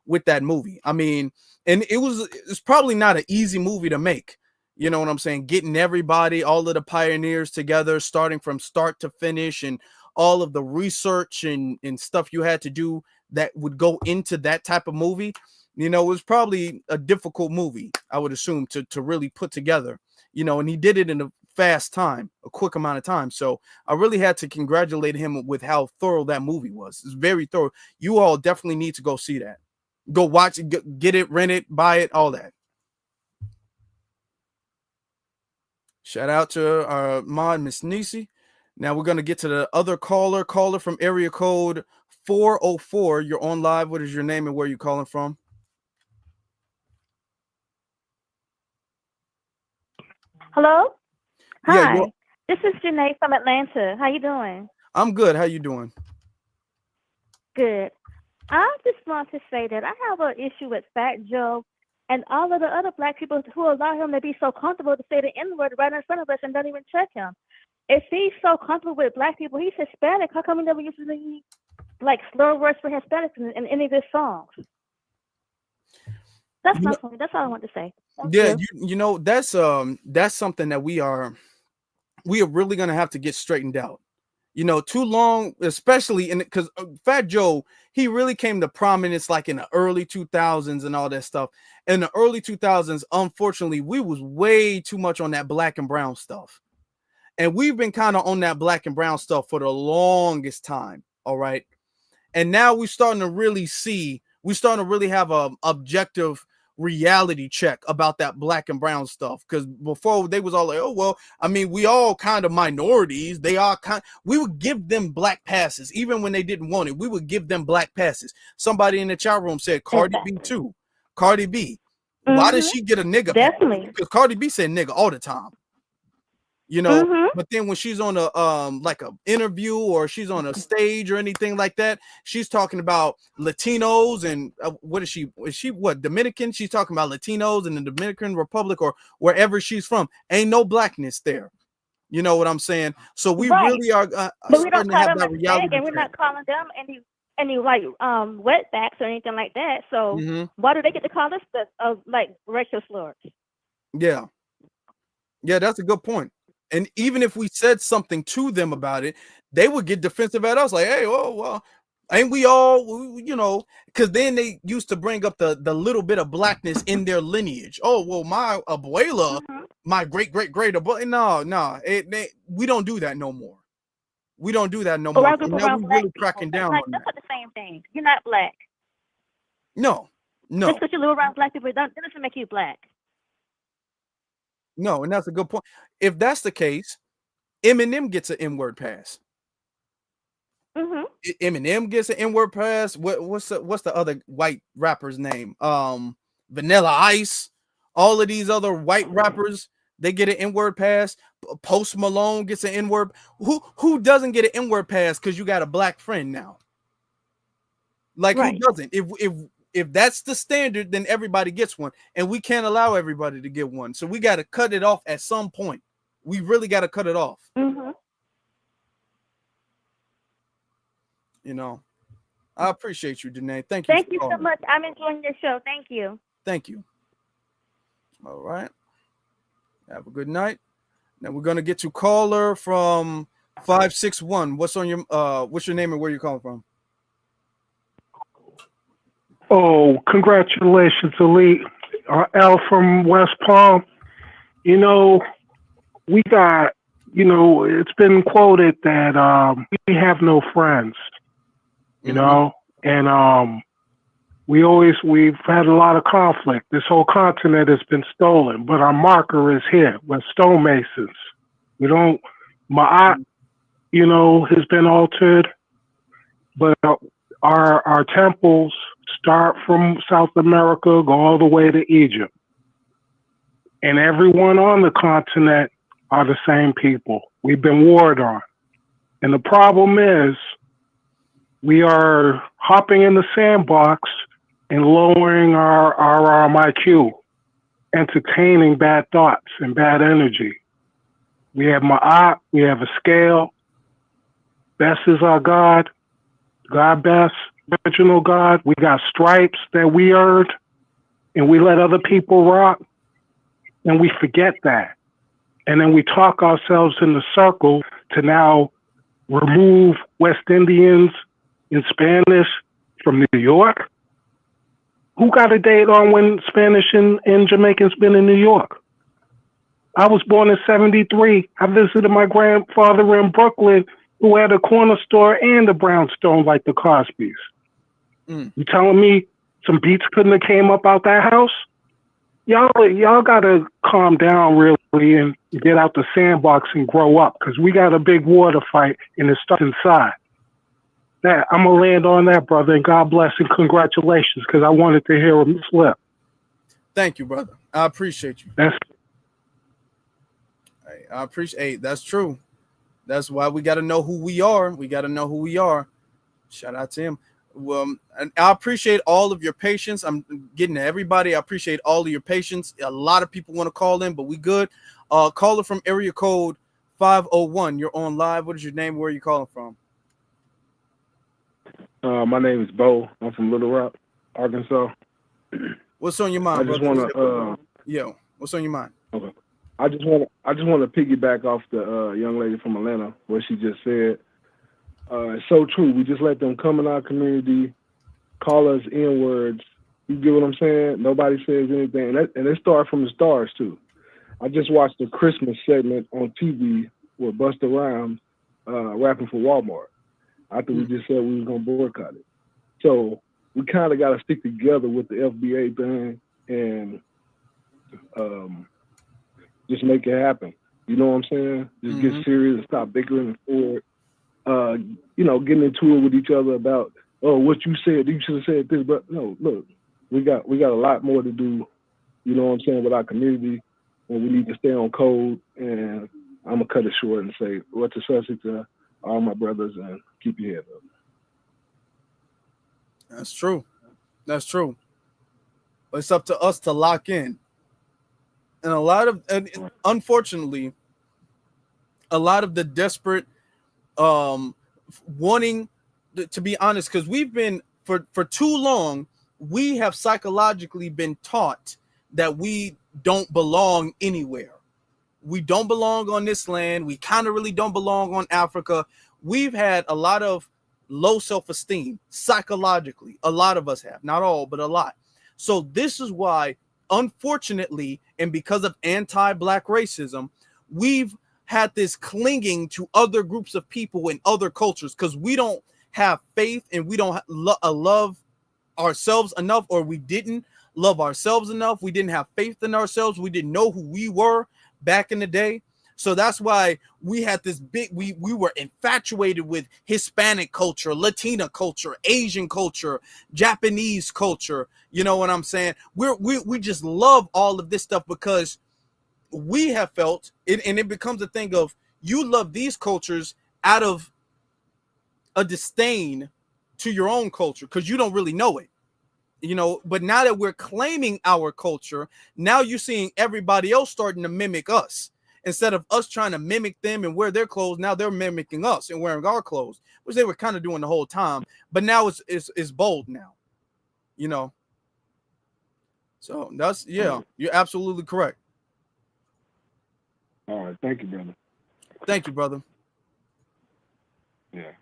S2: with that movie. I mean, and it's probably not an easy movie to make. You know what I'm saying? Getting everybody, all of the pioneers together, starting from start to finish, and all of the research and stuff you had to do that would go into that type of movie. You know, it was probably a difficult movie, I would assume, to really put together. You know, and he did it in a fast time, a quick amount of time. So I really had to congratulate him with how thorough that movie was. It's very thorough. You all definitely need to go see that. Go watch it, get it, rent it, buy it, all that. Shout out to our mod, Miss Nisi. Now we're going to get to the other caller from area code 404. You're on live. What is your name and where you calling from?
S17: Hello?
S2: Yeah,
S17: Hi. This is Janae from Atlanta. How you doing?
S2: I'm good. How you doing?
S17: Good. I just want to say that I have an issue with Fat Joe and all of the other black people who allow him to be so comfortable to say the N-word right in front of us and don't even check him. If he's so comfortable with black people, he's Hispanic. How come he never uses any like slur words for Hispanics in any of his songs? That's my point. That's all I want to say. Thank
S2: Yeah,
S17: you.
S2: you know, that's something that we are really gonna have to get straightened out. You know, too long, especially in because Fat Joe, he really came to prominence like in the early 2000s and all that stuff. In the early 2000s, unfortunately, we was way too much on that black and brown stuff. And we've been kind of on that black and brown stuff for the longest time. All right. And now we're starting to really have a objective reality check about that black and brown stuff. Because before they was all like, oh, well, I mean, we all kind of minorities. We would give them black passes. Even when they didn't want it, we would give them black passes. Somebody in the chat room said Cardi B too. Cardi B. Why does she get a nigga pass? Because Cardi B said nigga all the time. You know, but then when she's on a like a interview or she's on a stage or anything like that, she's talking about Latinos and what is she? Is she what Dominican? She's talking about Latinos in the Dominican Republic or wherever she's from. Ain't no blackness there. You know what I'm saying? So we really are
S17: but we don't
S2: starting to
S17: call
S2: have
S17: them
S2: that
S17: a
S2: reality.
S17: and we're not calling them any like wetbacks or anything like that. So why do they get to call us like racial slurs?
S2: Yeah, that's a good point. And even if we said something to them about it, they would get defensive at us, like, "Hey, oh well, ain't we all, you know?" Because then they used to bring up the little bit of blackness in their lineage. Oh well, my abuela, my great abuela. No, we don't do that no more. We don't do that no more. And now we're really cracking down on that.
S17: That's not the same thing. You're not black.
S2: No.
S17: Just because you live around black people, that doesn't make you black.
S2: No, and that's a good point. If that's the case, Eminem gets an N-word pass. Eminem gets an N-word pass. What's the other white rapper's name? Vanilla Ice. All of these other white rappers, they get an N-word pass. Post Malone gets an N-word. Who doesn't get an N-word pass because you got a black friend now? Like who doesn't? If that's the standard, then everybody gets one, and we can't allow everybody to get one. So we got to cut it off at some point. We really got to cut it off. You know, I appreciate you, Danae. Thank you.
S17: Thank you so much. I'm enjoying your show. Thank you.
S2: Thank you. All right. Have a good night. Now we're gonna get to caller from 561. What's your name and where you calling from?
S18: Oh, congratulations, Elite. Al from West Palm. You know, we got, you know, it's been quoted that we have no friends, you know, and we've had a lot of conflict. This whole continent has been stolen, but our marker is here. We're stonemasons. Ma'at, you know, has been altered, but our temples start from South America, go all the way to Egypt. And everyone on the continent are the same people. We've been warred on. And the problem is we are hopping in the sandbox and lowering our IQ, entertaining bad thoughts and bad energy. We have Ma'at, we have a scale. Best is our God, God best, original God. We got stripes that we earned, and we let other people rock, and we forget that. And then we talk ourselves in the circle to now remove West Indians in Spanish from New York. Who got a date on when Spanish and Jamaicans been in New York? I was born in 73. I visited my grandfather in Brooklyn who had a corner store and a brownstone like the Cosbys. You telling me some beats couldn't have came up out that house? Y'all gotta calm down really and get out the sandbox and grow up, because we got a big war to fight and it starts inside. That I'm gonna land on that, brother, and God bless and congratulations, because I wanted to hear him slip.
S2: Thank you, brother. I appreciate you. I appreciate. That's true. That's why we got to know who we are. We got to know who we are. Shout out to him. Well, and I appreciate all of your patience. I'm getting to everybody. I appreciate all of your patience. A lot of people want to call in, but we good. Caller from area code 501. You're on live. What is your name? Where are you calling from?
S19: My name is Bo. I'm from Little Rock, Arkansas.
S2: What's on your mind?
S19: I just want to.
S2: What's on your mind?
S19: Okay. I just want to piggyback off the young lady from Atlanta, what she just said. It's so true. We just let them come in our community, call us N-words. You get what I'm saying? Nobody says anything, and it started from the stars too. I just watched a Christmas segment on TV with Busta Rhymes rapping for Walmart. After we just said we was gonna boycott it, so we kind of got to stick together with the FBA thing and just make it happen. You know what I'm saying? Just get serious and stop bickering and forward. Getting into it with each other about, oh, what you said, you should have said this. But no, look, we got a lot more to do, you know what I'm saying, with our community, and we need to stay on code. And I'm gonna cut it short and say, what's the subject to all my brothers, and keep your head up.
S2: That's true. That's true. But it's up to us to lock in. And unfortunately, a lot of the desperate wanting to be honest, because we've been for too long, we have psychologically been taught that we don't belong anywhere. We don't belong on this land. We kind of really don't belong on Africa. We've had a lot of low self-esteem psychologically. A lot of us have, not all, but a lot. So this is why, unfortunately, and because of anti-Black racism, we've had this clinging to other groups of people in other cultures, because we don't have faith and we don't love ourselves enough, or we didn't love ourselves enough. We didn't have faith in ourselves. We didn't know who we were back in the day. So that's why we had this big, we were infatuated with Hispanic culture, Latina culture, Asian culture, Japanese culture. You know what I'm saying? We just love all of this stuff because we have felt it, and it becomes a thing of you love these cultures out of a disdain to your own culture because you don't really know it. You know, but now that we're claiming our culture, now you're seeing everybody else starting to mimic us. Instead of us trying to mimic them and wear their clothes, now they're mimicking us and wearing our clothes, which they were kind of doing the whole time. But now it's bold now, you know. So that's, yeah, you're absolutely correct.
S19: All right, thank you, brother.
S2: Thank you, brother.
S19: Yeah.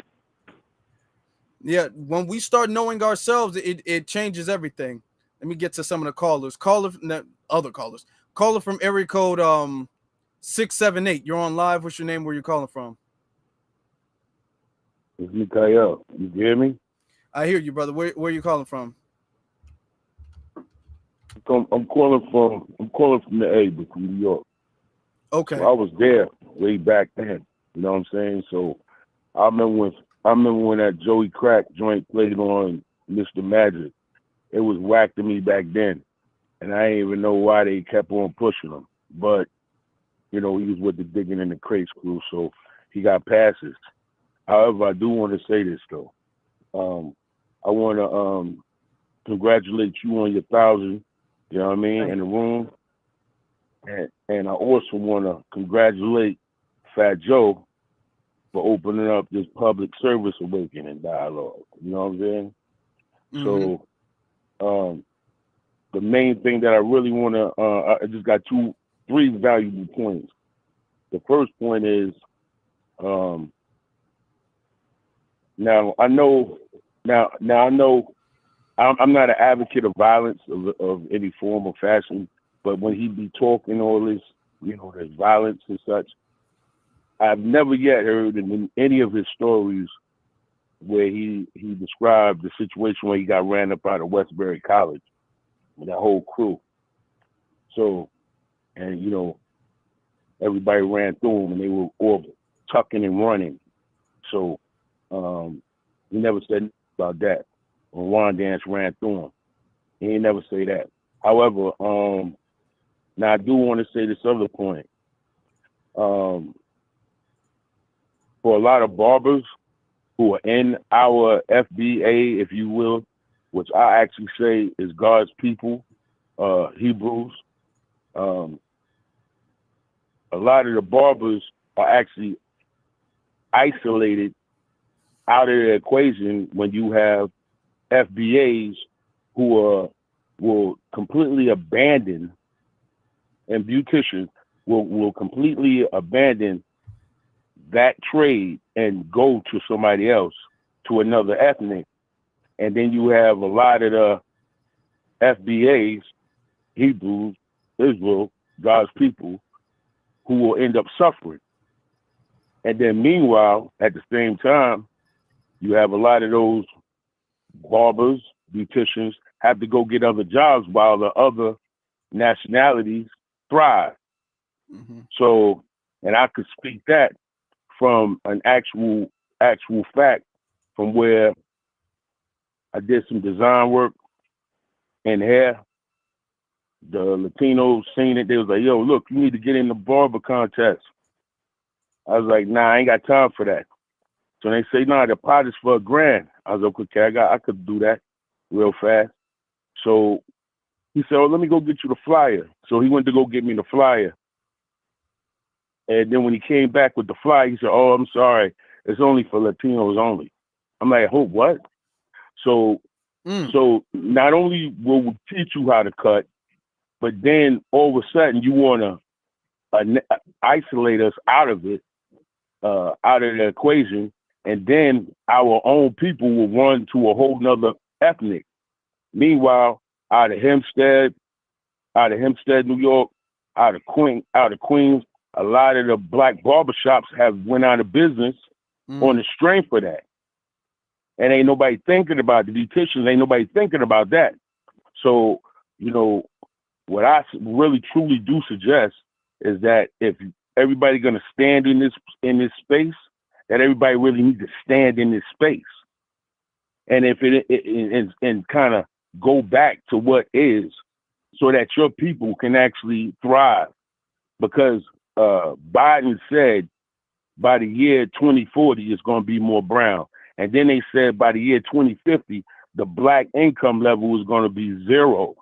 S2: Yeah, when we start knowing ourselves, it changes everything. Let me get to some of the callers. Caller from area code 678. You're on live. What's your name? Where you calling from?
S20: It's Mikael. You hear me?
S2: I hear you, brother. Where are you calling from?
S20: I'm calling from the A, from New York.
S2: Okay.
S20: So I was there way back then. You know what I'm saying? So I remember when that Joey Crack joint played on Mr. Magic. It was whack to me back then, and I didn't even know why they kept on pushing him. But you know, he was with the Digging in the Crates crew, so he got passes. However, I do want to say this though. I want to congratulate you on your 1,000. You know what I mean? In the room. And I also want to congratulate Fat Joe for opening up this public service awakening dialogue. You know what I'm saying? So, the main thing that I really want to, I just got three valuable points. The first point is, now I know I'm not an advocate of violence of any form or fashion, but when he be talking all this, there's violence and such, I've never yet heard in any of his stories where he described the situation where he got ran up out of Westbury College with that whole crew. So, and everybody ran through him and they were all tucking and running. So, he never said about that. When Juan Dance ran through him, he ain't never say that. However, now I do want to say this other point. For a lot of barbers who are in our FBA, if you will, which I actually say is God's people, Hebrews, a lot of the barbers are actually isolated out of the equation when you have FBAs who will completely abandon, and beauticians will completely abandon that trade and go to somebody else, to another ethnic. And then you have a lot of the FBAs, Hebrews, Israel, God's people, who will end up suffering. And then meanwhile, at the same time, you have a lot of those barbers, beauticians have to go get other jobs while the other nationalities thrive. So, and I could speak that from an actual fact, from where I did some design work in hair. The Latinos seen it. They was like, yo, look, you need to get in the barber contest. I was like, nah, I ain't got time for that. So they say, nah, the pot is for $1,000. I was like, okay, I could do that real fast. So he said, oh, let me go get you the flyer. So he went to go get me the flyer. And then when he came back with the flyer, he said, oh, I'm sorry, it's only for Latinos only. I'm like, oh, what? So not only will we teach you how to cut, but then all of a sudden you want to isolate us out of it, out of the equation, and then our own people will run to a whole nother ethnic. Meanwhile, out of Hempstead, New York, out of Queens, a lot of the black barbershops have went out of business on the strength of that. And ain't nobody thinking about the beauticians, ain't nobody thinking about that. So, what I really truly do suggest is that if everybody gonna stand in this space, that everybody really needs to stand in this space. And if and kind of go back to what is, so that your people can actually thrive. Because Biden said by the year 2040 it's going to be more brown, and then they said by the year 2050 the black income level is going to be 0.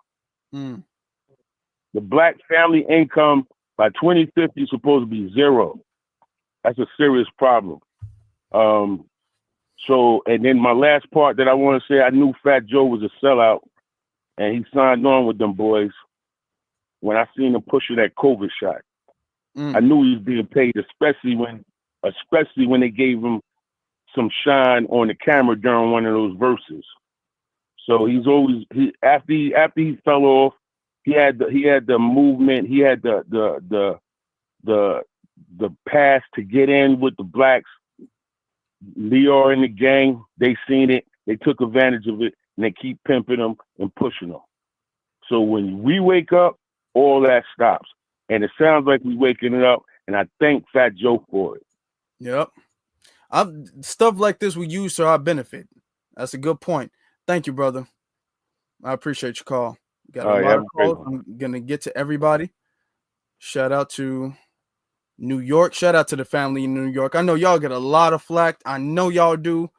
S20: The black family income by 2050 is supposed to be 0. That's a serious problem. So, and then my last part that I want to say, I knew Fat Joe was a sellout, and he signed on with them boys when I seen him pushing that COVID shot. I knew he was being paid, especially when they gave him some shine on the camera during one of those verses. So he's always after he fell off, he had the movement, he had the pass to get in with the blacks. Leo and the gang, they seen it, they took advantage of it, and they keep pimping them and pushing them. So when we wake up, all that stops. And it sounds like we waking it up, and I thank Fat Joe for it.
S2: Yep. Stuff like this we use to our benefit. That's a good point. Thank you, brother. I appreciate your call. Got a lot of calls. I'm gonna get to everybody. Shout out to New York. Shout out to the family in New York. I know y'all get a lot of flack. I know y'all do.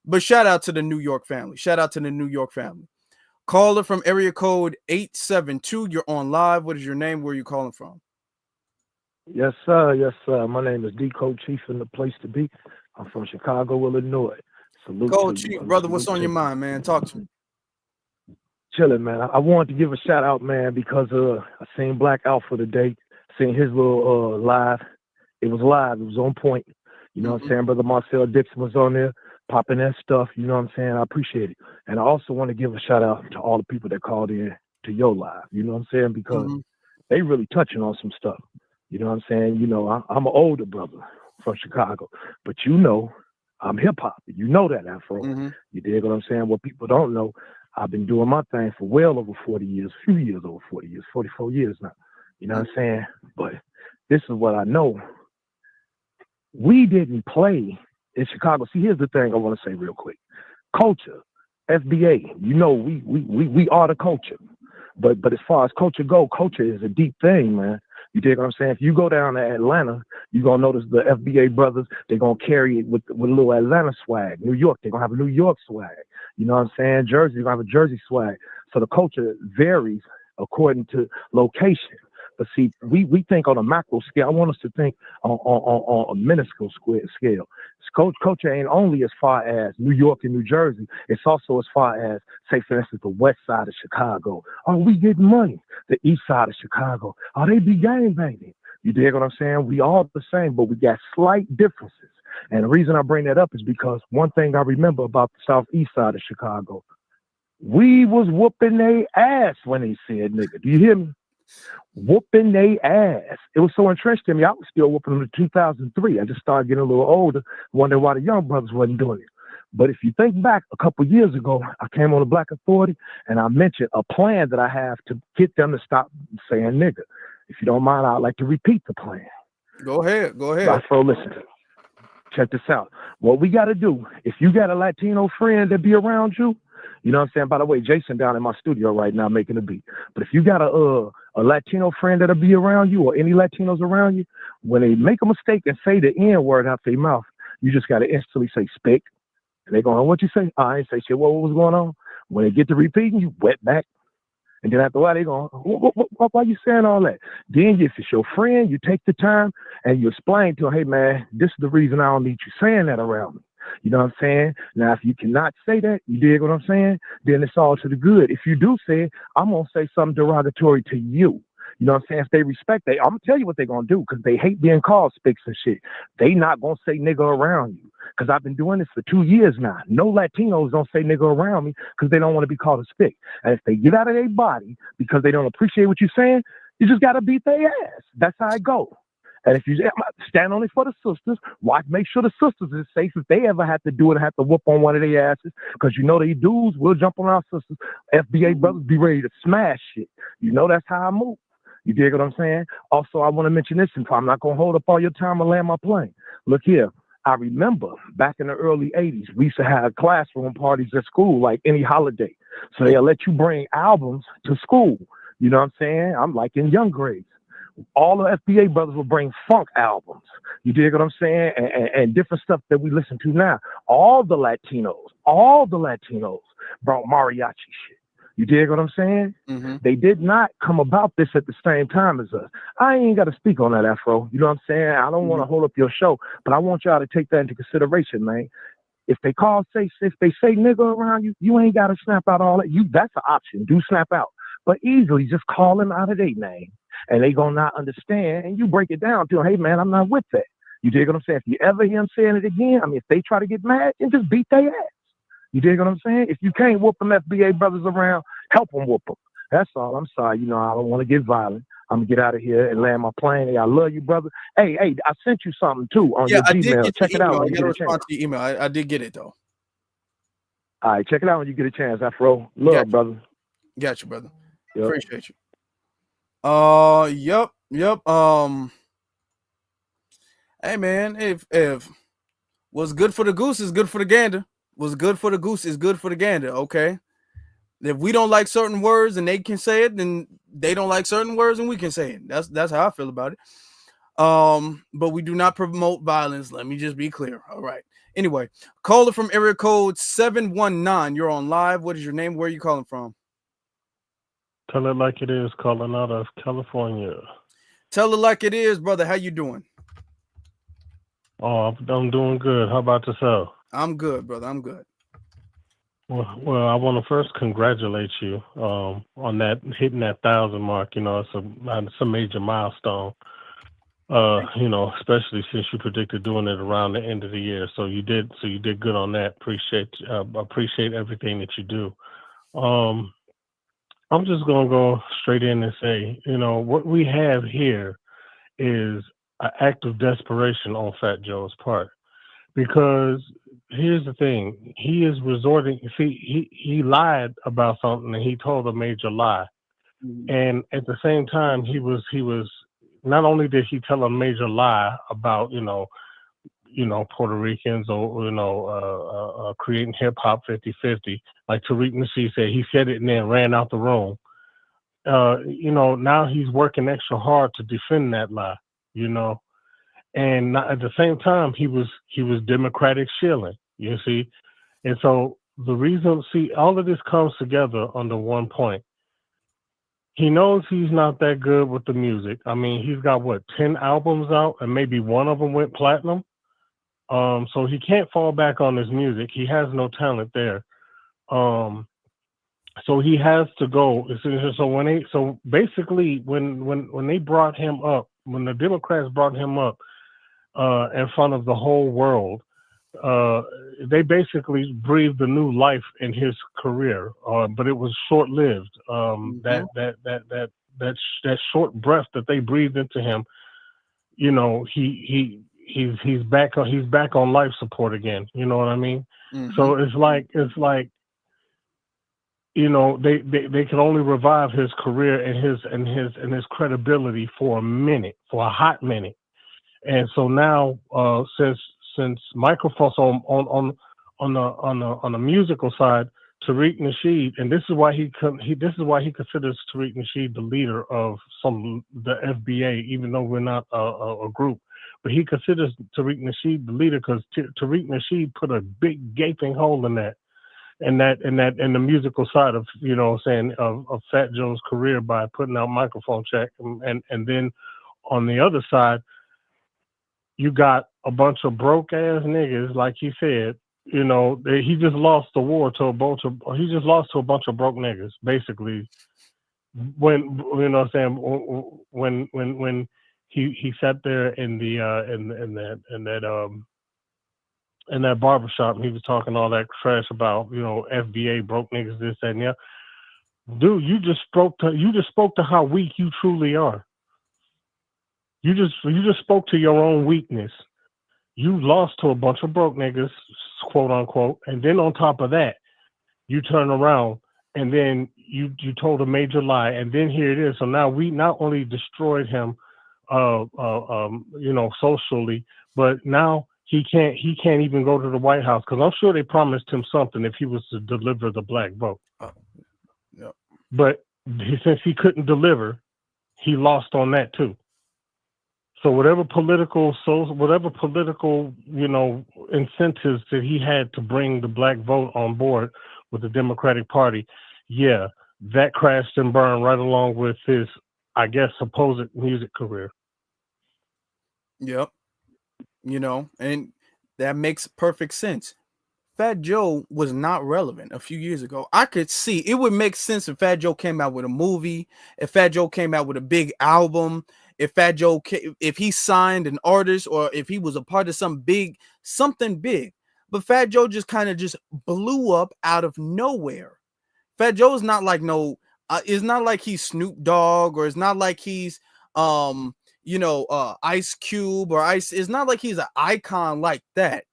S2: But shout out to the New York family. Shout out to the New York family. Caller from area code 872. You're on live. What is your name? Where are you calling from?
S21: Yes, sir. Yes, sir. My name is Deco Chief in the place to be. I'm from Chicago, Illinois. Salute
S2: Go,
S21: to
S2: Chief,
S21: you.
S2: brother. What's
S21: Salute
S2: on
S21: to
S2: your mind, man? Talk to me.
S21: Chilling, man. I wanted to give a shout out, man, because I seen Black Alpha today. Seen his little live. It was live. It was on point. You know what I'm saying? Brother Marcel Dixon was on there popping that stuff. You know what I'm saying? I appreciate it. And I also want to give a shout out to all the people that called in to your live. You know what I'm saying? Because they really touching on some stuff. You know what I'm saying? You know, I'm an older brother from Chicago, but you know, I'm hip hop. You know that, Afro. You dig what I'm saying? What people don't know, I've been doing my thing for well over 40 years, few years over 40 years, 44 years now. You know what I'm saying? But this is what I know. We didn't play in Chicago. See, here's the thing I want to say real quick. Culture, FBA, you know, we are the culture. But as far as culture go, culture is a deep thing, man. You dig what I'm saying? If you go down to Atlanta, you're going to notice the FBA brothers, they're going to carry it with a little Atlanta swag. New York, they're going to have a New York swag. You know what I'm saying? Jersey, they're going to have a Jersey swag. So the culture varies according to location. But see, we think on a macro scale. I want us to think on a minuscule scale. Culture ain't only as far as New York and New Jersey. It's also as far as, say, for instance, the west side of Chicago. Oh, we getting money. The east side of Chicago. Oh, they be gang banging. You dig what I'm saying? We all the same, but we got slight differences. And the reason I bring that up is because one thing I remember about the southeast side of Chicago, we was whooping they ass when they said nigga. Do you hear me? Whooping they ass. It was so entrenched in me. I was still whooping them in 2003. I just started getting a little older, wondering why the young brothers wasn't doing it. But if you think back a couple years ago, I came on the Black Authority and I mentioned a plan that I have to get them to stop saying nigga. If you don't mind, I'd like to repeat the plan.
S2: Go ahead. Go ahead.
S21: Right, so listen. Check this out. What we got to do, if you got a Latino friend that be around you, you know what I'm saying? By the way, Jason down in my studio right now making a beat. But if you got a Latino friend that'll be around you or any Latinos around you, when they make a mistake and say the N word out their mouth, you just got to instantly say spick. And they going, what you say? Oh, I ain't say shit. What was going on? When they get to repeating, you wet back. And then after a while, they going, why you saying all that? Then if it's your friend, you take the time and you explain to them, hey, man, this is the reason I don't need you saying that around me. You know what I'm saying? Now, if you cannot say that, you dig what I'm saying? Then it's all to the good. If you do say it, I'm going to say something derogatory to you. You know what I'm saying? If they respect that, I'm going to tell you what they're going to do because they hate being called spicks and shit. They not going to say nigga around you because I've been doing this for 2 years now. No Latinos don't say nigga around me because they don't want to be called a spick. And if they get out of their body because they don't appreciate what you're saying, you just got to beat their ass. That's how it goes. And if you stand on it for the sisters, make sure the sisters is safe if they ever have to do it and have to whoop on one of their asses. Because you know they dudes will jump on our sisters. FBA brothers be ready to smash shit. You know that's how I move. You dig what I'm saying? Also, I want to mention this, and I'm not going to hold up all your time and land my plane. Look here. I remember back in the early 80s, we used to have classroom parties at school like any holiday. So they'll let you bring albums to school. You know what I'm saying? I'm like in young grades. All the FBA brothers will bring funk albums. You dig what I'm saying? And different stuff that we listen to now. All the Latinos brought mariachi shit. You dig what I'm saying? They did not come about this at the same time as us. I ain't got to speak on that, Afro. You know what I'm saying? I don't want to hold up your show, but I want y'all to take that into consideration, man. If they say nigga around you, you ain't got to snap out all that. That's an option. Do snap out. But easily just call them out of their name. And they gonna not understand, and you break it down to them, hey man, I'm not with that. You dig what I'm saying? If you ever hear them saying it again, I mean, if they try to get mad, then just beat their ass. You dig what I'm saying? If you can't whoop them FBA brothers around, help them whoop them. That's all. I'm sorry, you know, I don't want to get violent. I'm gonna get out of here and land my plane. Hey, I love you, brother. Hey, I sent you something too on your Gmail. Check it out when you get a chance.
S2: To your email. I did get it though.
S21: All right, check it out when you get a chance, Afro. Love, brother.
S2: Got you, brother.
S21: Yep.
S2: Appreciate you. Yep. Hey man, if what's good for the goose is good for the gander. What's good for the goose is good for the gander. Okay. If we don't like certain words and they can say it, then they don't like certain words and we can say it. That's how I feel about it. But we do not promote violence. Let me just be clear. All right. Anyway, caller from area code 719. You're on live. What is your name? Where are you calling from?
S5: Tell it like it is, calling out of California.
S2: Tell it like it is, brother. How you doing?
S5: Oh, I'm doing good. How about yourself?
S2: I'm good, brother. I'm good.
S5: Well, I want to first congratulate you on that hitting that 1,000 mark. You know, it's a major milestone. You know, especially since you predicted doing it around the end of the year. So you did good on that. Appreciate everything that you do. I'm just gonna go straight in and say, you know, what we have here is an act of desperation on Fat Joe's part. Because here's the thing, he is resorting. See, he lied about something and he told a major lie, and at the same time, he was not only did he tell a major lie about you know Puerto Ricans or creating hip hop 50-50, like Tariq Nasheed said. He said it and then ran out the room. You know, now he's working extra hard to defend that lie. You know. And at the same time, he was Democratic shilling, you see. And so the reason, all of this comes together under one point. He knows he's not that good with the music. I mean, he's got 10 albums out, and maybe one of them went platinum. So he can't fall back on his music. He has no talent there. So he has to go. So basically, when they brought him up, when the Democrats brought him up in front of the whole world, they basically breathed a new life in his career, but it was short-lived. That short breath that they breathed into him, you know, he's back on life support again. You know what I mean? Mm-hmm. So it's like you know, they can only revive his career and his credibility for a hot minute. And so now, since microphones on the musical side, Tariq Nasheed, and this is why he considers Tariq Nasheed the leader of the FBA, even though we're not a group, but he considers Tariq Nasheed the leader because Tariq Nasheed put a big gaping hole in that. And the musical side of, you know what I'm saying, of Fat Joe's career by putting out Microphone Check. And then on the other side, you got a bunch of broke ass niggas, like he said, you know, he just lost the war to a bunch of broke niggas, basically. When, you know what I'm saying, when he sat there in that barbershop, and he was talking all that trash about, you know, FBA, broke niggas, this, that, and that. Dude, you just spoke to how weak you truly are. You just spoke to your own weakness. You lost to a bunch of broke niggas, quote unquote, and then on top of that, you turn around and then you told a major lie, and then here it is. So now we not only destroyed him, you know, socially, but now he can't even go to the White House because I'm sure they promised him something if he was to deliver the black vote.
S2: Yep.
S5: But since he couldn't deliver, he lost on that too. So whatever political, you know, incentives that he had to bring the black vote on board with the Democratic Party, yeah, that crashed and burned right along with his, I guess, supposed music career.
S2: Yep. You know, and that makes perfect sense. Fat Joe was not relevant a few years ago. I could see it would make sense if Fat Joe came out with a movie, if Fat Joe came out with a big album, if he signed an artist, or if he was a part of something big. But Fat Joe just kind of just blew up out of nowhere. Fat Joe is not like it's not like he's Snoop Dogg, or it's not like he's Ice Cube or Ice. It's not like he's an icon like that.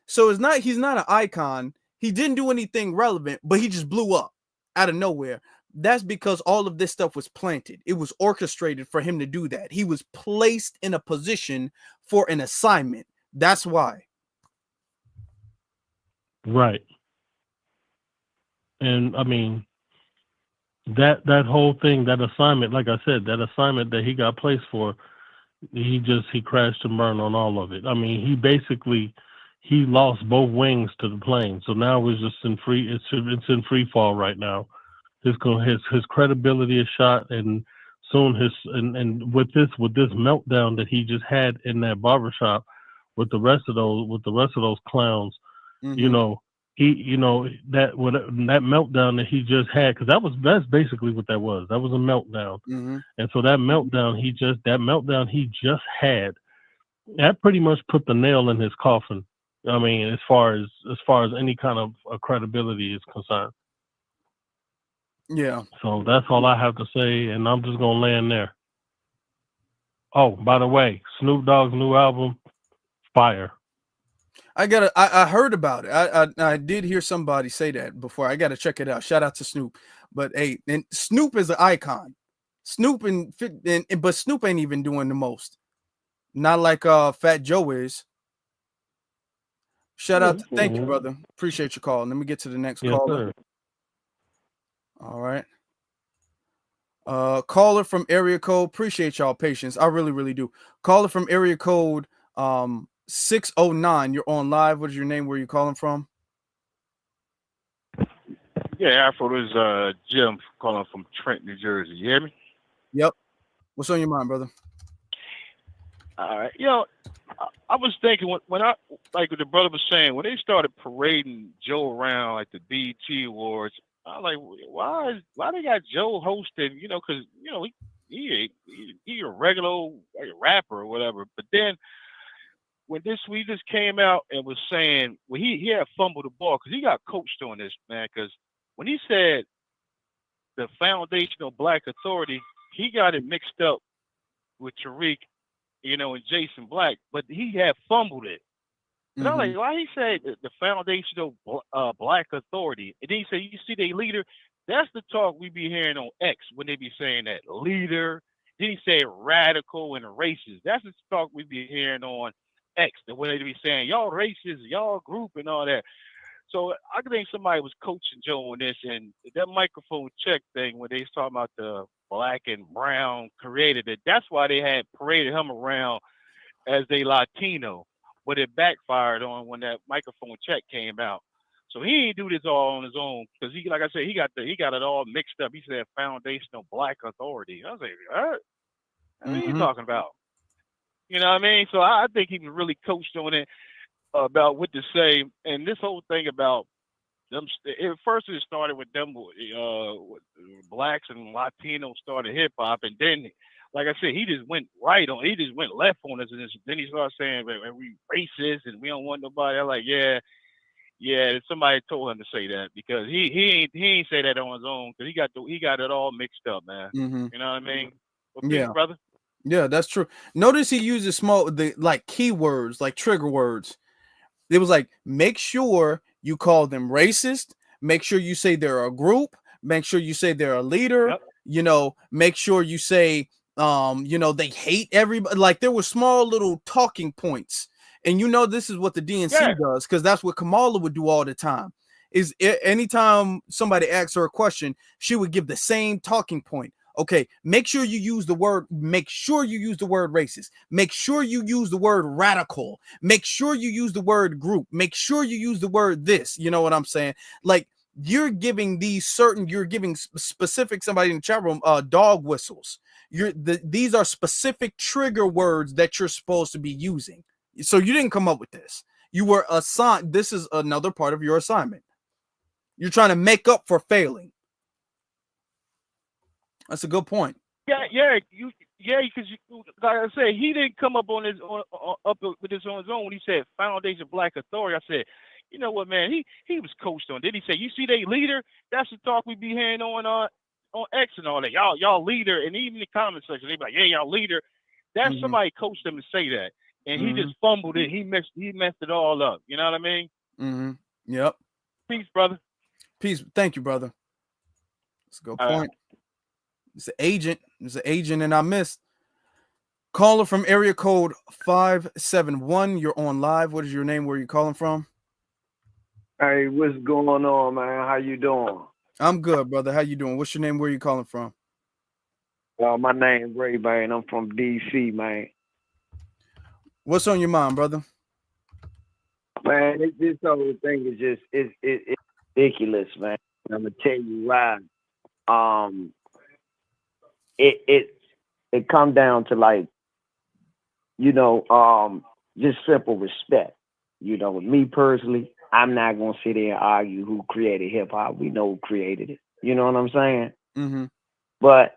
S2: So he's not an icon. He didn't do anything relevant, but he just blew up out of nowhere. That's because all of this stuff was planted. It was orchestrated for him to do that. He was placed in a position for an assignment. That's why.
S5: Right. And I mean, that whole thing, that assignment, like I said, that assignment that he got placed for, he crashed and burned on all of it. I mean, he lost both wings to the plane. So now it's just in free fall right now. his credibility is shot, and soon and with this meltdown that he just had in that barbershop with the rest of those clowns, you know, that meltdown that he just had, because that's basically what that was. That was a meltdown. And so that meltdown he just had, that pretty much put the nail in his coffin. I mean, as far as any kind of credibility is concerned.
S2: Yeah.
S5: So that's all I have to say, and I'm just gonna land there. Oh, by the way, Snoop Dogg's new album, fire.
S2: I heard about it. I did hear somebody say that before. I gotta check it out. Shout out to Snoop. But hey, and Snoop is an icon. But Snoop ain't even doing the most. Not like Fat Joe is. Shout out to thank you, brother. Appreciate your call. Let me get to the next caller.
S5: Sir.
S2: All right. Caller from area code. Appreciate y'all patience. I really, really do. Caller from area code 609. You're on live. What is your name? Where are you calling from?
S1: Yeah, Afro, this is Jim calling from Trent, New Jersey. You hear me?
S2: Yep. What's on your mind, brother?
S1: All right. You know, I was thinking when I, like what the brother was saying, when they started parading Joe around like the BET Awards, I was like, why they got Joe hosting? You know, because you know he a regular like rapper or whatever. But then when this week just came out and was saying, well, he had fumbled the ball because he got coached on this, man. Because when he said the foundational black authority, he got it mixed up with Tariq, you know, and Jason Black, but he had fumbled it. And I'm like, why he say the foundational black authority? And then he said, you see their leader? That's the talk we be hearing on X when they be saying that leader. Then he said radical and racist. That's the talk we be hearing on X, the way they be saying y'all racist, y'all group and all that. So I think somebody was coaching Joe on this, and that microphone check thing when they was talking about the black and brown created it. That's why they had paraded him around as a Latino, but it backfired on when that microphone check came out. So he ain't do this all on his own because he, like I said, he got it all mixed up. He said foundational black authority. I was like, what are you talking about? You know what I mean? So I think he was really coached on it about what to say. And this whole thing about them, first it started with them, blacks and Latinos started hip hop, and then, like I said, he just went left on us, and then he started saying we racist and we don't want nobody. I'm like, yeah, somebody told him to say that because he ain't say that on his own because he got it all mixed up, man. You know what I mean? Well,
S2: Yeah,
S1: brother.
S2: Yeah, that's true. Notice he uses like keywords, like trigger words. It was like, make sure you call them racist. Make sure you say they're a group. Make sure you say they're a leader. Yep. You know, make sure you say, you know, they hate everybody. Like there were small little talking points. And you know, this is what the DNC does, because that's what Kamala would do all the time. Is anytime somebody asks her a question, she would give the same talking point. Okay, make sure you use the word racist. Make sure you use the word radical. Make sure you use the word group. Make sure you use the word this. You know what I'm saying? Like you're giving specific, somebody in the chat room, dog whistles. These are specific trigger words that you're supposed to be using. So you didn't come up with this. You were assigned. This is another part of your assignment. You're trying to make up for failing. That's a good point.
S1: Because like I said, he didn't come up with this on his own when he said foundation black authority. I said, you know what, man, he was coached on. Did he say, you see they leader? That's the talk we be hearing on X and all that. Y'all leader, and even the comment section, they be like, yeah, y'all leader. That's somebody coached him to say that, and he just fumbled it. He messed it all up. You know what I mean?
S2: Yep.
S1: Peace, brother.
S2: Peace. Thank you, brother. That's a good point. It's an agent, and I missed. Caller from area code 571. You're on live. What is your name? Where are you calling from?
S22: Hey, what's going on, man? How you doing?
S2: I'm good, brother. How you doing? What's your name? Where are you calling from?
S22: My name's Ray, man. I'm from DC, man.
S2: What's on your mind, brother?
S22: Man, this whole thing is just it's ridiculous, man. I'm gonna tell you why. it come down to like, just simple respect. With me personally, I'm not gonna sit there and argue who created hip hop. We know who created it. You know what I'm saying?
S2: Mm-hmm.
S22: But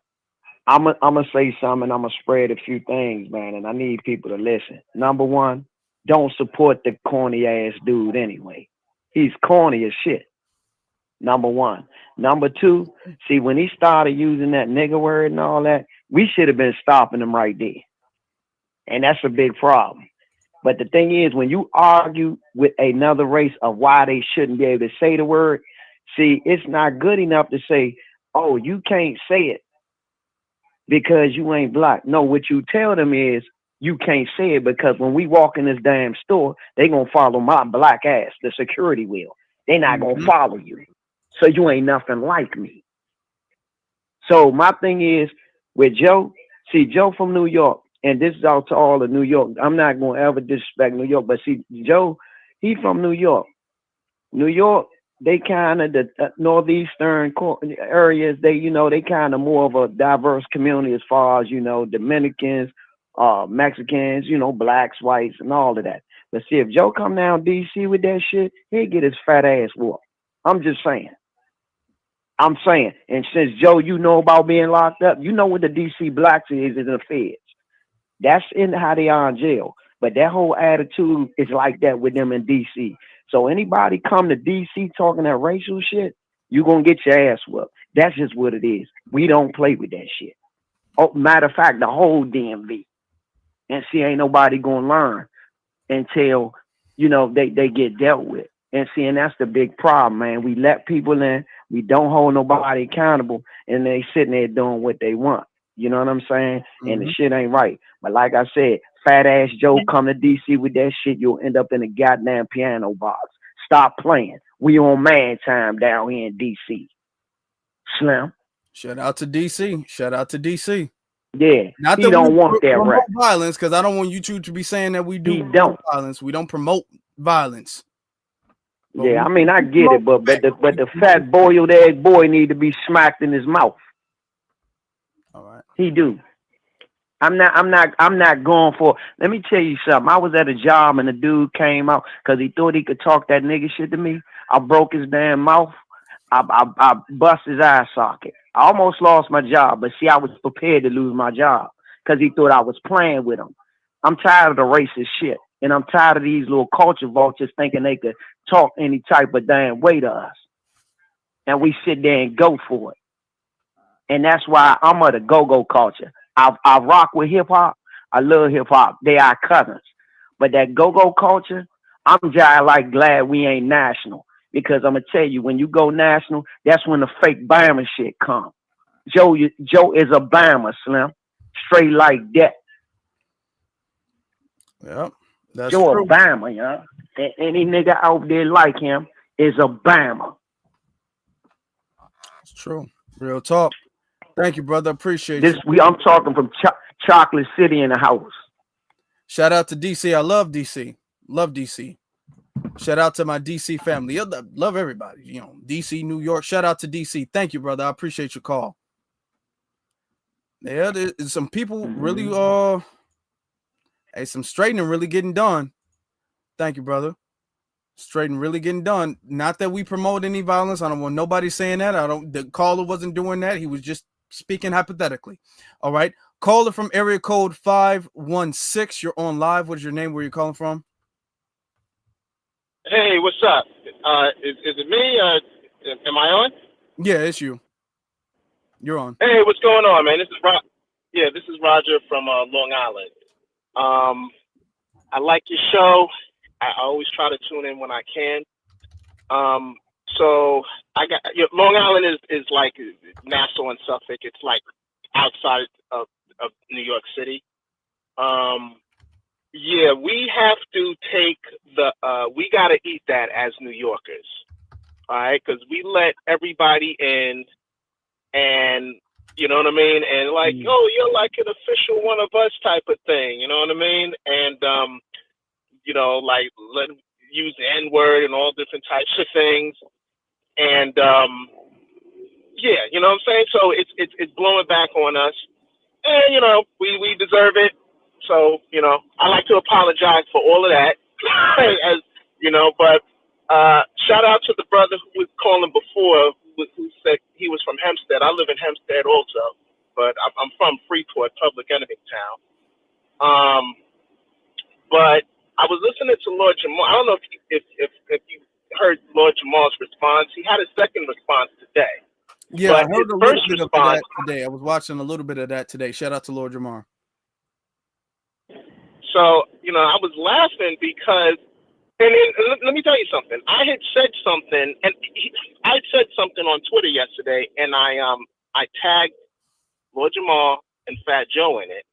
S22: I'm gonna say something. I'm gonna spread a few things, man, and I need people to listen. Number one, don't support the corny ass dude anyway. He's corny as shit. Number one. Number two, see, when he started using that nigga word and all that, we should have been stopping him right there. And that's a big problem. But the thing is, when you argue with another race of why they shouldn't be able to say the word, see, it's not good enough to say, oh, you can't say it because you ain't black. No, what you tell them is you can't say it because when we walk in this damn store, they gonna follow my black ass, the security will. They not gonna follow you. So you ain't nothing like me. So my thing is with Joe, see, Joe from New York, and this is out to all of New York. I'm not gonna ever disrespect New York, but see, Joe, he from New York. New York, they kind of the northeastern areas. They kind of more of a diverse community as far as Dominicans, Mexicans, blacks, whites, and all of that. But see, if Joe come down DC with that shit, he'll get his fat ass whooped. I'm just saying. And since Joe, you know about being locked up, you know what the DC blacks is in the feds. That's in how they are in jail. But that whole attitude is like that with them in DC. So anybody come to DC talking that racial shit, you gonna get your ass whooped. That's just what it is. We don't play with that shit. Oh, matter of fact, the whole DMV. And see, ain't nobody gonna learn until they get dealt with. And see, and that's the big problem, man. We let people in, we don't hold nobody accountable, and they sitting there doing what they want. You know what I'm saying? And the shit ain't right. But like I said, fat ass Joe come to DC with that shit, you'll end up in a goddamn piano box. Stop playing. We on man time down here in DC. Slim.
S2: Shout out to DC. Shout out to DC.
S22: Yeah.
S2: Not
S22: he
S2: that
S22: don't
S2: we
S22: want that
S2: promote
S22: right.
S2: violence, because I don't want you two to be saying that we do violence. We don't promote violence. But
S22: yeah, I mean I get it, but the fat boiled egg boy need to be smacked in his mouth.
S2: All right.
S22: He do. I'm not going for. Let me tell you something. I was at a job and the dude came out because he thought he could talk that nigga shit to me. I broke his damn mouth. I bust his eye socket. I almost lost my job, but see, I was prepared to lose my job because he thought I was playing with him. I'm tired of the racist shit, and I'm tired of these little culture vultures thinking they could talk any type of damn way to us, and we sit there and go for it. And that's why I'm of the go-go culture. I rock with hip-hop. I love hip-hop. They are cousins. But that go-go culture, I'm just like glad we ain't national. Because I'm going to tell you, when you go national, that's when the fake Bama shit comes. Joe is a Bama, Slim. Straight like that.
S2: Yep, that's
S22: Joe
S2: true.
S22: a Bama, yeah. Any nigga out there like him is a Bama.
S2: It's true. Real talk. Thank you, brother. Appreciate you.
S22: I'm talking from Chocolate City in the house.
S2: Shout out to DC. I love DC. Love DC. Shout out to my DC family. Love everybody. DC, New York. Shout out to DC. Thank you, brother. I appreciate your call. Yeah, there's some people really some straightening really getting done. Thank you, brother. Straightening really getting done. Not that we promote any violence. I don't want nobody saying that. The caller wasn't doing that. He was just speaking hypothetically. All right. Caller from area code 516. You're on live. What is your name? Where you calling from?
S6: Hey, what's up? Is it me? Am I on?
S2: Yeah, it's you. You're on.
S6: Hey, what's going on, man? This is Roger from Long Island. I like your show. I always try to tune in when I can. So I got Long Island is like Nassau and Suffolk. It's like outside of New York City. Yeah, we have to take we got to eat that as New Yorkers. All right, because we let everybody in, and you know what I mean, and like, oh, you're like an official one of us type of thing. You know what I mean, and like let use the N-word and all different types of things, and Yeah, you know what I'm saying? So it's blowing back on us. And, you know, we deserve it. So, you know, I like to apologize for all of that. As you know, but shout out to the brother who was calling before, who said he was from Hempstead. I live in Hempstead also, but I'm from Freeport, Public Enemy Town. But I was listening to Lord Jamal. I don't know if you heard Lord Jamal's response. He had a second response today.
S2: Yeah,
S6: But
S2: I heard
S6: his
S2: a little
S6: first
S2: bit of
S6: response,
S2: that today. I was watching a little bit of that today. Shout out to Lord Jamar.
S6: so, you know, I was laughing because, and then, let me tell you something. I had said something, and I said something on Twitter yesterday, and I tagged Lord Jamal and Fat Joe in it.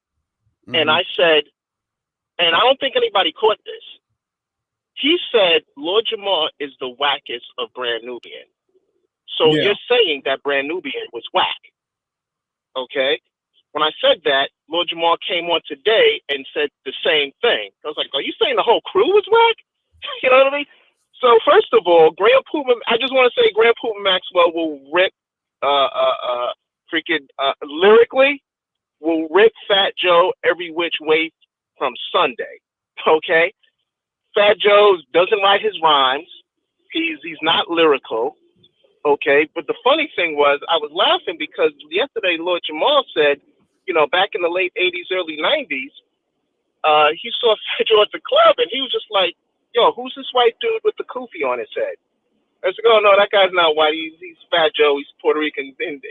S6: And I said, and I don't think anybody caught this. He said Lord Jamal is the wackest of Brand Nubian. So
S2: Yeah.
S6: you're saying that Brand Nubian was whack. Okay? When I said that, Lord Jamal came on today and said the same thing. I was like, are you saying the whole crew was whack? You know what I mean? So first of all, I just want to say Grand Puma Maxwell will rip lyrically will rip Fat Joe every which way from Sunday. Okay? Fat Joe doesn't write his rhymes. He's not lyrical. Okay, but the funny thing was I was laughing because yesterday Lord Jamal said, you know, back in the late 80s, early 90s, he saw Fat Joe at the club and he was just like, yo, who's this white dude with the kufi on his head? I said, oh, no, that guy's not white. He's Fat Joe. He's Puerto Rican and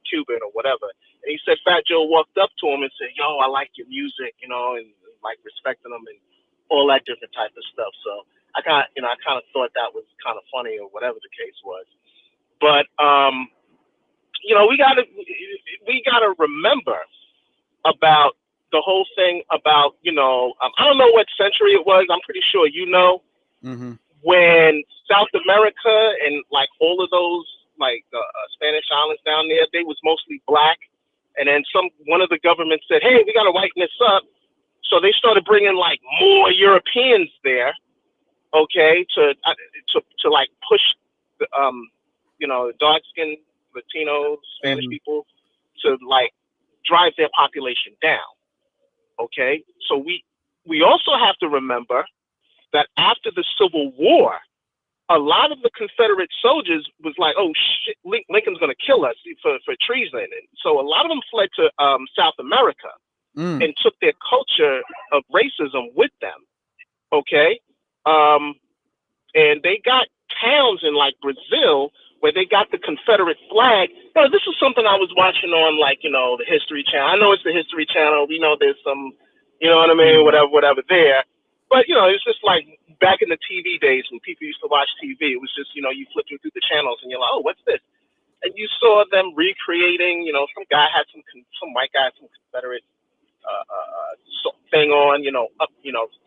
S6: Cuban or whatever. And he said Fat Joe walked up to him and said, yo, I like your music, you know, and like respecting him and all that different type of stuff. So I kind of thought that was kind of funny or whatever the case was. But you know, we gotta remember about the whole thing about, you know, I don't know what century it was. I'm pretty sure you know when South America and like all of those like Spanish islands down there, they was mostly black, and then one of the governments said, hey, we gotta whiten this up, so they started bringing like more Europeans there, okay, to like push the you know, dark-skinned Latinos, Spanish people, to like drive their population down. Okay, so we also have to remember that after the Civil War, a lot of the Confederate soldiers was like, oh shit, Lincoln's gonna kill us for treason, and so a lot of them fled to South America and took their culture of racism with them. Okay, and they got towns in like Brazil where they got the Confederate flag. You know, this is something I was watching on, like, you know, the History Channel. I know it's the History Channel. We know there's some, you know what I mean, whatever there. But, you know, it's just like back in the TV days when people used to watch TV. It was just, you know, you flipping through the channels and you're like, oh, what's this? And you saw them recreating, you know, some white guy had some Confederate thing on, you know,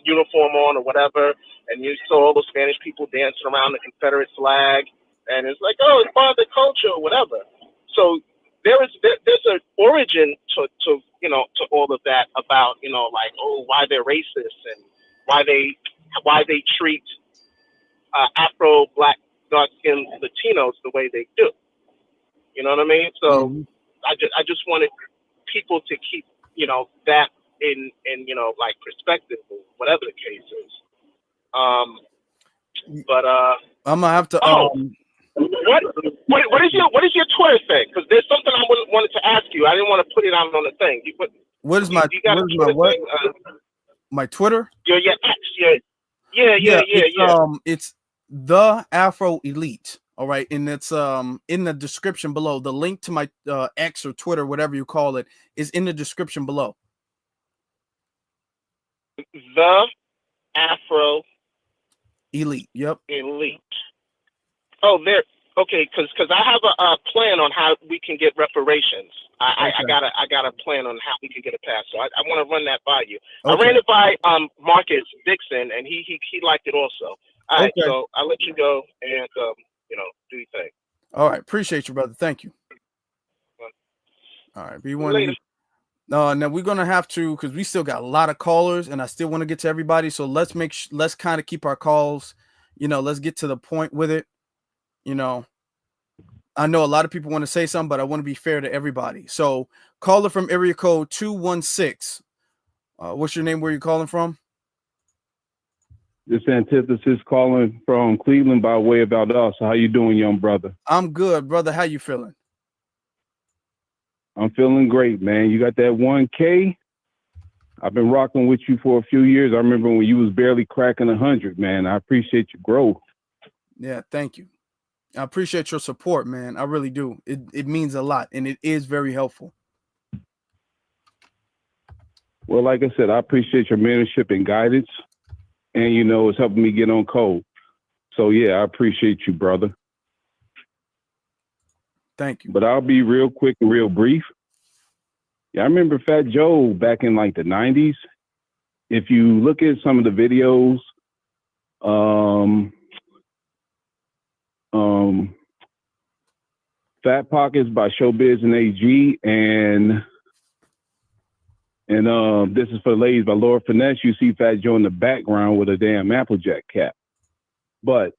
S6: uniform on or whatever. And you saw all those Spanish people dancing around the Confederate flag. And it's like, oh, it's part of the culture or whatever. So there's an origin to you know, to all of that about, you know, like, oh, why they're racist and why they treat Afro, Black, dark-skinned Latinos the way they do. You know what I mean? So I just wanted people to keep, you know, that in you know, like perspective or whatever the case is. But
S2: I'm gonna have to.
S6: What is your Twitter thing? Because there's something I wanted to ask you. I didn't want to put it out on the thing.
S2: What is my my Twitter?
S6: Your X. Yeah.
S2: It's the Afro Elite. All right, and it's in the description below. The link to my X or Twitter, whatever you call it, is in the description below.
S6: The Afro
S2: Elite. Yep.
S6: Elite. Oh, there. Okay, because I have a plan on how we can get reparations. I got a plan on how we can get a pass. So I want to run that by you.
S2: Okay.
S6: I ran it by Marcus Dixon, and he liked it also. All right, so I'll let you go and you know, do your thing.
S2: All right, appreciate you, brother. Thank you. All right,
S6: Later.
S2: No, now we're gonna have to, because we still got a lot of callers, and I still want to get to everybody. So let's kind of keep our calls. You know, let's get to the point with it. You know, I know a lot of people want to say something, but I want to be fair to everybody. So, caller from area code 216. What's your name? Where you calling from?
S7: This Antithesis calling from Cleveland by way of Valdosta. How you doing, young brother?
S2: I'm good, brother. How you feeling?
S7: I'm feeling great, man. You got that 1K? I've been rocking with you for a few years. I remember when you was barely cracking 100, man. I appreciate your growth.
S2: Yeah, thank you. I appreciate your support, man. I really do. It means a lot, and it is very helpful.
S7: Well, like I said, I appreciate your mentorship and guidance. And, you know, it's helping me get on code. So, yeah, I appreciate you, brother.
S2: Thank you.
S7: But I'll be real quick and real brief. Yeah, I remember Fat Joe back in like the 90s. If you look at some of the videos, Fat Pockets by Showbiz and AG, and This Is for the Ladies by Lord Finesse, you see Fat Joe in the background with a damn Applejack cap. But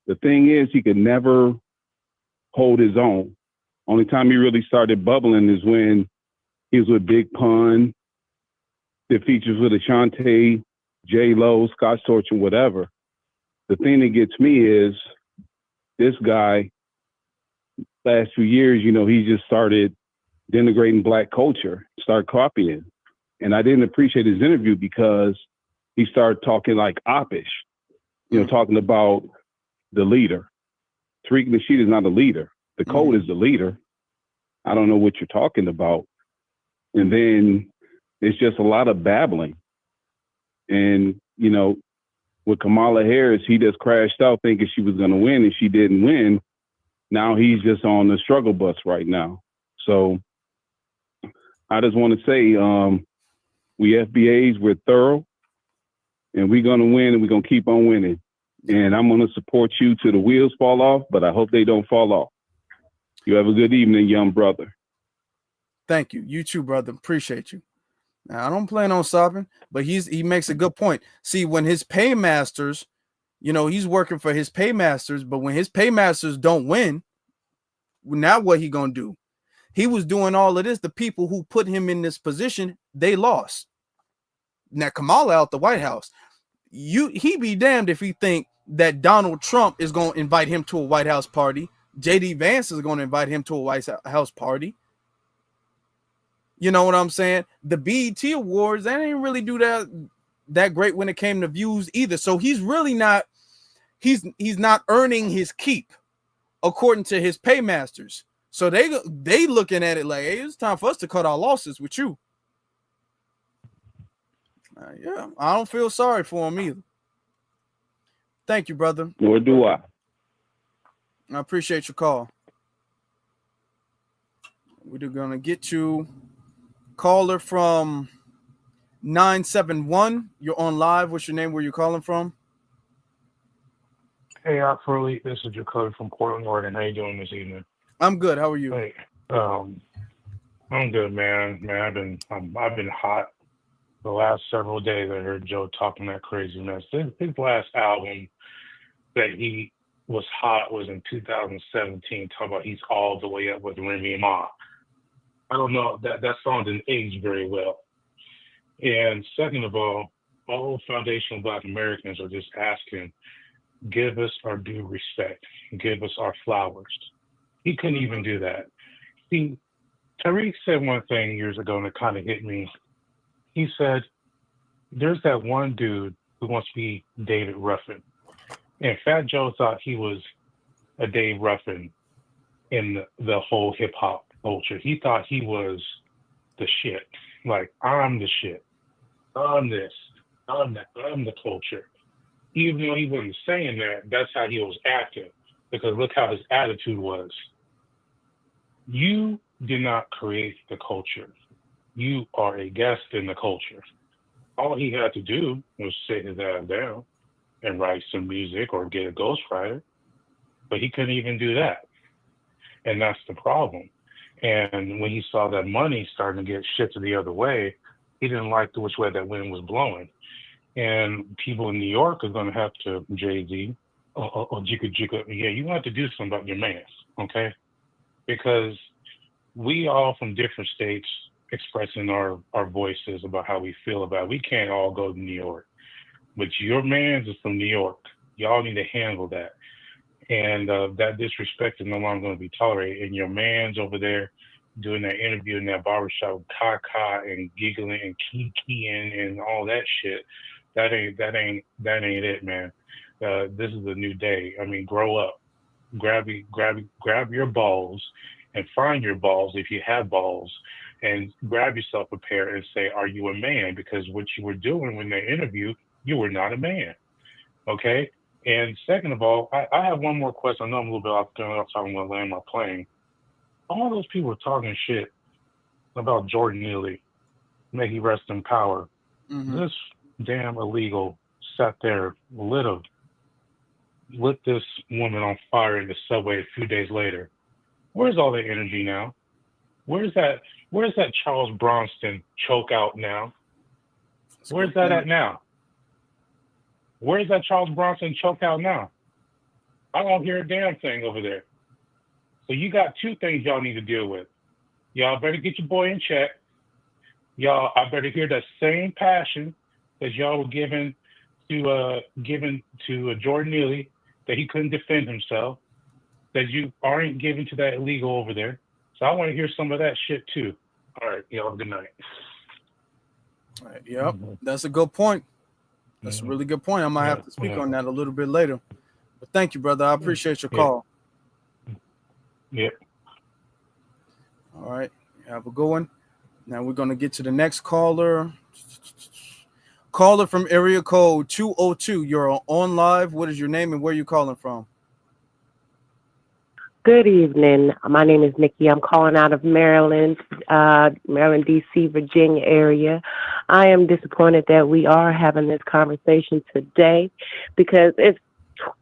S7: the thing is, he could never hold his own. Only time he really started bubbling is when he was with Big Pun, did features with Ashanti, J-Lo, Scott Storch, and whatever. The thing that gets me is this guy, last few years, you know, he just started denigrating black culture, started copying. And I didn't appreciate his interview because he started talking like Oppish, you know, talking about the leader. Tariq Nasheed is not a leader. The code is the leader. I don't know what you're talking about. And then it's just a lot of babbling. And, you know, with Kamala Harris, he just crashed out thinking she was going to win, and she didn't win. Now he's just on the struggle bus right now. So I just want to say, we FBAs, we're thorough, and we're going to win, and we're going to keep on winning. And I'm going to support you till the wheels fall off, but I hope they don't fall off. You have a good evening, young brother.
S2: Thank you. You too, brother. Appreciate you. Now, I don't plan on stopping, but he makes a good point. See, when his paymasters, you know, he's working for his paymasters, but when his paymasters don't win, now what he going to do? He was doing all of this. The people who put him in this position, they lost. Now Kamala out the White House. He be damned if he think that Donald Trump is going to invite him to a White House party. JD Vance is going to invite him to a White House party. You know what I'm saying? The BET Awards, they didn't really do that great when it came to views either. So he's really not, he's not earning his keep according to his paymasters. So they looking at it like, hey, it's time for us to cut our losses with you. Yeah, I don't feel sorry for him either. Thank you, brother.
S7: Nor do I.
S2: I appreciate your call. We're going to get to caller from 971. You're on live. What's your name? Where you calling from?
S8: Hey, Afro Elite. This is Jacoby from Portland, Oregon. How you doing this evening?
S2: I'm good. How are you?
S8: Hey, I'm good, man. I've been hot the last several days. I heard Joe talking that craziness. His last album that he was hot was in 2017. Talking about he's all the way up with Remy Ma. I don't know, that song didn't age very well. And second of all foundational Black Americans are just asking, give us our due respect, give us our flowers. He couldn't even do that. See, Tariq said one thing years ago and it kind of hit me. He said, there's that one dude who wants to be David Ruffin. And Fat Joe thought he was a Dave Ruffin in the whole hip hop culture. He thought he was the shit. Like, I'm the shit. I'm this. I'm that. I'm the culture. Even though he wasn't saying that, that's how he was acting. Because look how his attitude was. You did not create the culture. You are a guest in the culture. All he had to do was sit his ass down and write some music or get a ghostwriter. But he couldn't even do that. And that's the problem. And when he saw that money starting to get shifted the other way, he didn't like which way that wind was blowing. And people in New York are going to have to, Jay-Z, or Jika, yeah, you have to do something about your man, okay? because we all from different states expressing our voices about how we feel about it. We can't all go to New York, but your man's is from New York. Y'all need to handle that. And that disrespect is no longer going to be tolerated. And your man's over there doing that interview in that barbershop, caca and giggling and kikiing and all that shit. That ain't it, man. This is a new day. I mean, grow up, grab your balls and find your balls if you have balls, and grab yourself a pair and say, "Are you a man?" Because what you were doing when they interviewed, you were not a man. Okay. And second of all, I have one more question. I know I'm a little bit off time. I'm going to land my plane. All those people are talking shit about Jordan Neely. May he rest in power.
S2: Mm-hmm.
S8: This damn illegal sat there, lit this woman on fire in the subway a few days later. Where's all the energy now? Where's that Charles Bronson choke out now? Where's that at now? Where's that Charles Bronson choke out now? I don't hear a damn thing over there. So you got two things y'all need to deal with. Y'all better get your boy in check. I better hear that same passion that y'all were given to Jordan Neely, that he couldn't defend himself, that you aren't giving to that illegal over there. So I want to hear some of that shit too. All right, y'all, good night.
S2: All right, yep, that's a good point. That's a really good point. I might have to speak on that a little bit later. But thank you, brother. I appreciate your call.
S8: Yep.
S2: All right. Have a good one. Now we're going to get to the next caller. Caller from area code 202. You're on live. What is your name and where are you calling from?
S4: Good evening. My name is Nikki. I'm calling out of Maryland, D.C., Virginia area. I am disappointed that we are having this conversation today because it's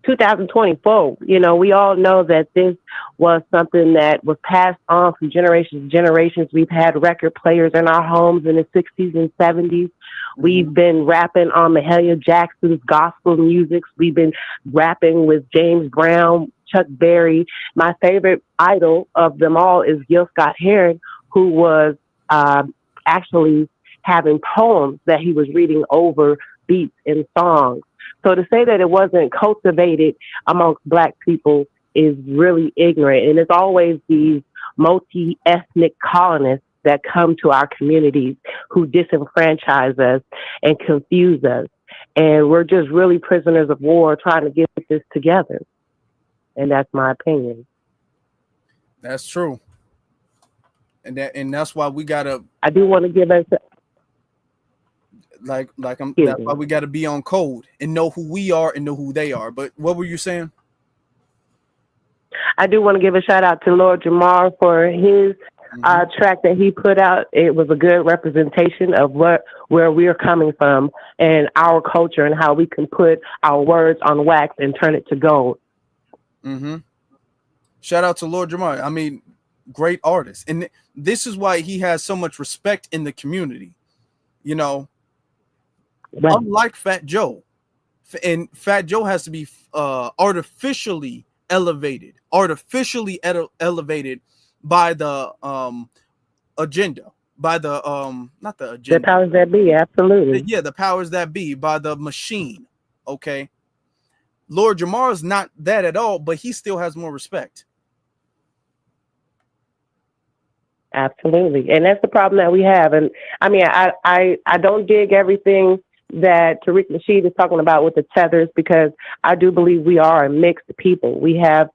S4: 2024. You know, we all know that this was something that was passed on from generations to generations. We've had record players in our homes in the 60s and 70s. We've been rapping on Mahalia Jackson's gospel music. We've been rapping with James Brown, Chuck Berry. My favorite idol of them all is Gil Scott-Heron, who was actually having poems that he was reading over beats and songs. So to say that it wasn't cultivated amongst Black people is really ignorant. And it's always these multi-ethnic colonists that come to our communities who disenfranchise us and confuse us. And we're just really prisoners of war trying to get this together. And that's my opinion.
S2: That's true. And that's why we gotta.
S4: I do want to give us
S2: that's why we gotta be on code and know who we are and know who they are. But what were you saying?
S4: I do want to give a shout out to Lord Jamar for his track that he put out. It was a good representation of where we're coming from and our culture and how we can put our words on wax and turn it to gold.
S2: Mm-hmm. Shout out to Lord Jamar. I mean, great artist. And this is why he has so much respect in the community. You know, unlike Fat Joe. And Fat Joe has to be artificially elevated by the agenda, by the not the agenda.
S4: The powers that be, absolutely.
S2: Yeah, the powers that be, by the machine. Okay. Lord Jamar is not that at all, but he still has more respect.
S4: Absolutely. And that's the problem that we have. And I mean, I don't dig everything that Tariq Nasheed is talking about with the tethers, because I do believe we are a mixed people. We have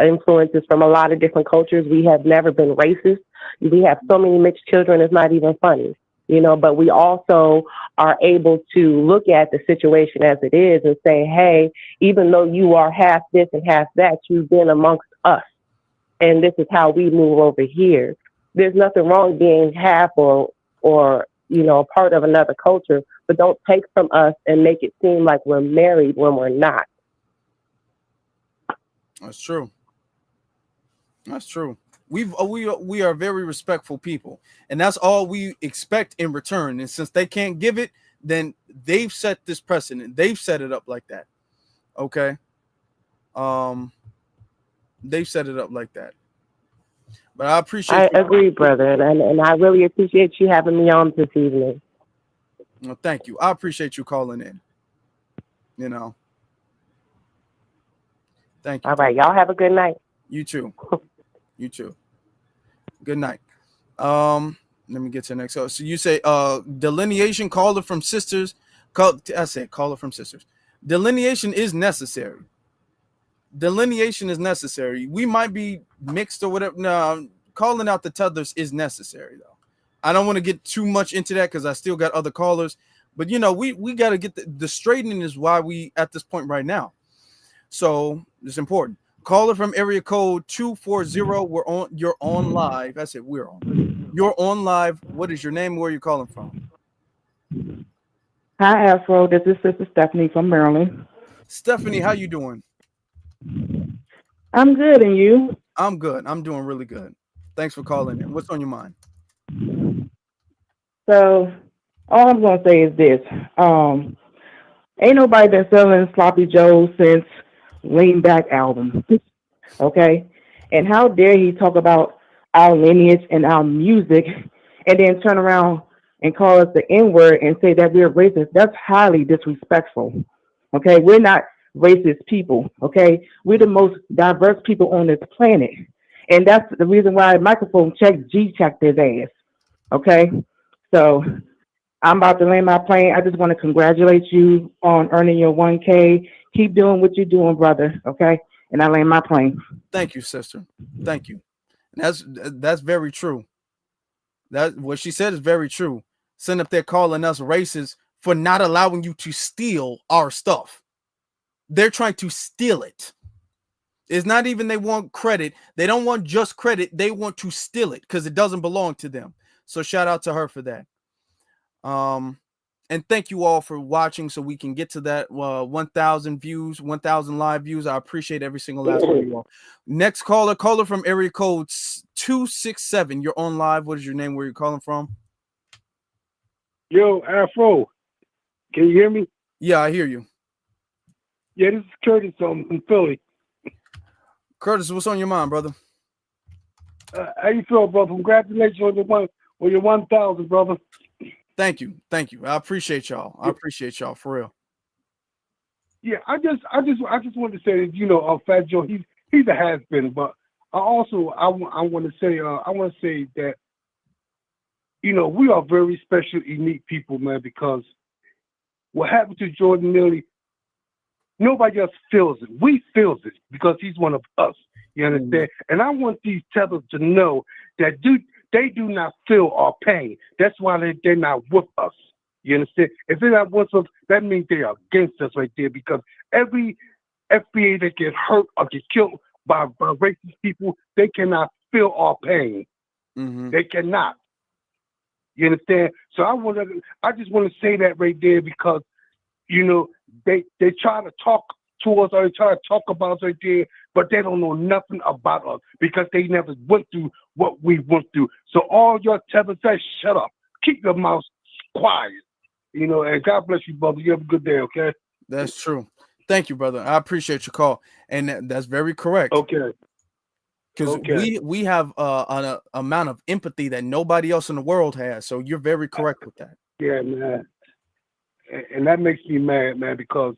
S4: influences from a lot of different cultures. We have never been racist. We have so many mixed children, it's not even funny, you know, but we also are able to look at the situation as it is and say, hey, even though you are half this and half that, you've been amongst us. And this is how we move over here. There's nothing wrong being half or you know, part of another culture, but don't take from us and make it seem like we're married when we're not.
S2: That's true. That's true. We are very respectful people, and that's all we expect in return. And since they can't give it, then they've set this precedent. They've set it up like that. Okay. They've set it up like that. But I appreciate
S4: I
S2: you.
S4: agree, brother, and I really appreciate you having me on this evening.
S2: Well, thank you. I appreciate you calling in. You know. Thank you.
S4: All right, y'all have a good night.
S2: You too. You too. Good night. Let me get to the next. So you say delineation, caller from sisters. I said caller from sisters. Delineation is necessary. Delineation is necessary. We might be mixed or whatever. No, calling out the tethers is necessary though. I don't want to get too much into that because I still got other callers. But you know, we got to get the straightening is why we at this point right now. So it's important. Caller from area code 240. You're on live. I said we're on. You're on live. What is your name? Where are you calling from?
S3: Hi, Afro. This is Sister Stephanie from Maryland.
S2: Stephanie, how you doing?
S3: I'm good, and you?
S2: I'm good. I'm doing really good. Thanks for calling in. What's on your mind?
S3: So, all I'm gonna say is this: ain't nobody been selling Sloppy Joe since Lean Back album, okay? And how dare he talk about our lineage and our music, and then turn around and call us the N-word and say that we're racist? That's highly disrespectful. Okay, we're not racist people. Okay, we're the most diverse people on this planet, and that's the reason why microphone checked his ass. Okay, so I'm about to land my plane. I just want to congratulate you on earning your 1K. Keep doing what you're doing, brother. Okay, and I land my plane.
S2: Thank you, sister. Thank you. That's very true. That what she said is very true. Sitting up there calling us racist for not allowing you to steal our stuff. They're trying to steal it. It's not even they want credit. They don't want just credit. They want to steal it because it doesn't belong to them. So shout out to her for that. And thank you all for watching so we can get to that 1,000 views, 1,000 live views. I appreciate every single last one of you all. Next caller from area code 267. You're on live. What is your name? Where are you calling from?
S18: Yo, Afro, can you hear me?
S2: Yeah, I hear you.
S18: Yeah, this is Curtis from Philly.
S2: Curtis, what's on your mind, brother?
S18: How you feel, brother? Congratulations on your 1,000, brother.
S2: Thank you. I appreciate y'all. For real.
S18: Yeah, I just wanted to say that, you know, Fat Joe, he's a has-been, but I want to say that, you know, we are very special, unique people, man, because what happened to Jordan Neely, nobody else feels it. We feels it because he's one of us. You understand? And I want these tethers to know that they do not feel our pain. That's why they're not with us. You understand? If they're not with us, that means they are against us right there, because every FBA that gets hurt or gets killed by racist people, they cannot feel our pain.
S2: Mm-hmm.
S18: They cannot. You understand? So I just want to say that right there, because, you know, they try to talk to us, or they try to talk about us right there, but they don't know nothing about us because they never went through what we went through. So all your tethers say, shut up. Keep your mouth quiet. You know, and God bless you, brother. You have a good day, okay?
S2: That's true. Thank you, brother. I appreciate your call. And that's very correct.
S18: Okay.
S2: Because we have an amount of empathy that nobody else in the world has. So you're very correct with that.
S18: Yeah, man. And that makes me mad, man, because,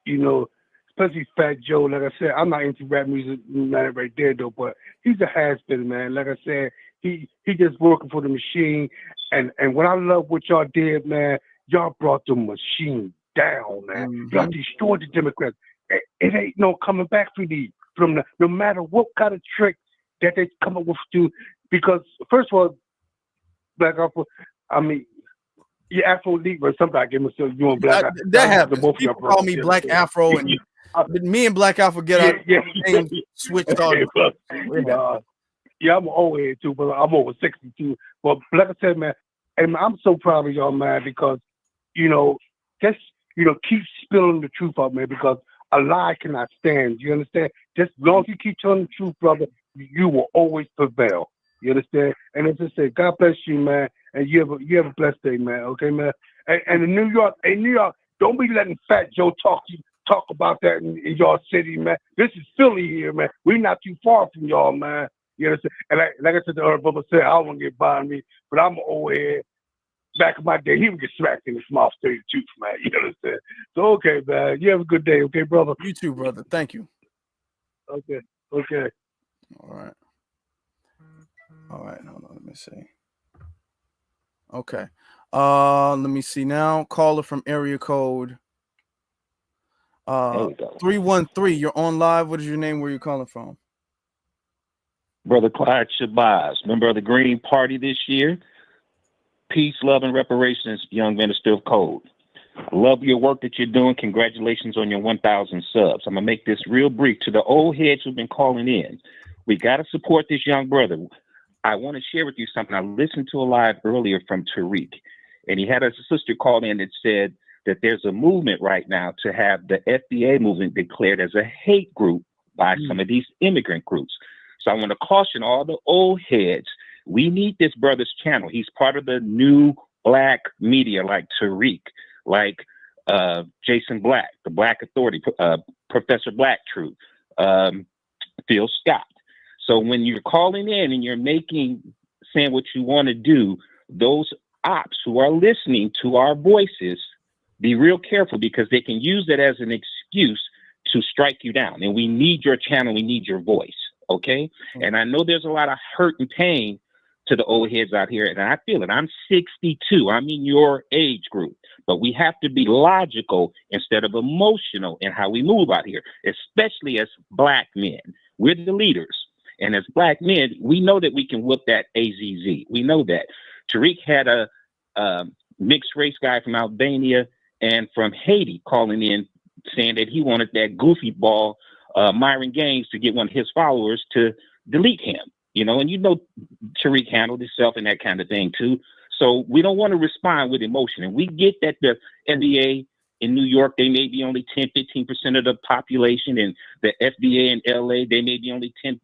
S18: you know, especially Fat Joe, like I said, I'm not into rap music, man, right there, though, but he's a has-been, man. Like I said, he just working for the machine. And what I love what y'all did, man, y'all brought the machine down, man.
S2: Mm-hmm.
S18: Y'all destroyed the Democrats. It ain't no coming back from them, no matter what kind of trick that they come up with, because first of all, Black Alpha, I mean, yeah, Afro League, but somebody give me you and Black Alpha.
S2: That happens. People call me Black Afro, and me and Black Alpha get our names switched on.
S18: Yeah, I'm old head too, but I'm over 62. But like I said, man, and I'm so proud of y'all, man, because, you know, just, you know, keep spilling the truth out, man, because a lie cannot stand. You understand? Just as long as you keep telling the truth, brother, you will always prevail. You understand? And as I said, God bless you, man, and you have a blessed day, man. Okay, man. And in New York, don't be letting Fat Joe talk about that in your city, man. This is Philly here, man. We're not too far from y'all, man.
S20: You understand? And like I said, the other brother said, I don't want to get by me, but I'm an old head. Back in my day, he would get smacked in the mouth 32, man. You understand? So, okay, man. You have a good day, okay, brother?
S2: You too, brother. Thank you.
S20: Okay.
S2: All right. Hold on. Let me see. Okay. Let me see now. Caller from area code 313. You're on live. What is your name? Where are you calling from?
S9: Brother Clyde Shabazz, member of the Green Party this year. Peace, love, and reparations, young minister of code. Love your work that you're doing. Congratulations on your 1,000 subs. I'm going to make this real brief. To the old heads who've been calling in, we got to support this young brother. I want to share with you something. I listened to a live earlier from Tariq, and he had a sister call in that said that there's a movement right now to have the FBA movement declared as a hate group by some of these immigrant groups. So I want to caution all the old heads. We need this brother's channel. He's part of the new black media like Tariq, like Jason Black, the Black Authority, Professor Black Truth, Phil Scott. So when you're calling in and you're saying what you want to do, those ops who are listening to our voices, be real careful because they can use it as an excuse to strike you down. And we need your channel. We need your voice. Okay. And I know there's a lot of hurt and pain to the old heads out here. And I feel it. I'm 62. I'm in your age group. But we have to be logical instead of emotional in how we move out here, especially as black men. We're the leaders. And as black men, we know that we can whoop that AZZ. We know that. Tariq had a mixed race guy from Albania and from Haiti calling in saying that he wanted that goofy ball Myron Gaines to get one of his followers to delete him, you know, and you know Tariq handled himself and that kind of thing too. So we don't want to respond with emotion. And we get that the NBA in New York, they may be only 10, 15% of the population, and the FBA in LA, they may be only 10%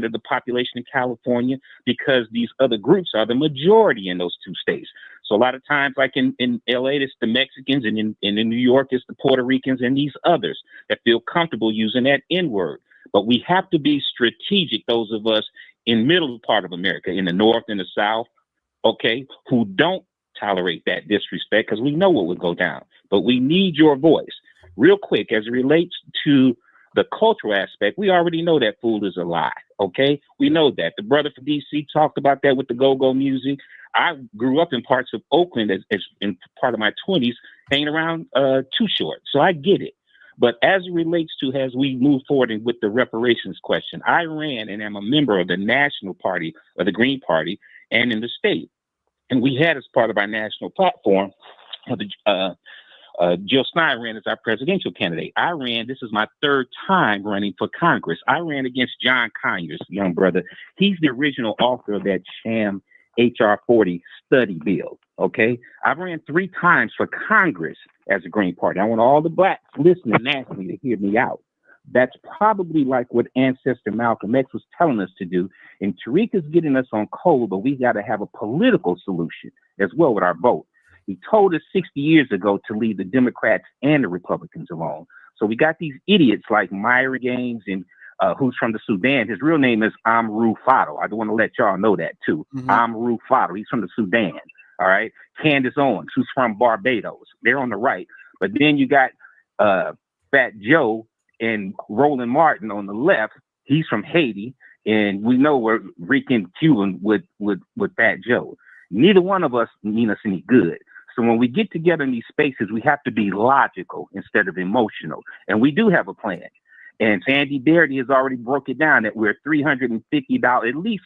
S9: of the population in California, because these other groups are the majority in those two states. So a lot of times, like in LA, it's the Mexicans, and in New York, it's the Puerto Ricans and these others that feel comfortable using that N-word. But we have to be strategic, those of us in middle part of America, in the North and the South, okay, who don't tolerate that disrespect, because we know what would go down. But we need your voice. Real quick, as it relates to the cultural aspect, we already know that fool is a lie, okay? We know that. The brother from DC talked about that with the go-go music. I grew up in parts of Oakland as in part of my 20s, hanging around Too Short, so I get it. But as it relates to, as we move forward with the reparations question, I ran and am a member of the national party, of the Green Party, and in the state. And we had as part of our national platform, Jill Stein ran as our presidential candidate. I ran, this is my third time running for Congress. I ran against John Conyers, young brother. He's the original author of that sham HR 40 study bill, okay? I ran 3 times for Congress as a Green Party. I want all the blacks listening nationally to hear me out. That's probably like what ancestor Malcolm X was telling us to do. And Tariq is getting us on code, but we got to have a political solution as well with our vote. He told us 60 years ago to leave the Democrats and the Republicans alone. So we got these idiots like Myra Gaines and who's from the Sudan. His real name is Amru Fado. I want to let y'all know that too. Amru Fado. He's from the Sudan. All right. Candace Owens, who's from Barbados. They're on the right. But then you got Fat Joe and Roland Martin on the left. He's from Haiti. And we know we're Rican Cuban with Fat Joe. Neither one of us mean us any good. So when we get together in these spaces, we have to be logical instead of emotional. And we do have a plan. And Sandy Darity has already broke it down that we're $350, at least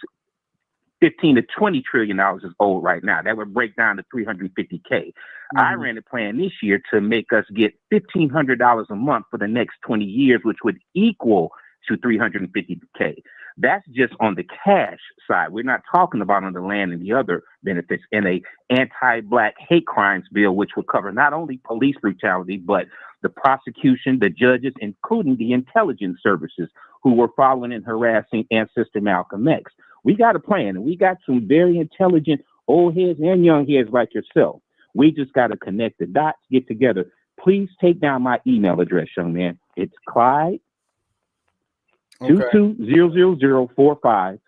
S9: 15 to 20 trillion dollars is owed right now. That would break down to 350K. I ran a plan this year to make us get $1,500 a month for the next 20 years, which would equal to 350K. That's just on the cash side. We're not talking about on the land and the other benefits in a anti-black hate crimes bill, which would cover not only police brutality, but the prosecution, the judges, including the intelligence services who were following and harassing ancestor Malcolm X. We got a plan, and we got some very intelligent old heads and young heads like yourself. We just got to connect the dots, get together. Please take down my email address, young man. It's Clyde. 220045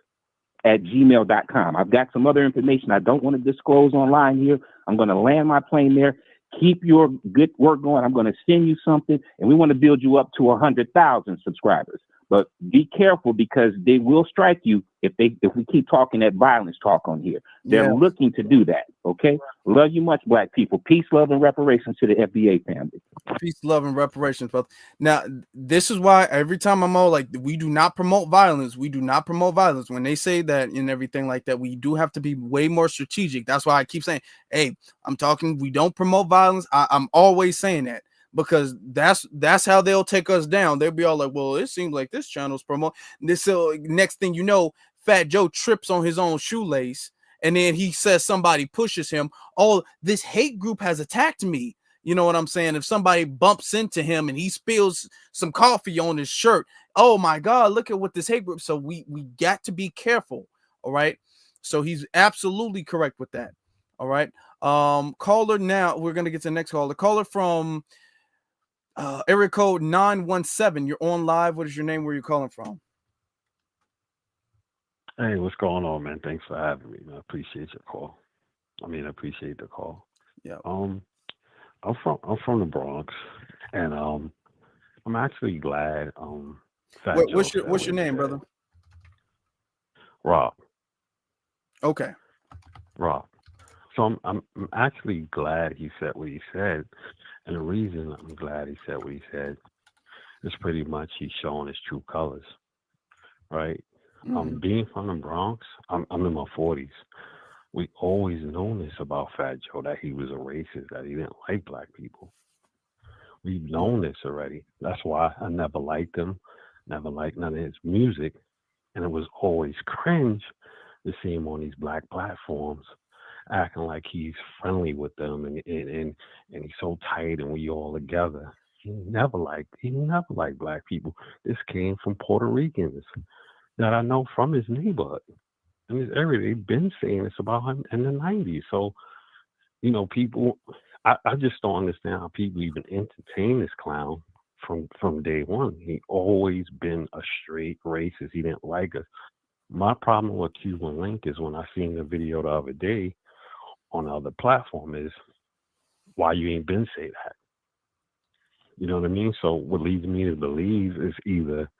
S9: gmail.com. I've got some other information I don't want to disclose online here. I'm going to land my plane there. Keep your good work going. I'm going to send you something, and we want to build you up to 100,000 subscribers. But be careful, because they will strike you if we keep talking that violence talk on here. They're looking to do that. Okay. Love you much, black people. Peace, love, and reparations to the FBA family.
S2: Peace, love, and reparations, brother. Now, this is why every time I'm all like, we do not promote violence. We do not promote violence. When they say that and everything like that, we do have to be way more strategic. That's why I keep saying, hey, I'm talking, we don't promote violence. I'm always saying that, because that's how they'll take us down. They'll be all like, well, it seems like this channel's promote this. So next thing you know, Fat Joe trips on his own shoelace, and then he says somebody pushes him. Oh, this hate group has attacked me. You know what I'm saying? If somebody bumps into him and he spills some coffee on his shirt, oh my God, look at what this hate group. So we got to be careful. All right. So he's absolutely correct with that. All right. Caller, now we're gonna get to the next caller. Caller from area code 917. You're on live. What is your name? Where are you calling from?
S10: Hey, what's going on, man? Thanks for having me, man. I appreciate your call. I appreciate the call.
S2: Yeah.
S10: I'm from the Bronx, and I'm actually glad Fat
S2: What's
S10: Joe
S2: your name, brother?
S10: Rob.
S2: Okay.
S10: Rob. So I'm actually glad he said what he said, and the reason I'm glad he said what he said is pretty much he's showing his true colors, right? Being from the Bronx, I'm in my 40s. We always known this about Fat Joe, that he was a racist, that he didn't like black people. We've known this already. That's why I never liked him, never liked none of his music, and it was always cringe to see him on these black platforms acting like he's friendly with them and he's so tight and we all together. He never liked black people. This came from Puerto Ricans that I know from his neighborhood. In his area, they've been saying this about him in the 90s. So, people, I just don't understand how people even entertain this clown from day one. He always been a straight racist. He didn't like us. My problem with Cuban Link is when I seen the video the other day on the other platform is why you ain't been say that. You know what I mean? So what leads me to believe is either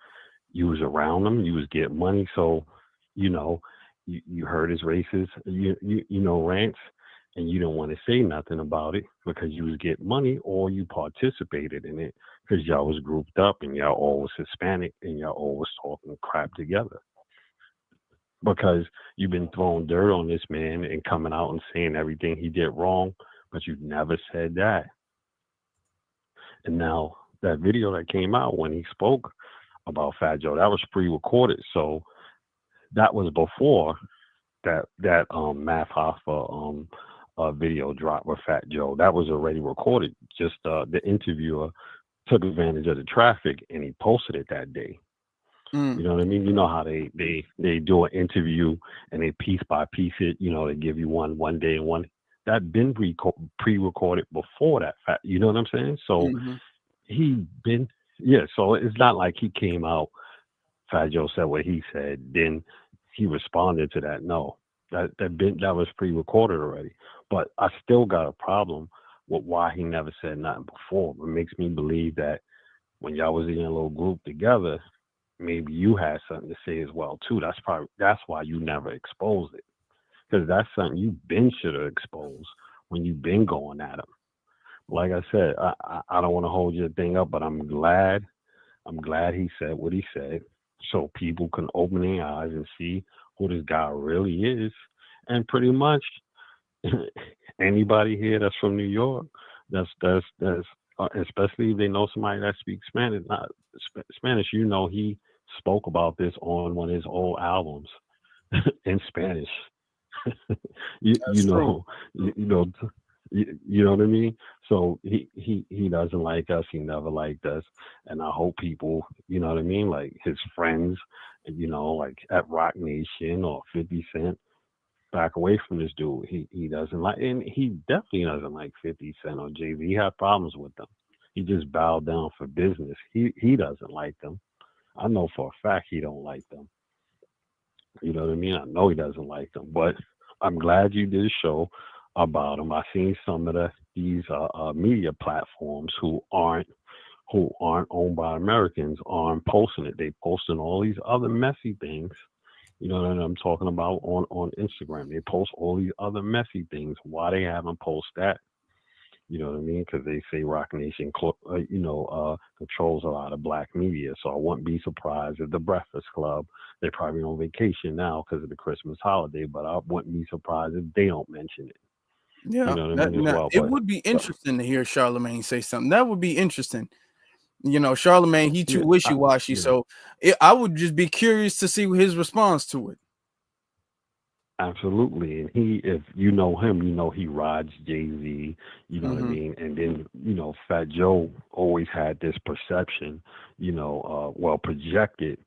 S10: you was around him, you was getting money, so you heard his racist, rants, and you don't want to say nothing about it because you was getting money, or you participated in it because y'all was grouped up and y'all all was Hispanic and y'all all was talking crap together. Because you've been throwing dirt on this man and coming out and saying everything he did wrong, but you never said that. And now that video that came out when he spoke about Fat Joe, that was pre-recorded. So that was before that Math Hoffa video dropped with Fat Joe. That was already recorded. Just the interviewer took advantage of the traffic and he posted it that day. You know what I mean? You know how they do an interview and they piece by piece it. They give you one day and one that been pre-recorded before that fact. You know what I'm saying? So so it's not like he came out, Fat Joe said what he said, then he responded to that. No, that was pre-recorded already. But I still got a problem with why he never said nothing before. It makes me believe that when y'all was in a little group together, maybe you had something to say as well too. That's why you never exposed it, because that's something you been should have exposed when you been going at him. Like I said, I don't want to hold your thing up, but I'm glad he said what he said, so people can open their eyes and see who this guy really is. And pretty much anybody here that's from New York, that's especially if they know somebody that speaks Spanish, he spoke about this on one of his old albums in Spanish. you know what I mean? So he doesn't like us. He never liked us. And I hope people, you know what I mean, like his friends, like at Rock Nation or 50 Cent, back away from this dude. He doesn't like, and he definitely doesn't like 50 Cent or Jay-Z. He had problems with them. He just bowed down for business. He doesn't like them. I know for a fact he don't like them. You know what I mean? I know he doesn't like them, but I'm glad you did a show about him. I seen some of these media platforms who aren't owned by Americans aren't posting it. They posting all these other messy things. You know what I'm talking about on Instagram. They post all these other messy things. Why they haven't posted that? You know what I mean? Because they say Rock Nation, controls a lot of black media. So I wouldn't be surprised if the Breakfast Club, they're probably on vacation now because of the Christmas holiday, but I wouldn't be surprised if they don't mention it.
S2: Yeah,
S10: You know what I mean as well.
S2: it would be interesting to hear Charlemagne say something. That would be interesting. You know, Charlemagne, he too wishy-washy, so I would just be curious to see his response to it.
S10: Absolutely. And if you know him, you know he rides Jay-Z, you know what I mean? And then, Fat Joe always had this perception, projected,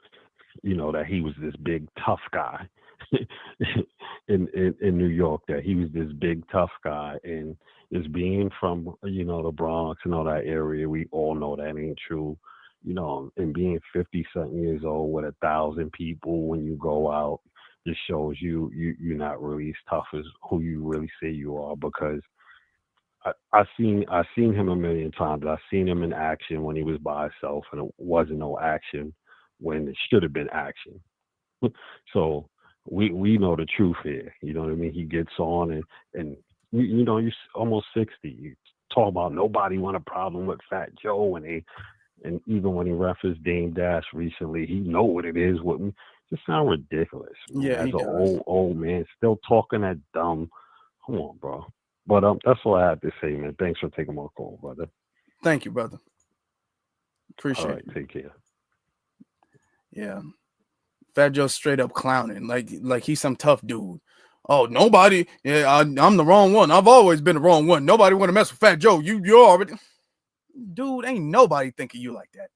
S10: that he was this big tough guy in New York, that he was this big tough guy. And just being from, the Bronx and all that area, we all know that ain't true. And being 50-something years old with 1,000 people when you go out, just shows you're not really as tough as who you really say you are, because I seen him a million times. I seen him in action when he was by himself, and it wasn't no action when it should have been action. So we know the truth here. You know what I mean? He gets on and you're almost 60. You talk about nobody want a problem with Fat Joe, and even when he referenced Dame Dash recently, he know what it is with me. Just sound ridiculous. Man.
S2: Yeah,
S10: as an old man still talking that dumb. Come on, bro. But that's all I had to say, man. Thanks for taking my call, brother.
S2: Thank you, brother. Appreciate it.
S10: Take care.
S2: Yeah. Fat Joe straight up clowning, like he's some tough dude. Oh, nobody. Yeah, I'm the wrong one. I've always been the wrong one. Nobody want to mess with Fat Joe. You're already, dude. Ain't nobody think of you like that.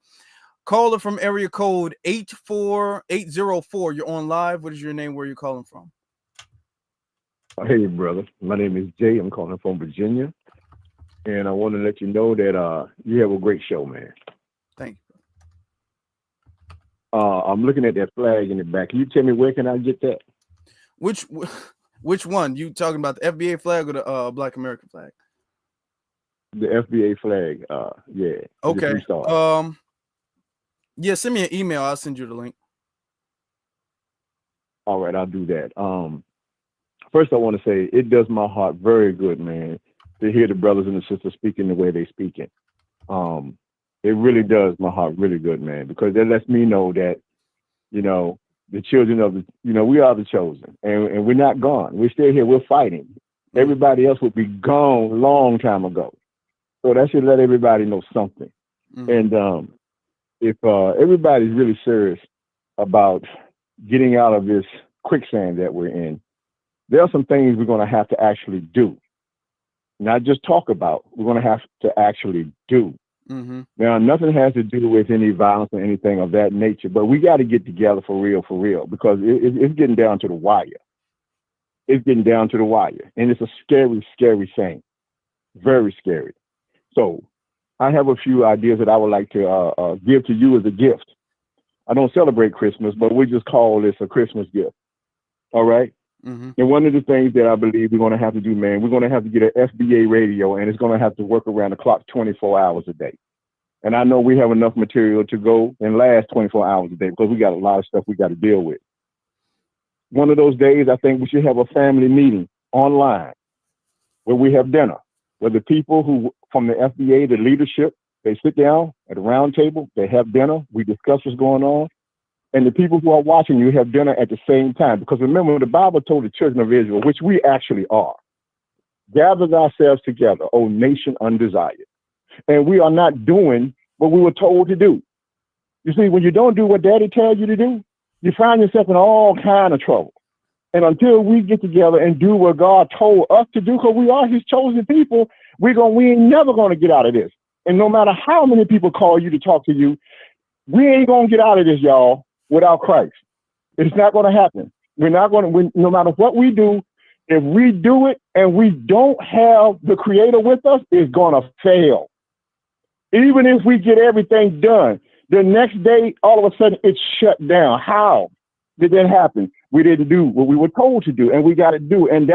S2: Caller from area code 84804. You're on live. What is your name? Where are you calling from?
S11: Hey, brother. My name is Jay. I'm calling from Virginia. And I want to let you know that you have a great show, man.
S2: Thank
S11: you. I'm looking at that flag in the back. Can you tell me where can I get that?
S2: Which one? You talking about the FBA flag or the Black American flag?
S11: The FBA flag. Yeah.
S2: Okay. Yeah, send me an email. I'll send you the link.
S11: All right, I'll do that. First, I want to say it does my heart very good, man, to hear the brothers and the sisters speaking the way they speaking. It really does my heart really good, man, because that lets me know that, the children of we are the chosen, and we're not gone. We're still here. We're fighting. Everybody else would be gone a long time ago. So that should let everybody know something. And if everybody's really serious about getting out of this quicksand that we're in, there are some things we're going to have to actually do. Not just talk about, we're going to have to actually do. Now, nothing has to do with any violence or anything of that nature, but we got to get together for real, because it's getting down to the wire. It's getting down to the wire, and it's a scary, scary thing. Very scary. So I have a few ideas that I would like to give to you as a gift. I don't celebrate Christmas, but we just call this a Christmas gift. All right? And one of the things that I believe we're going to have to do, man, we're going to have to get an FBA radio, and it's going to have to work around the clock 24 hours a day. And I know we have enough material to go and last 24 hours a day because we got a lot of stuff we got to deal with. One of those days, I think we should have a family meeting online where we have dinner, where the people who from the FBA, the leadership, they sit down at a round table, they have dinner, we discuss what's going on, and the people who are watching you have dinner at the same time. Because remember, the Bible told the children of Israel, which we actually are, gather ourselves together, O nation undesired. And we are not doing what we were told to do. You see, when you don't do what Daddy tells you to do, you find yourself in all kind of trouble. And until we get together and do what God told us to do, because we are his chosen people, we ain't never going to get out of this. And no matter how many people call you to talk to you, we ain't going to get out of this, y'all, without Christ. It's not going to happen. We're not going to, no matter what we do, if we do it and we don't have the Creator with us, it's going to fail. Even if we get everything done, the next day, all of a sudden, it's shut down. How? did that happen? We didn't do what we were told to do, and we got to do. And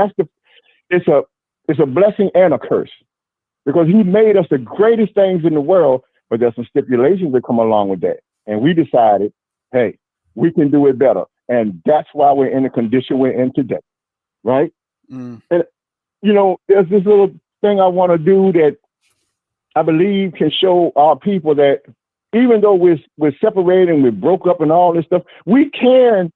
S11: it's a blessing and a curse, because he made us the greatest things in the world, but there's some stipulations that come along with that. And we decided, hey, we can do it better. And that's why we're in the condition we're in today, right? And, there's this little thing I want to do that I believe can show our people that even though we're separated and we're broke up and all this stuff, we can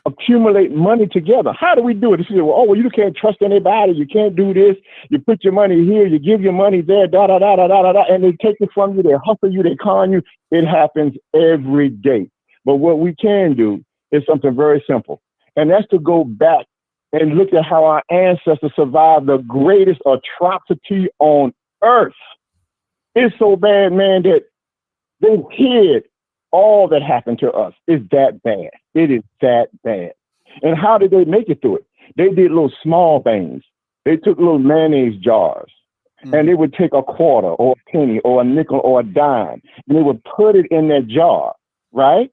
S11: accumulate money together. How do we do it? You say, well, you can't trust anybody. You can't do this. You put your money here. You give your money there, and they take it from you. They hustle you. They con you. It happens every day. But what we can do is something very simple, and that's to go back and look at how our ancestors survived the greatest atrocity on earth. It's so bad, man, that they hid all that happened to us. It's that bad. It is that bad. And how did they make it through it? They did little small things. They took little mayonnaise jars, and they would take a quarter or a penny or a nickel or a dime, and they would put it in that jar, right?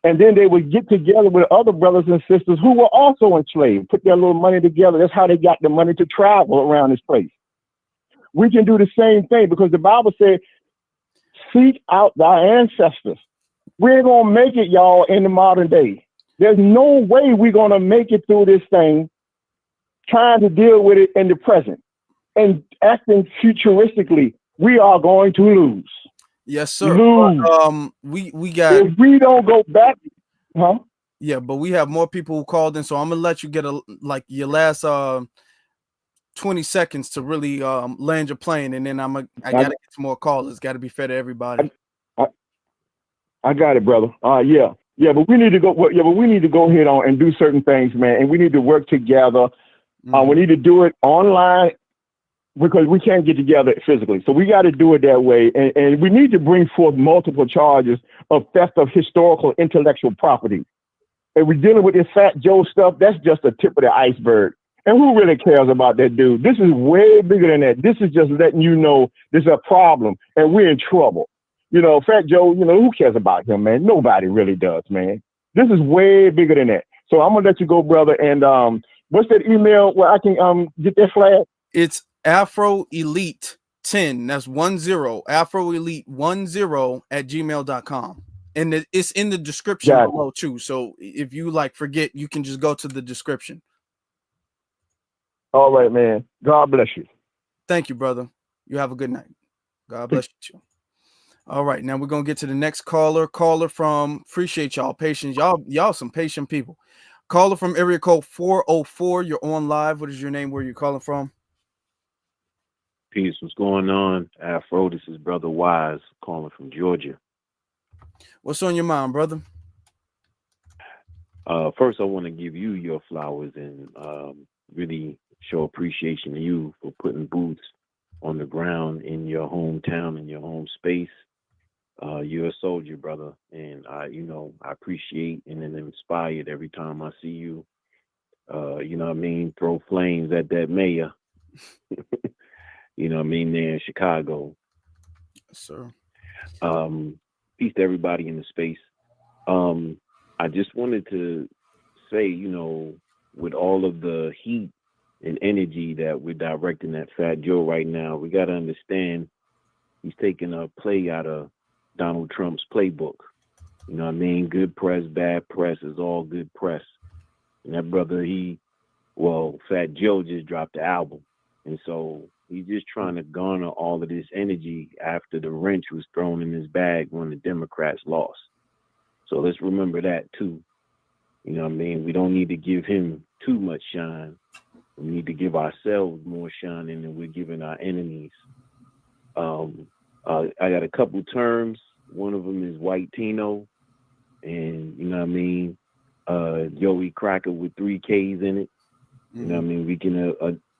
S11: And then they would get together with other brothers and sisters who were also enslaved, put their little money together. That's how they got the money to travel around this place. We can do the same thing, because the Bible said, seek out thy ancestors. We're going to make it, y'all, in the modern day. There's no way we're going to make it through this thing trying to deal with it in the present and acting futuristically. We are going to lose.
S2: Yes, sir.
S11: Lose.
S2: But, we got.
S11: If we don't go back,
S2: Yeah, but we have more people who called in, so I'm gonna let you get your last 20 seconds to really land your plane, and then I gotta get some more callers. Got to be fair to everybody.
S11: I got it, brother. But we need to go. But we need to go ahead on and do certain things, man. And we need to work together. We need to do it online, because we can't get together physically. So we got to do it that way. And we need to bring forth multiple charges of theft of historical intellectual property. And we're dealing with this Fat Joe stuff. That's just the tip of the iceberg. And who really cares about that dude? This is way bigger than that. This is just letting you know there's a problem and we're in trouble. Fat Joe, who cares about him, man? Nobody really does, man. This is way bigger than that. So I'm going to let you go, brother. And what's that email where I can get that flag?
S2: It's AfroElite10. That's 10. AfroElite10@gmail.com. And it's in the description below too. So if you forget, you can just go to the description.
S11: All right, man. God bless you.
S2: Thank you, brother. You have a good night. God bless you too. All right, now we're gonna get to the next caller. Caller from, appreciate y'all patience. Y'all some patient people. Caller from area code 404. You're on live. What is your name? Where are you calling from?
S12: Peace. What's going on, Afro? This is Brother Wise calling from Georgia.
S2: What's on your mind, brother?
S12: First, I want to give you your flowers and really show appreciation to you for putting boots on the ground in your hometown, in your home space. You're a soldier, brother, and I appreciate and am inspired every time I see you. Throw flames at that mayor. There in Chicago.
S2: Yes, sir.
S12: Peace to everybody in the space. I just wanted to say, with all of the heat and energy that we're directing at Fat Joe right now, we got to understand he's taking a play out of Donald Trump's playbook. Good press, bad press is all good press. And that brother, Fat Joe just dropped the album. And so he's just trying to garner all of this energy after the wrench was thrown in his bag when the Democrats lost. So let's remember that too. We don't need to give him too much shine. We need to give ourselves more shining than we're giving our enemies. I got a couple terms. One of them is white Tino, and Joey Cracker with 3 Ks in it. We can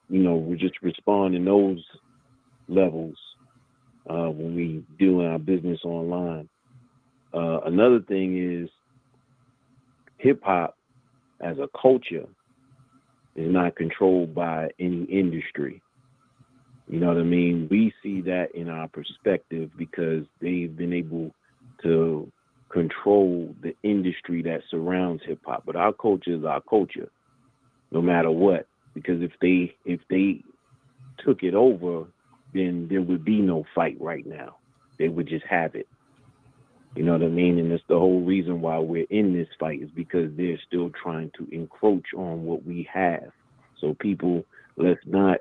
S12: we just respond in those levels when we doing our business online. Another thing is hip hop as a culture is not controlled by any industry. We see that in our perspective because they've been able to control the industry that surrounds hip hop. But our culture is our culture, no matter what. Because if they took it over, then there would be no fight right now. They would just have it. You know what I mean? And that's the whole reason why we're in this fight, is because they're still trying to encroach on what we have. So people, let's not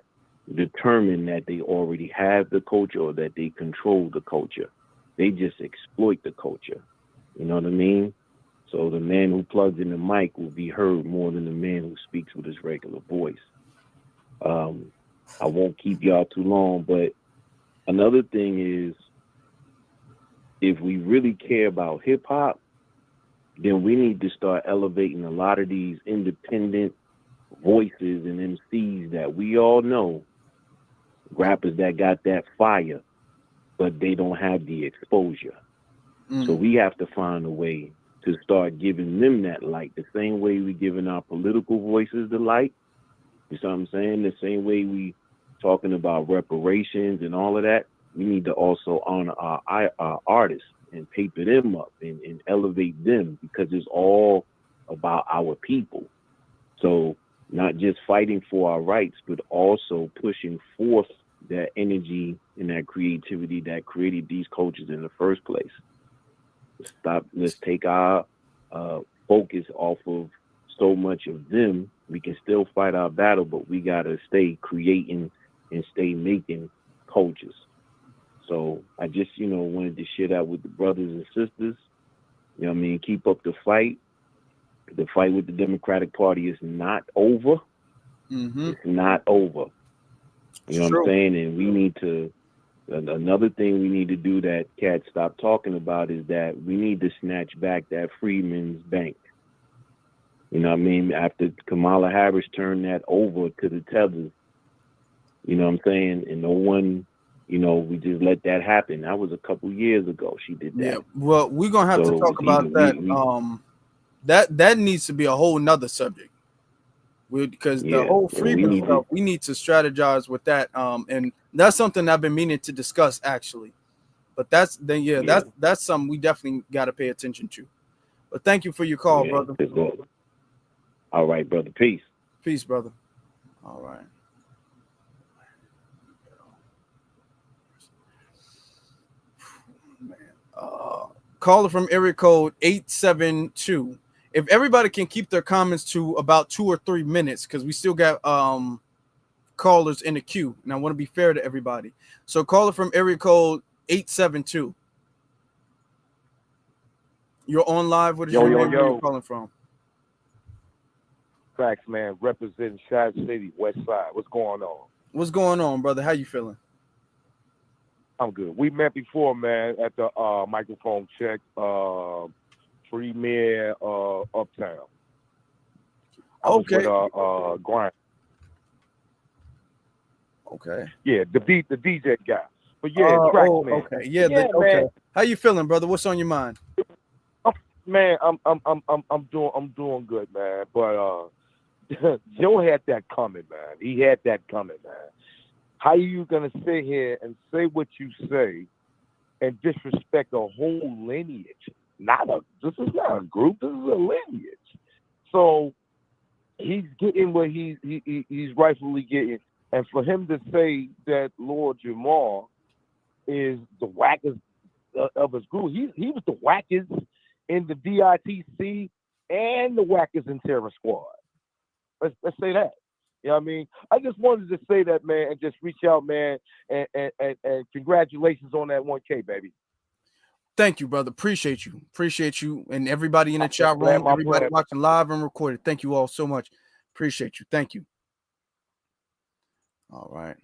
S12: determine that they already have the culture or that they control the culture. They just exploit the culture. You know what I mean? So the man who plugs in the mic will be heard more than the man who speaks with his regular voice. I won't keep y'all too long, but another thing is, if we really care about hip hop, then we need to start elevating a lot of these independent voices and MCs that we all know, rappers that got that fire, but they don't have the exposure. So we have to find a way to start giving them that light, the same way we giving our political voices the light. You see what I'm saying? The same way we talking about reparations and all of that. We need to also honor our artists and paper them up and elevate them, because it's all about our people. So not just fighting for our rights, but also pushing forth that energy and that creativity that created these cultures in the first place. Let's take our focus off of so much of them. We can still fight our battle, but we got to stay creating and stay making cultures. So I just, wanted to share that with the brothers and sisters. You know what I mean? Keep up the fight. The fight with the Democratic Party is not over. It's not over. You know what I'm saying? And we need to, another thing we need to do that Cat stopped talking about is that we need to snatch back that Freedmen's Bank. You know what I mean? After Kamala Harris turned that over to the tethers, you know what I'm saying? And no one, we just let that happen. That was a couple years ago she did that.
S2: Yeah, well, we're going to have to talk about that. That needs to be a whole nother subject. Because the whole freedom stuff, we need to strategize with that. And that's something I've been meaning to discuss, actually. But that's something we definitely got to pay attention to. But thank you for your call, brother.
S12: All right, brother. Peace.
S2: Peace, brother. All right. Caller from area code 872. If everybody can keep their comments to about 2 or 3 minutes, because we still got callers in the queue, and I want to be fair to everybody. So caller from area code 872. You're on live. What is your name? Where are you calling from?
S20: Facts, man. Representing Shad City, West Side. What's going on?
S2: What's going on, brother? How you feeling?
S20: I'm good. We met before, man, at the microphone check. Premier Uptown.
S2: Okay.
S20: Grind.
S2: Okay.
S20: Yeah, the DJ guy. But yeah, crack man.
S2: Okay. Yeah. Okay. How you feeling, brother? What's on your mind?
S20: Man, I'm doing good, man. But Joe had that coming, man. He had that coming, man. How are you gonna sit here and say what you say and disrespect a whole lineage? This is not a group. This is a lineage. So he's getting what he's rightfully getting, and for him to say that Lord Jamar is the wackest of his group, he was the wackest in the DITC and the wackest in Terror Squad. Let's say that. You know what I mean? I just wanted to say that, man, and just reach out, man, and congratulations on that 1K, baby.
S2: Thank you, brother. Appreciate you, and everybody in the chat room, everybody watching live and recorded. Thank you all so much. Appreciate you. Thank you. All right.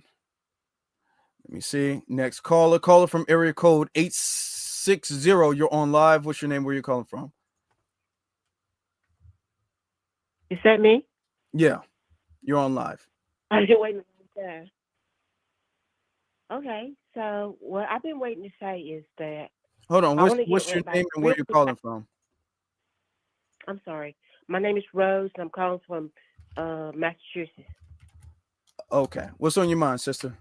S2: Let me see. Next caller from area code 860. You're on live. What's your name? Where you calling from?
S4: Is that me?
S2: Yeah, you're on live.
S4: I'm just waiting. Okay, so what I've been waiting to say is that.
S2: Hold on. What's your name and where you're calling from?
S4: I'm sorry. My name is Rose, and I'm calling from Massachusetts.
S2: Okay. What's on your mind, sister?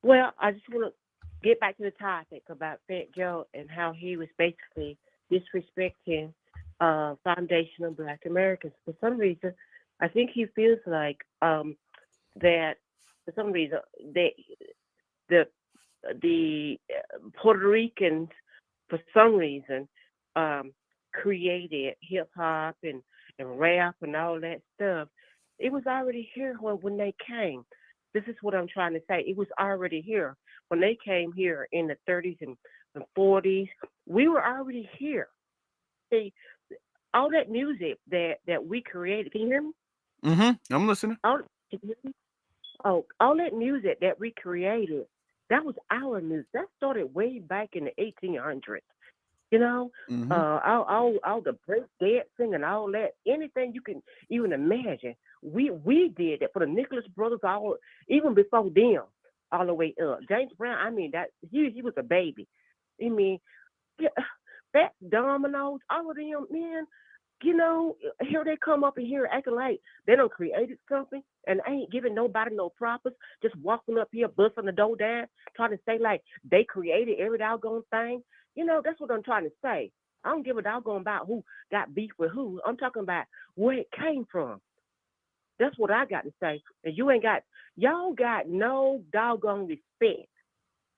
S4: Well, I just want get back to the topic about Fat Joe and how he was basically disrespecting foundational Black Americans. For some reason, I think he feels like that for some reason the Puerto Ricans, for some reason, created hip hop and rap and all that stuff. It was already here when they came. This is what I'm trying to say. It was already here when they came here in the 30s and 40s. We were already here. See, all that music that we created. Can you hear me?
S2: Mm-hmm. I'm listening.
S4: Can you hear me? Oh, all that music that we created, that was our music. That started way back in the 1800s. You know,
S2: Mm-hmm.
S4: all the break dancing and all that, anything you can even imagine, we did that for the Nicholas brothers, all even before them, all the way up. James Brown, I mean that he was a baby. I mean, yeah, Fats Dominoes, all of them, man. You know, here they come up in here acting like they done created something and ain't giving nobody no props, just walking up here, busting the door down, trying to say like they created every doggone thing. You know, that's what I'm trying to say. I don't give a doggone about who got beef with who. I'm talking about where it came from. That's what I got to say. And y'all got no doggone respect.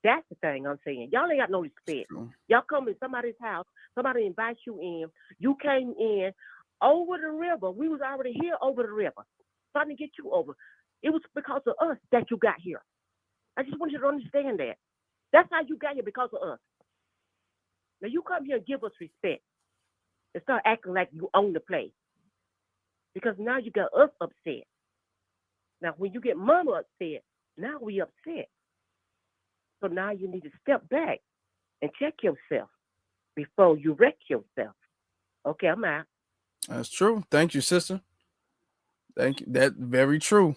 S4: That's the thing I'm saying. Y'all ain't got no respect. Y'all come to somebody's house, somebody invites you in. You came in over the river. We was already here over the river, trying to get you over. It was because of us that you got here. I just want you to understand that. That's how you got here, because of us. Now you come here and give us respect and start acting like you own the place. Because now you got us upset. Now when you get mama upset, now we upset. So now you need to step back and check yourself before you wreck yourself. Okay, I'm out.
S2: That's true. Thank you, sister. Thank you. That's very true.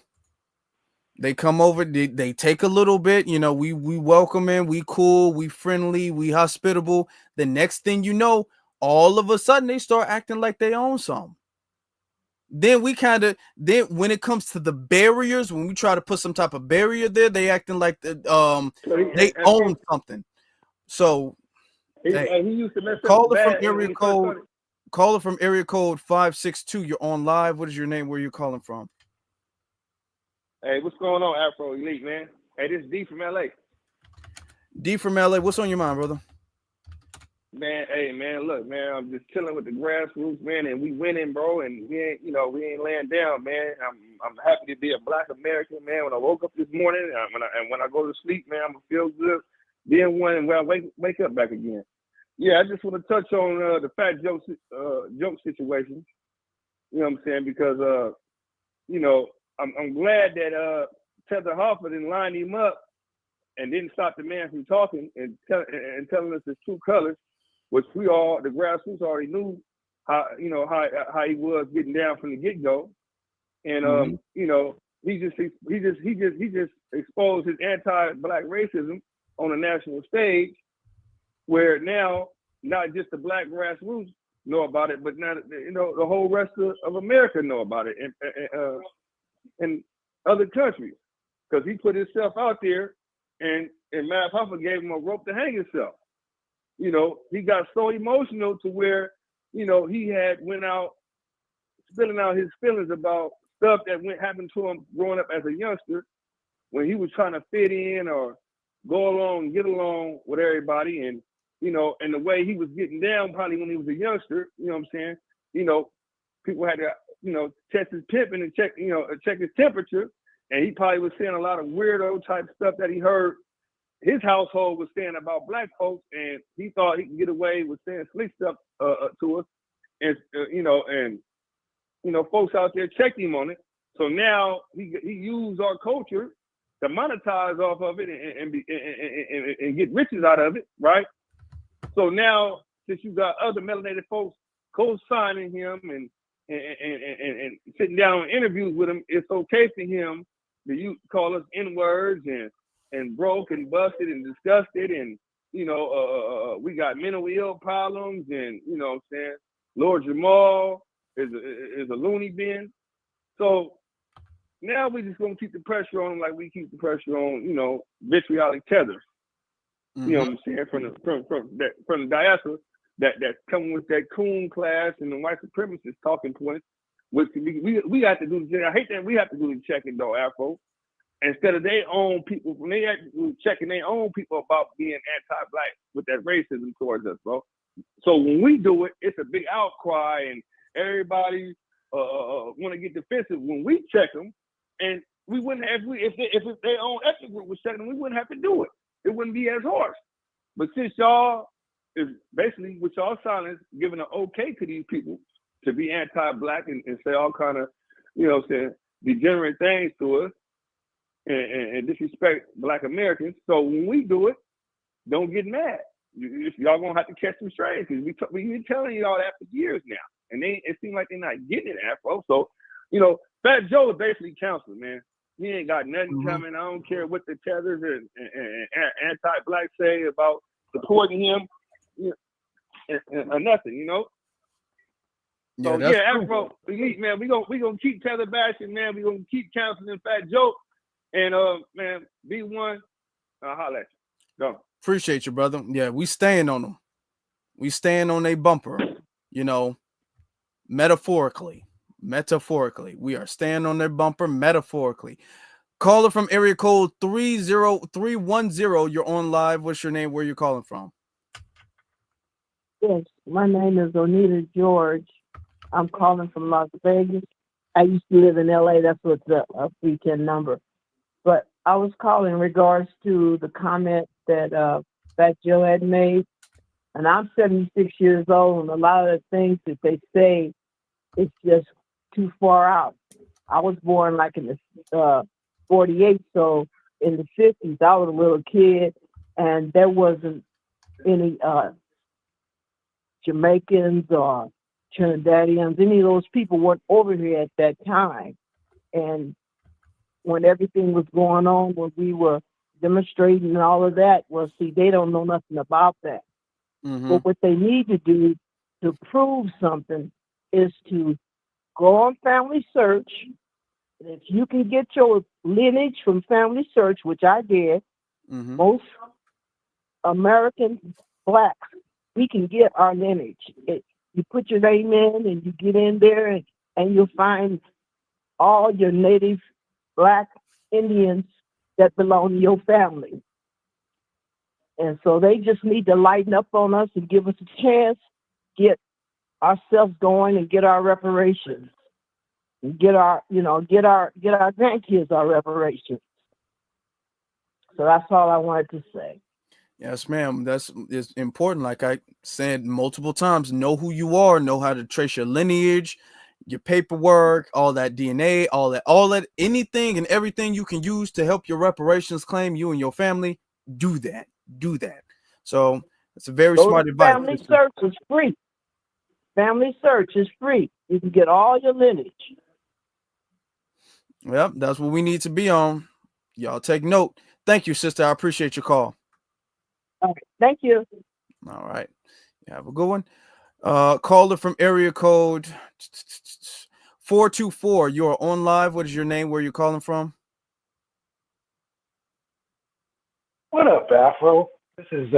S2: They come over, they take a little bit, you know, we welcome in, we cool, we friendly, we hospitable. The next thing you know, all of a sudden they start acting like they own something. Then when it comes to the barriers, when we try to put some type of barrier there, they acting like they own something. So
S19: he used to mess up
S2: caller from
S19: bad
S2: area code. Caller from area code 562. You're on live. What is your name? Where are you calling from?
S13: Hey, what's going on, Afro Elite, man? Hey, this is D from LA.
S2: D from LA. What's on your mind, brother?
S13: Man, hey, man, look, man, I'm just chilling with the grassroots, man, and we winning, bro, and we ain't laying down, man. I'm happy to be a Black American, man. When I woke up this morning, when I go to sleep, man, I'm gonna feel good being one, and when I wake up back again. Yeah, I just want to touch on the Fat Joe joke situation. You know what I'm saying? Because I'm glad that Tether Harper didn't line him up and didn't stop the man from talking and telling us his true colors, which we all, the grassroots, already knew how he was getting down from the get go, and he just exposed his anti-Black racism on a national stage, where now not just the Black grassroots know about it, but now the whole rest of America know about it, and other countries, because he put himself out there, and Matt Hoffa gave him a rope to hang himself. You know, he got so emotional to where, he had went out spilling out his feelings about stuff that happened to him growing up as a youngster, when he was trying to fit in or go along, get along with everybody, and and the way he was getting down probably when he was a youngster, you know what I'm saying? People had to, test his pimping and check his temperature, and he probably was saying a lot of weirdo type stuff that he heard his household was saying about Black folks, and he thought he could get away with saying slick stuff to us, and folks out there checked him on it. So now he used our culture to monetize off of it and get riches out of it, right? So now, since you got other melanated folks co-signing him and sitting down in interviews with him, it's okay for him to call us N-words and broke and busted and disgusted, and we got mental ill problems, and you know what I'm saying, Lord Jamal is a loony bin. So now we just gonna keep the pressure on him like we keep the pressure on, vitriolic Tether. You know what I'm saying, from the diaspora that come with that coon class and the white supremacist talking points, which we got to do. I hate that we have to do the checking though, Afro. Instead of their own people, when they have to do checking their own people about being anti-black with that racism towards us, bro. So when we do it, it's a big outcry and everybody want to get defensive when we check them, and we wouldn't have if their own ethnic group was checking them, we wouldn't have to do it. It wouldn't be as harsh. But since y'all is basically with y'all silence giving an okay to these people to be anti-black and say all kind of, you know, saying degenerate things to us and disrespect Black Americans. So when we do it, don't get mad. Y'all gonna have to catch some strays because we've been telling y'all that for years now, and it seems like they're not getting it, Afro. So, you know, Fat Joe is basically counseling, man. He ain't got nothing coming. I don't care what the tethers and anti-black say about supporting him, you know, or nothing, you know. So yeah, Afro, man, we gonna keep tether bashing, man. We gonna keep counseling Fat Joe, and man, B1, I'll holler at you. Go.
S2: Appreciate you, brother. Yeah, we staying on them. We staying on a bumper, you know, metaphorically. We are staying on their bumper metaphorically. Caller from area code 30310. You're on live. What's your name? Where you calling from?
S14: Yes, my name is Onita George. I'm calling from Las Vegas. I used to live in LA. That's what's the 310 number. But I was calling in regards to the comment that Fat Joe had made. And I'm 76 years old, and a lot of the things that they say, it's just too far out. I was born like in the 48, so in the 50s, I was a little kid, and there wasn't any Jamaicans or Trinidadians. Any of those people weren't over here at that time. And when everything was going on, when we were demonstrating and all of that, well, see, they don't know nothing about that. But what they need to do to prove something is to go on Family Search. And if you can get your lineage from Family Search, which I did, most American blacks, we can get our lineage. You put your name in and you get in there and you'll find all your native black Indians that belong to your family. And so they just need to lighten up on us and give us a chance, get ourselves going and get our reparations. And get our grandkids our reparations. So that's all I wanted to say.
S2: Yes, ma'am. That's important. Like I said multiple times, know who you are, know how to trace your lineage, your paperwork, all that DNA, all that, anything and everything you can use to help your reparations claim, you and your family, do that. So it's a very smart advice.
S14: Family Search is free. Family Search is free. You can get all your lineage.
S2: Yep, that's what we need to be on. Y'all take note. Thank you, sister. I appreciate your call.
S14: All right. Thank you.
S2: All right. You have a good one. Caller from area code 424. You are on live. What is your name? Where are you calling from?
S15: What up, Afro? This is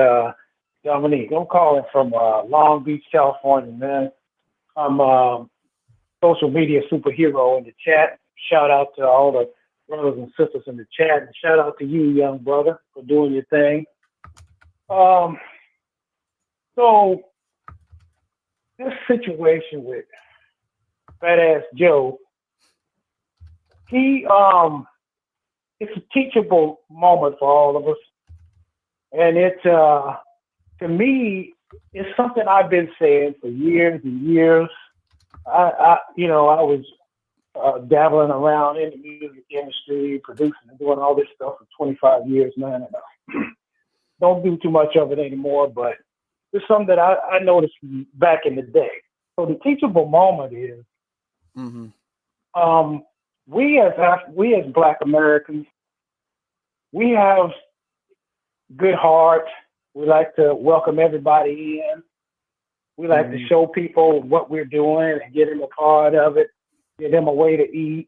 S15: Dominique. I'm calling from Long Beach, California, man. I'm a social media superhero in the chat. Shout out to all the brothers and sisters in the chat, and shout out to you, young brother, for doing your thing. So this situation with Fat Ass Joe, it's a teachable moment for all of us. And it's, to me, it's something I've been saying for years and years. I was dabbling around in the music industry, producing and doing all this stuff for 25 years, man. And don't do too much of it anymore, but it's something that I noticed back in the day. So the teachable moment is, we as Black Americans, we have good heart. We like to welcome everybody in. We like to show people what we're doing and get them a part of it, give them a way to eat,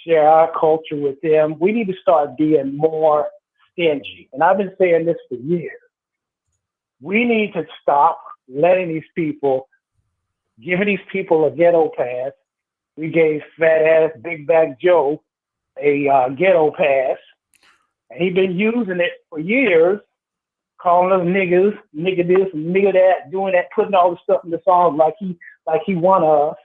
S15: share our culture with them. We need to start being more stingy. And I've been saying this for years. We need to stop letting these people, giving these people a ghetto pass. We gave fat ass Big Back Joe a ghetto pass, and he's been using it for years, calling us niggas, nigga this, nigga that, doing that, putting all the stuff in the songs like he one of us.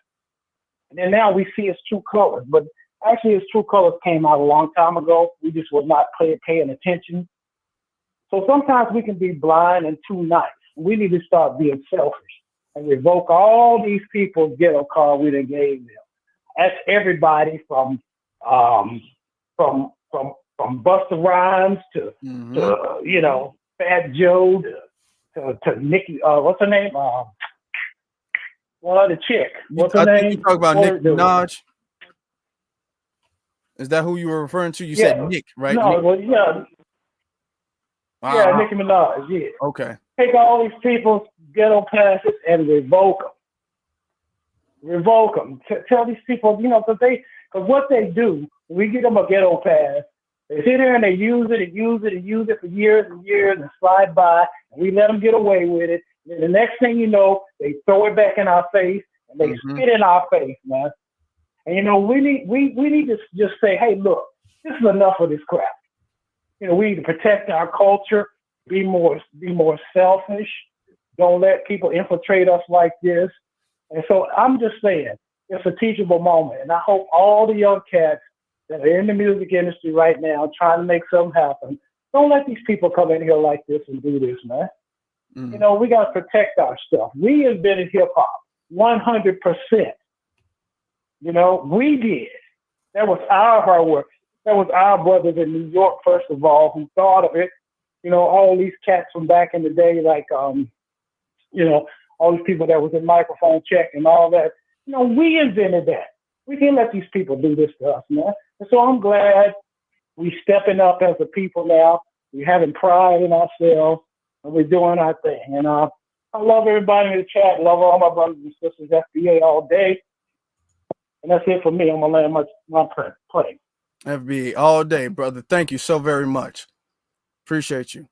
S15: And then now we see his true colors, but actually his true colors came out a long time ago. We just were not paying attention. So sometimes we can be blind and too nice. We need to start being selfish and revoke all these people's ghetto card we done gave them. That's everybody from Busta Rhymes to you know, Fat Joe to Nicki. What's her name? The chick. What's her name?
S2: You talk about Nicki Minaj. Is that who you were referring to? You said Nick, right?
S15: No,
S2: Nick?
S15: well, yeah. Yeah, Nicki Minaj, yeah.
S2: Okay.
S15: Take all these people's ghetto passes and revoke them. Revoke them. Tell these people, you know, because what they do, we give them a ghetto pass, they sit there and they use it and use it and use it for years and years and slide by, and we let them get away with it. And the next thing you know, they throw it back in our face and they spit in our face, man. And you know, we need to just say, hey, look, this is enough of this crap. You know, we need to protect our culture, be more selfish. Don't let people infiltrate us like this. And so I'm just saying, it's a teachable moment. And I hope all the young cats that are in the music industry right now trying to make something happen, don't let these people come in here like this and do this, man. You know, we got to protect our stuff. We invented hip hop 100%. You know, we did. That was our hard work. That was our brothers in New York, first of all, who thought of it. You know, all these cats from back in the day, like, you know, all these people that was in microphone check and all that. You know, we invented that. We can't let these people do this to us, man. And so I'm glad we stepping up as a people now. We're having pride in ourselves, and we're doing our thing. And I love everybody in the chat. Love all my brothers and sisters, FBA all day. And that's it for me. I'm going to land my plane.
S2: FBA all day, brother. Thank you so very much. Appreciate you.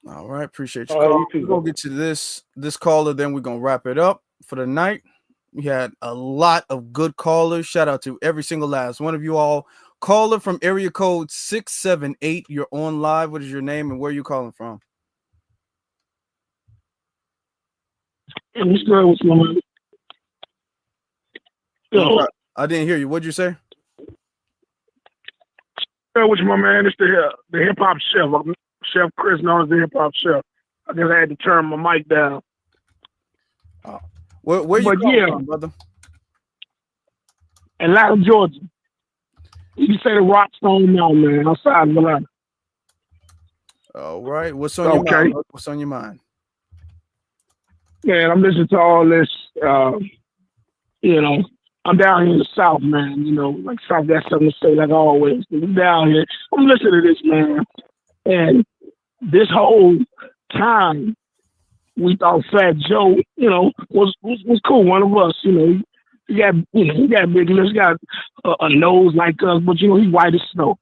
S2: All right, appreciate you.
S15: You too,
S2: we're gonna get to this caller, then we're gonna wrap it up for the night. We had a lot of good callers. Shout out to every single last one of you all. Caller from area code 678. You're on live. What is your name and where are you calling from? I didn't hear you. What'd you say?
S18: Which my man, it's the hip hop chef. Chef Chris, known as the hip hop chef. I just had to turn my mic down.
S2: Where you calling from, brother?
S18: Atlanta, Georgia. You say the Rockstone now, man, outside of Atlanta.
S2: All right. What's on your mind? What's on your mind?
S18: Man, I'm listening to all this. You know, I'm down here in the South, man. You know, like South got something to say, like always. I'm down here. I'm listening to this, man. And this whole time, we thought Fat Joe, you know, was cool. One of us, you know. He got big lips, he got a nose like us, but you know, he's white as snow.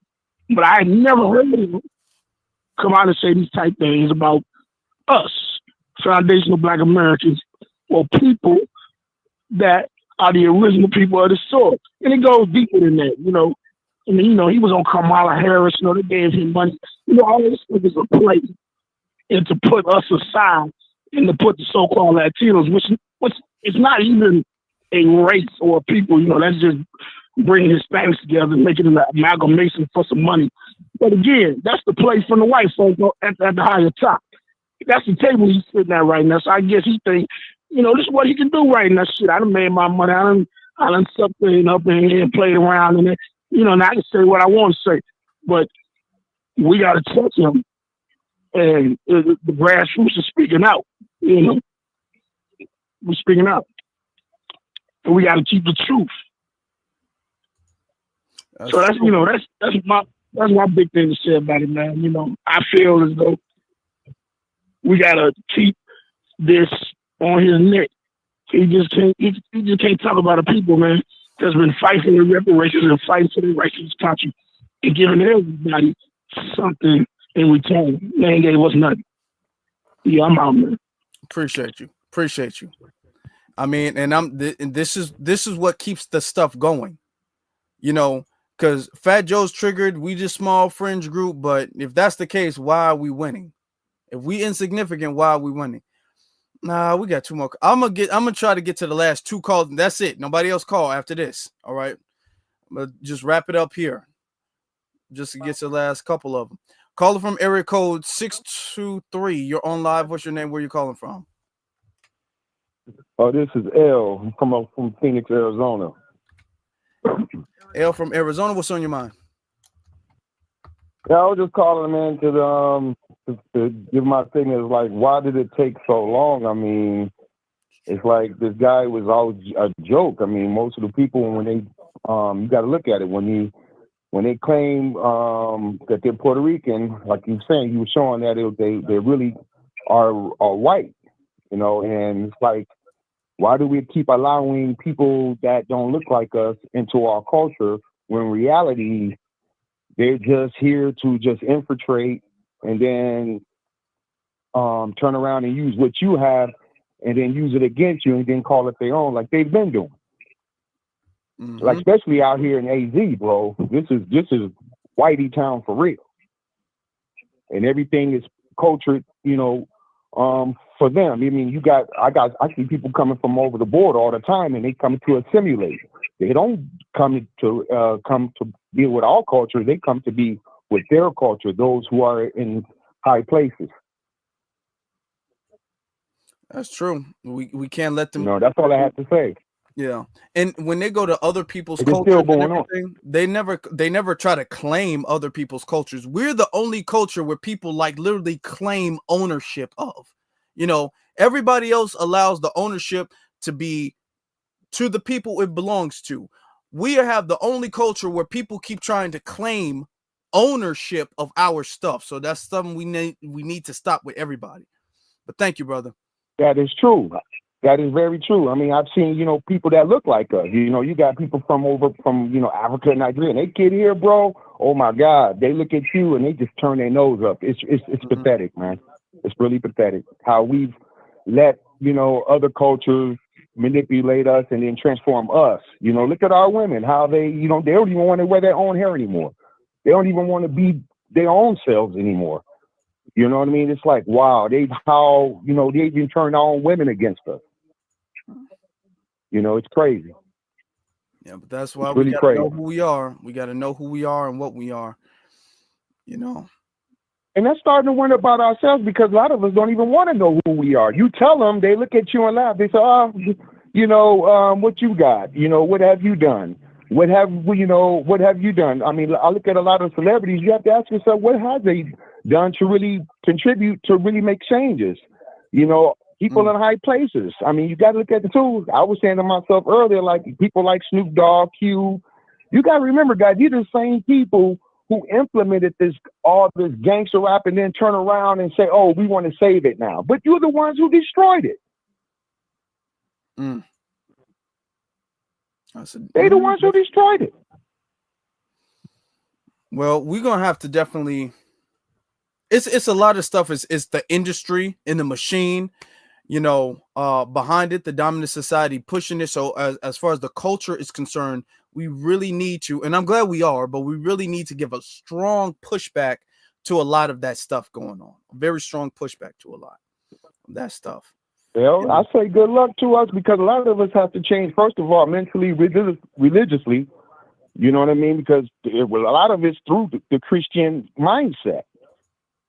S18: But I had never heard him come out and say these type things about us, foundational Black Americans, or people that are the original people of the soil. And it goes deeper than that, you know. I mean, you know, he was on Kamala Harris, you know, they gave him money. You know, all this stuff is a play. And to put us aside and to put the so-called Latinos, which is not even a race or a people, you know, that's just bringing Hispanics together and making an amalgamation for some money. But again, that's the play from the white folks at the higher top. That's the table he's sitting at right now. So I guess he thinks, you know, this is what he can do right now. Shit, I done made my money. I done sucked it up in here and played around and you know, and I can say what I want to say. But we got to touch him. And the grassroots is speaking out, you know. We're speaking out. And we got to keep the truth. So that's, you know, that's my big thing to say about it, man. You know, I feel as though we got to keep this on his neck. He just can't talk about the people, man, that's been fighting the reparations and fighting for the rights of this country and giving everybody something in return. Man gave us nothing. Yeah, I'm out, man.
S2: Appreciate you. I mean, and and this is what keeps the stuff going, you know, because Fat Joe's triggered. We just small fringe group, but if that's the case, why are we winning? If we insignificant, why are we winning? Nah, we got two more. I'm gonna try to get to the last two calls. That's it. Nobody else call after this. All right, but just wrap it up here, just to get to the last couple of them. Caller from area code 623. You're on live. What's your name? Where you calling from?
S20: Oh, this is L from Phoenix, Arizona.
S2: L from Arizona. What's on your mind?
S20: Yeah, I was just calling, man, to give my thing. Is like, why did it take so long? I mean, it's like this guy was always a joke. I mean, most of the people, when they you got to look at it when they claim that they're Puerto Rican, like you were saying, you were showing that they really are white, you know, and it's like, why do we keep allowing people that don't look like us into our culture when in reality they're just here to just infiltrate and then turn around and use what you have and then use it against you and then call it their own, like they've been doing.
S2: Mm-hmm.
S20: Like especially out here in AZ, bro. This is whitey town for real, and everything is cultured, you know, for them. I mean, I see people coming from over the border all the time, and they come to assimilate. They don't come to deal with our culture. They come to be with their culture. Those who are in high places.
S2: That's true. We can't let them.
S20: No, that's all I have to say.
S2: Yeah, and when they go to other people's
S20: It's
S2: cultures
S20: still
S2: and
S20: going on.
S2: everything, they never try to claim other people's cultures. We're the only culture where people like literally claim ownership of. You know, everybody else allows the ownership to be to the people it belongs to. We have the only culture where people keep trying to claim ownership of our stuff. So that's something we need to stop with everybody. But thank you, brother.
S20: That is true. That is very true. I mean, I've seen, you know, people that look like us. You know, you got people from you know, Africa and Nigeria. And they get here, bro. Oh my God. They look at you and they just turn their nose up. It's pathetic, man. It's really pathetic how we've let, you know, other cultures manipulate us and then transform us. You know, look at our women, how they, you know, they don't even want to wear their own hair anymore. They don't even want to be their own selves anymore. You know what I mean? It's like, wow, they even turned our own women against us. You know, it's crazy.
S2: Yeah, but that's why
S20: it's
S2: we
S20: really
S2: gotta
S20: crazy.
S2: know who we are. We gotta know who we are and what we are. You know.
S20: And that's starting to wonder about ourselves because a lot of us don't even want to know who we are. You tell them, they look at you and laugh. They say, "Oh, you know, what you got? You know, what have you done? What have you done?" I mean, I look at a lot of celebrities. You have to ask yourself, what have they done to really contribute to really make changes? You know, people in high places. I mean, you got to look at the tools. I was saying to myself earlier, like people like Snoop Dogg, Q. You got to remember, guys, these are the same people who implemented all this gangster rap and then turn around and say, "Oh, we want to save it now." But you're the ones who destroyed it. They're the ones who destroyed it.
S2: Well, we're gonna have to definitely. It's a lot of stuff. It's the industry and the machine, you know, behind it, the dominant society pushing it. So as far as the culture is concerned, we really need to, and I'm glad we are, but we really need to give a strong pushback to a lot of that stuff going on. A very strong pushback to a lot of that stuff.
S20: Well, I say good luck to us because a lot of us have to change, first of all, mentally, religiously. You know what I mean? Because a lot of it's through the Christian mindset.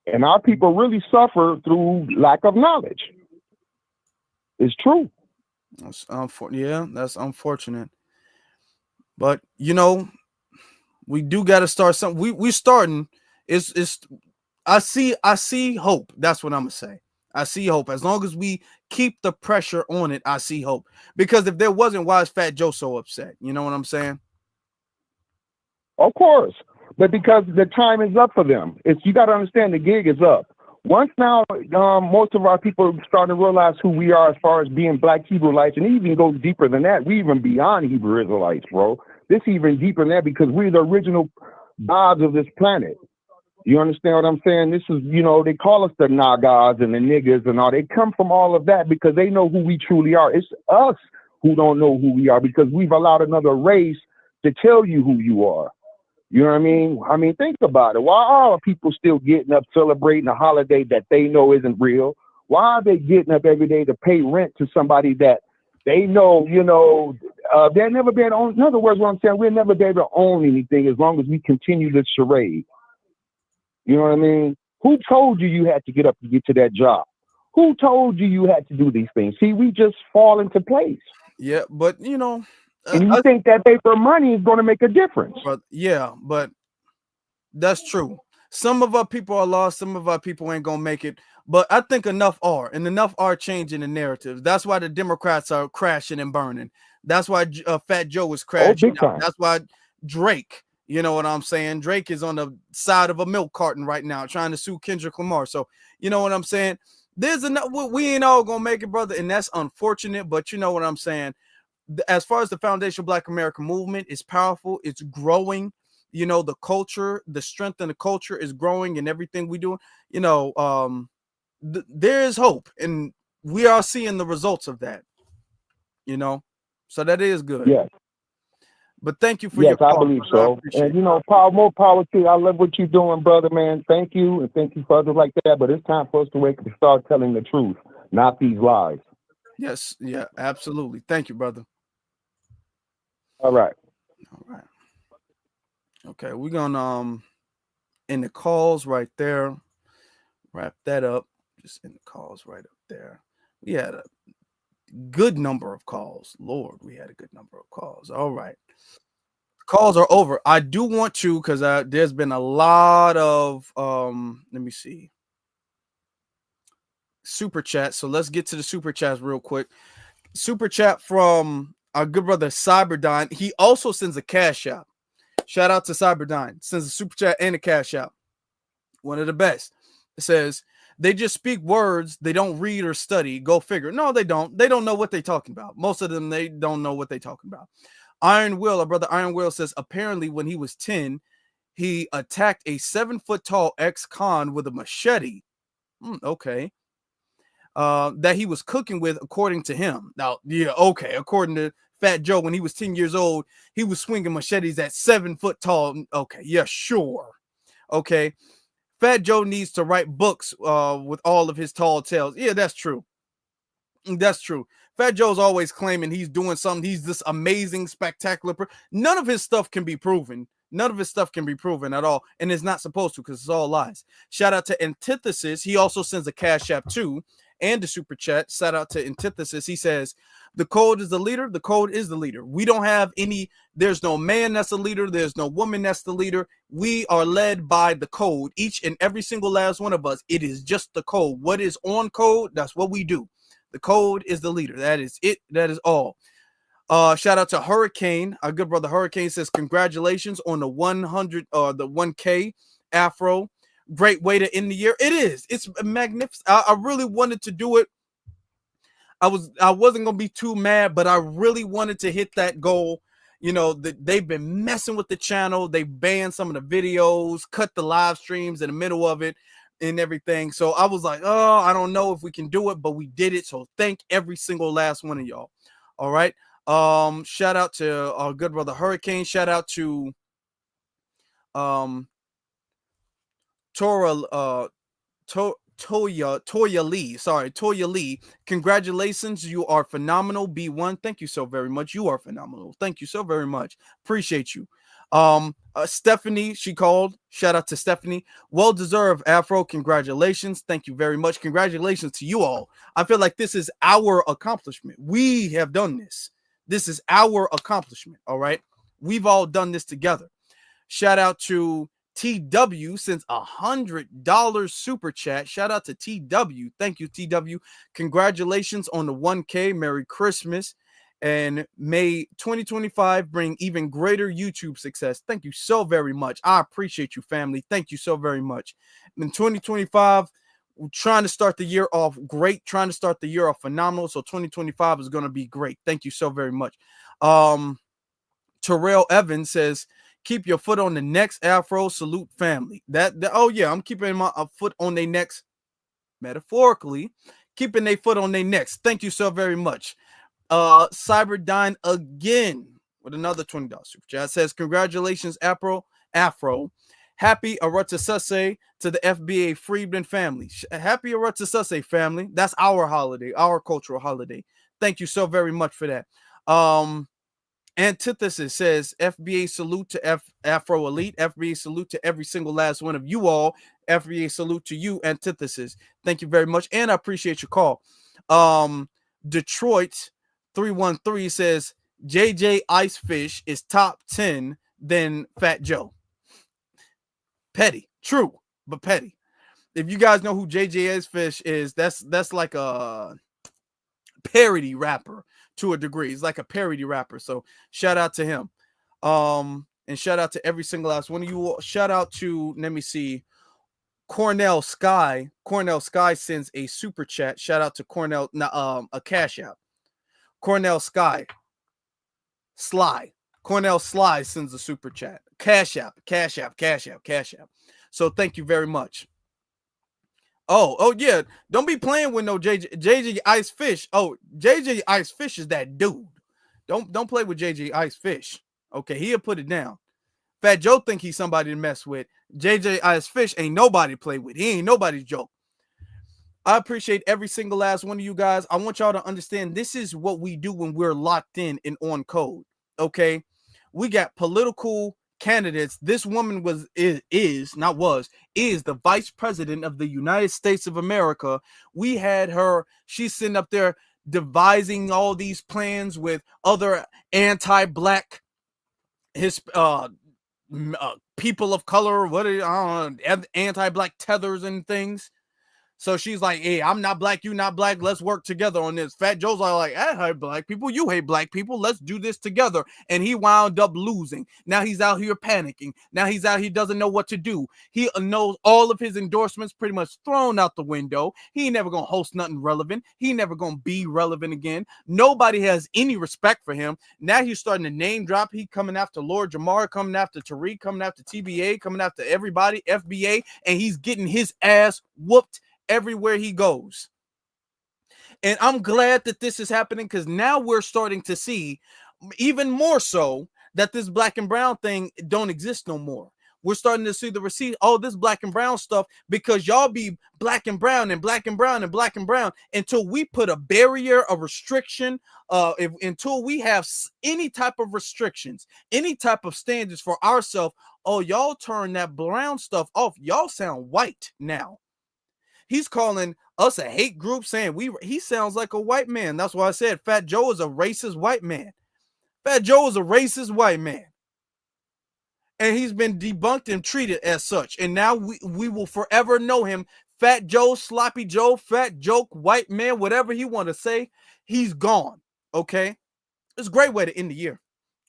S20: And our people really suffer through lack of knowledge. It's true.
S2: That's that's unfortunate. But you know, we do got to start something. We're starting. I see hope. That's what I'm gonna say. I see hope. As long as we keep the pressure on it, I see hope. Because if there wasn't, why is Fat Joe so upset? You know what I'm saying?
S20: Of course. But because the time is up for them. You got to understand the gig is up. Once now, most of our people are starting to realize who we are as far as being Black Hebrewites, and it even goes deeper than that. We even beyond Hebrew Israelites, bro. This even deeper than that because we're the original gods of this planet.
S21: You understand what I'm saying? This is, you know, they call us the Nagas and the niggas and all. They come from all of that because they know who we truly are. It's us who don't know who we are because we've allowed another race to tell you who you are. You know what I mean? I mean, think about it. Why are people still getting up celebrating a holiday that they know isn't real? Why are they getting up every day to pay rent to somebody that they know, you know, they'll never be able to own? In other words, what I'm saying, we'll never be able to own anything as long as we continue this charade. You know what I mean? Who told you you had to get up to get to that job? Who told you you had to do these things? See, we just fall into place.
S2: Yeah, but you know,
S21: and you think that paper money is going to make a difference.
S2: But yeah, but that's true. Some of our people are lost. Some of our people ain't gonna make it. But I think enough are, and enough are changing the narrative. That's why the Democrats are crashing and burning. That's why Fat Joe is crashing out. That's why Drake, you know what I'm saying? Drake is on the side of a milk carton right now trying to sue Kendrick Lamar. So, you know what I'm saying? There's enough. We ain't all gonna make it, brother, and that's unfortunate. But you know what I'm saying? As far as the Foundation Black America movement is powerful, it's growing. You know, the culture, the strength in the culture is growing, and everything we do. You know, there is hope, and we are seeing the results of that. You know, so that is good.
S21: Yes.
S2: But thank you for
S21: yes,
S2: your
S21: I
S2: call,
S21: believe
S2: brother.
S21: so. And you know, more power to you. I love what you're doing, brother, man. Thank you, and thank you for others like that. But it's time for us to wake up and start telling the truth, not these lies.
S2: Yes, yeah, absolutely. Thank you, brother.
S21: All right.
S2: All right. Okay, we're gonna in the calls right there. Wrap that up. Just in the calls right up there. We had a good number of calls. Lord, we had a good number of calls. All right. Calls are over. I do want to, because there's been a lot of let me see, super chat. So let's get to the super chats real quick. Super chat from our good brother Cyberdyne. He also sends a cash out. Shout out to Cyberdyne. Sends a super chat and a cash out. One of the best. It says, they just speak words. They don't read or study. Go figure. No, they don't. They don't know what they're talking about. Most of them, they don't know what they're talking about. Iron Will, our brother Iron Will says, apparently when he was 10, he attacked a 7-foot-tall ex-con with a machete. Okay. That he was cooking with, according to him. Now, yeah, okay. According to Fat Joe, when he was 10 years old, he was swinging machetes at 7 foot tall. Okay, yeah, sure. Okay. Fat Joe needs to write books with all of his tall tales. Yeah, that's true. That's true. Fat Joe's always claiming he's doing something. He's this amazing, spectacular. None of his stuff can be proven. None of his stuff can be proven at all. And it's not supposed to, because it's all lies. Shout out to Antithesis. He also sends a cash app too. And the super chat. Shout out to Antithesis. He says, the code is the leader. The code is the leader. We don't have any, there's no man that's the leader. There's no woman that's the leader. We are led by the code. Each and every single last one of us. It is just the code. What is on code? That's what we do. The code is the leader. That is it. That is all. Shout out to Hurricane. Our good brother Hurricane says, congratulations on the 100 the 1K Afro. Great way to end the year. It is. It's magnificent. I really wanted to do it. I wasn't gonna be too mad, but I really wanted to hit that goal. You know, they've been messing with the channel. They banned some of the videos, cut the live streams in the middle of it and everything. So I was like, oh, I don't know if we can do it, but we did it. So thank every single last one of y'all. All right. Shout out to our good brother Hurricane. Shout out to Toya Lee. Sorry, Toya Lee. Congratulations. You are phenomenal. B1. Thank you so very much. You are phenomenal. Thank you so very much. Appreciate you. Stephanie, she called. Shout out to Stephanie. Well deserved, Afro. Congratulations. Thank you very much. Congratulations to you all. I feel like this is our accomplishment. We have done this. This is our accomplishment. All right. We've all done this together. Shout out to TW since $100 super chat. Shout out to TW. Thank you, TW. Congratulations on the 1K. Merry Christmas. And may 2025 bring even greater YouTube success. Thank you so very much. I appreciate you, family. Thank you so very much. In 2025, we're trying to start the year off great, trying to start the year off phenomenal. So 2025 is going to be great. Thank you so very much. Terrell Evans says, Keep your foot on the next Afro. Salute family. Oh yeah, I'm keeping my foot on their necks, metaphorically, keeping their foot on their necks. Thank you so very much. Cyberdyne again with another $20 super chat. Says, congratulations, Afro. Happy Aratasase to the FBA Freedman family. Happy Aratasase family. That's our holiday, our cultural holiday. Thank you so very much for that. Antithesis says, FBA salute to Afro Elite. FBA salute to every single last one of you all. FBA salute to you, Antithesis. Thank you very much, and I appreciate your call. Detroit 313 says, JJ Icefish is top 10 than Fat Joe. Petty, true, but petty. If you guys know who JJ Icefish is, that's like a parody rapper to a degree. He's like a parody rapper. So shout out to him. And shout out to every single last one of you. Shout out to, let me see, Cornell Sky. Cornell Sky sends a super chat. Shout out to Cornell, a cash app. Cornell Sky. Sly. Cornell Sly sends a super chat. Cash app. So thank you very much. Oh yeah. Don't be playing with no JJ Icefish. Oh, JJ Icefish is that dude. Don't play with JJ Icefish. Okay, he'll put it down. Fat Joe think he's somebody to mess with. JJ Icefish ain't nobody to play with. He ain't nobody's joke. I appreciate every single last one of you guys. I want y'all to understand this is what we do when we're locked in and on code. Okay, we got political candidates. This woman is the vice president of the United States of America. We had her. She's sitting up there devising all these plans with other anti-black people of color, anti-black tethers and things. So she's like, hey, I'm not black, you not black. Let's work together on this. Fat Joe's like, I hate black people. You hate black people. Let's do this together. And he wound up losing. Now he's out here panicking. Now he's out here, doesn't know what to do. He knows all of his endorsements pretty much thrown out the window. He ain't never going to host nothing relevant. He never going to be relevant again. Nobody has any respect for him. Now he's starting to name drop. He coming after Lord Jamar, coming after Tariq, coming after TBA, coming after everybody, FBA, and he's getting his ass whooped everywhere he goes. And I'm glad that this is happening, because now we're starting to see even more so that this black and brown thing don't exist no more. We're starting to see the receipt. Oh, this black and brown stuff, because y'all be black and brown and black and brown and black and brown until we put a barrier, a restriction, until we have any type of restrictions, any type of standards for ourselves. Oh, y'all turn that brown stuff off. Y'all sound white now. He's calling us a hate group, saying he sounds like a white man. That's why I said Fat Joe is a racist white man. Fat Joe is a racist white man. And he's been debunked and treated as such. And now we will forever know him. Fat Joe, Sloppy Joe, Fat Joke, white man, whatever he want to say, he's gone. Okay? It's a great way to end the year.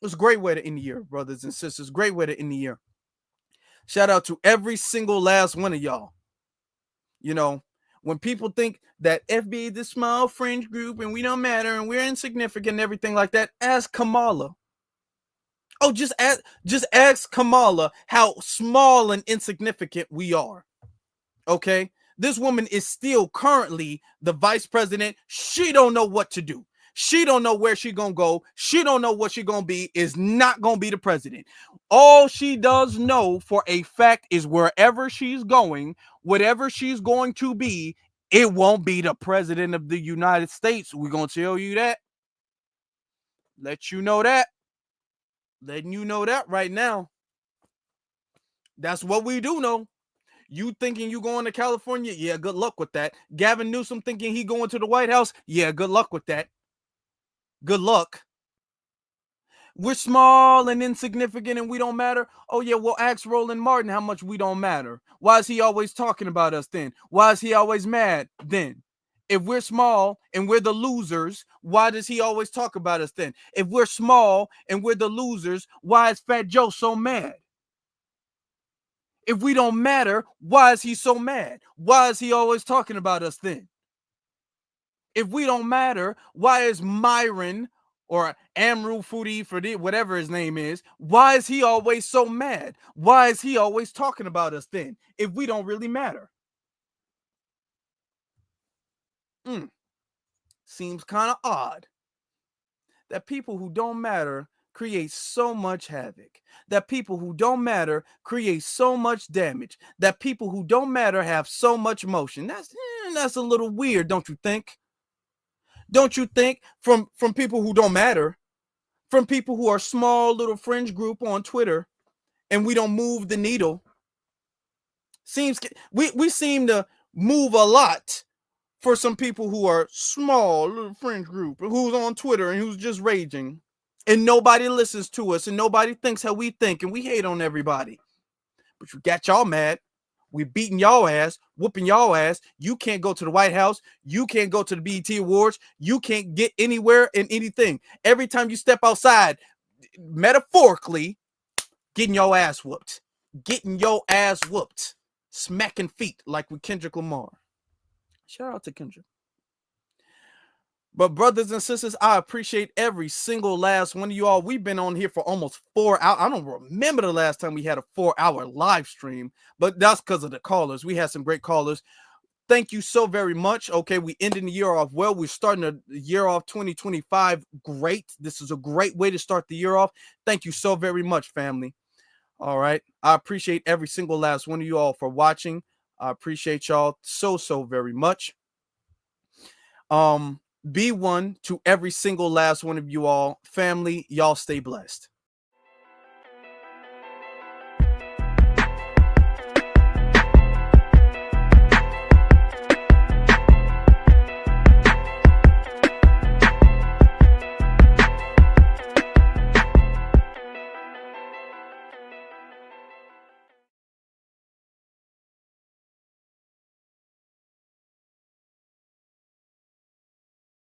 S2: It's a great way to end the year, brothers and sisters. Great way to end the year. Shout out to every single last one of y'all. You know, when people think that FBA is this small fringe group and we don't matter and we're insignificant and everything like that, ask Kamala. Oh, just ask Kamala how small and insignificant we are. Okay? This woman is still currently the vice president. She don't know what to do. She don't know where she gonna go. She don't know what she gonna be. Is not gonna be the president. All she does know for a fact is wherever she's going, whatever she's going to be, it won't be the president of the United States. We're gonna tell you that. Let you know that. Letting you know that right now. That's what we do know. You thinking you going to California? Yeah, good luck with that. Gavin Newsom thinking he going to the White House? Yeah, good luck with that. Good luck. We're small and insignificant and we don't matter. Oh, yeah, well, ask Roland Martin how much we don't matter. Why is he always talking about us then? Why is he always mad then? If we're small and we're the losers, why does he always talk about us then? If we're small and we're the losers, why is Fat Joe so mad? If we don't matter, why is he so mad? Why is he always talking about us then? If we don't matter, why is Myron or Amru Foodie for whatever his name is, why is he always so mad? Why is he always talking about us then if we don't really matter? Seems kind of odd that people who don't matter create so much havoc, that people who don't matter create so much damage, that people who don't matter have so much motion. That's a little weird, don't you think? Don't you think from people who don't matter, from people who are small little fringe group on Twitter, and we don't move the needle? Seems we seem to move a lot for some people who are small little fringe group who's on Twitter and who's just raging, and nobody listens to us and nobody thinks how we think, and we hate on everybody. But you got y'all mad. We beating y'all ass, whooping y'all ass. You can't go to the White House. You can't go to the BET Awards. You can't get anywhere in anything. Every time you step outside, metaphorically, getting your ass whooped. Getting your ass whooped. Smacking feet like with Kendrick Lamar. Shout out to Kendrick. But brothers and sisters, I appreciate every single last one of you all. We've been on here for almost 4 hours. I don't remember the last time we had a 4-hour live stream, but that's because of the callers. We had some great callers. Thank you so very much. Okay, we ended the year off well. We're starting the year off 2025 great. This is a great way to start the year off. Thank you so very much, family. All right. I appreciate every single last one of you all for watching. I appreciate y'all so very much. Be one to every single last one of you all. Family, y'all stay blessed.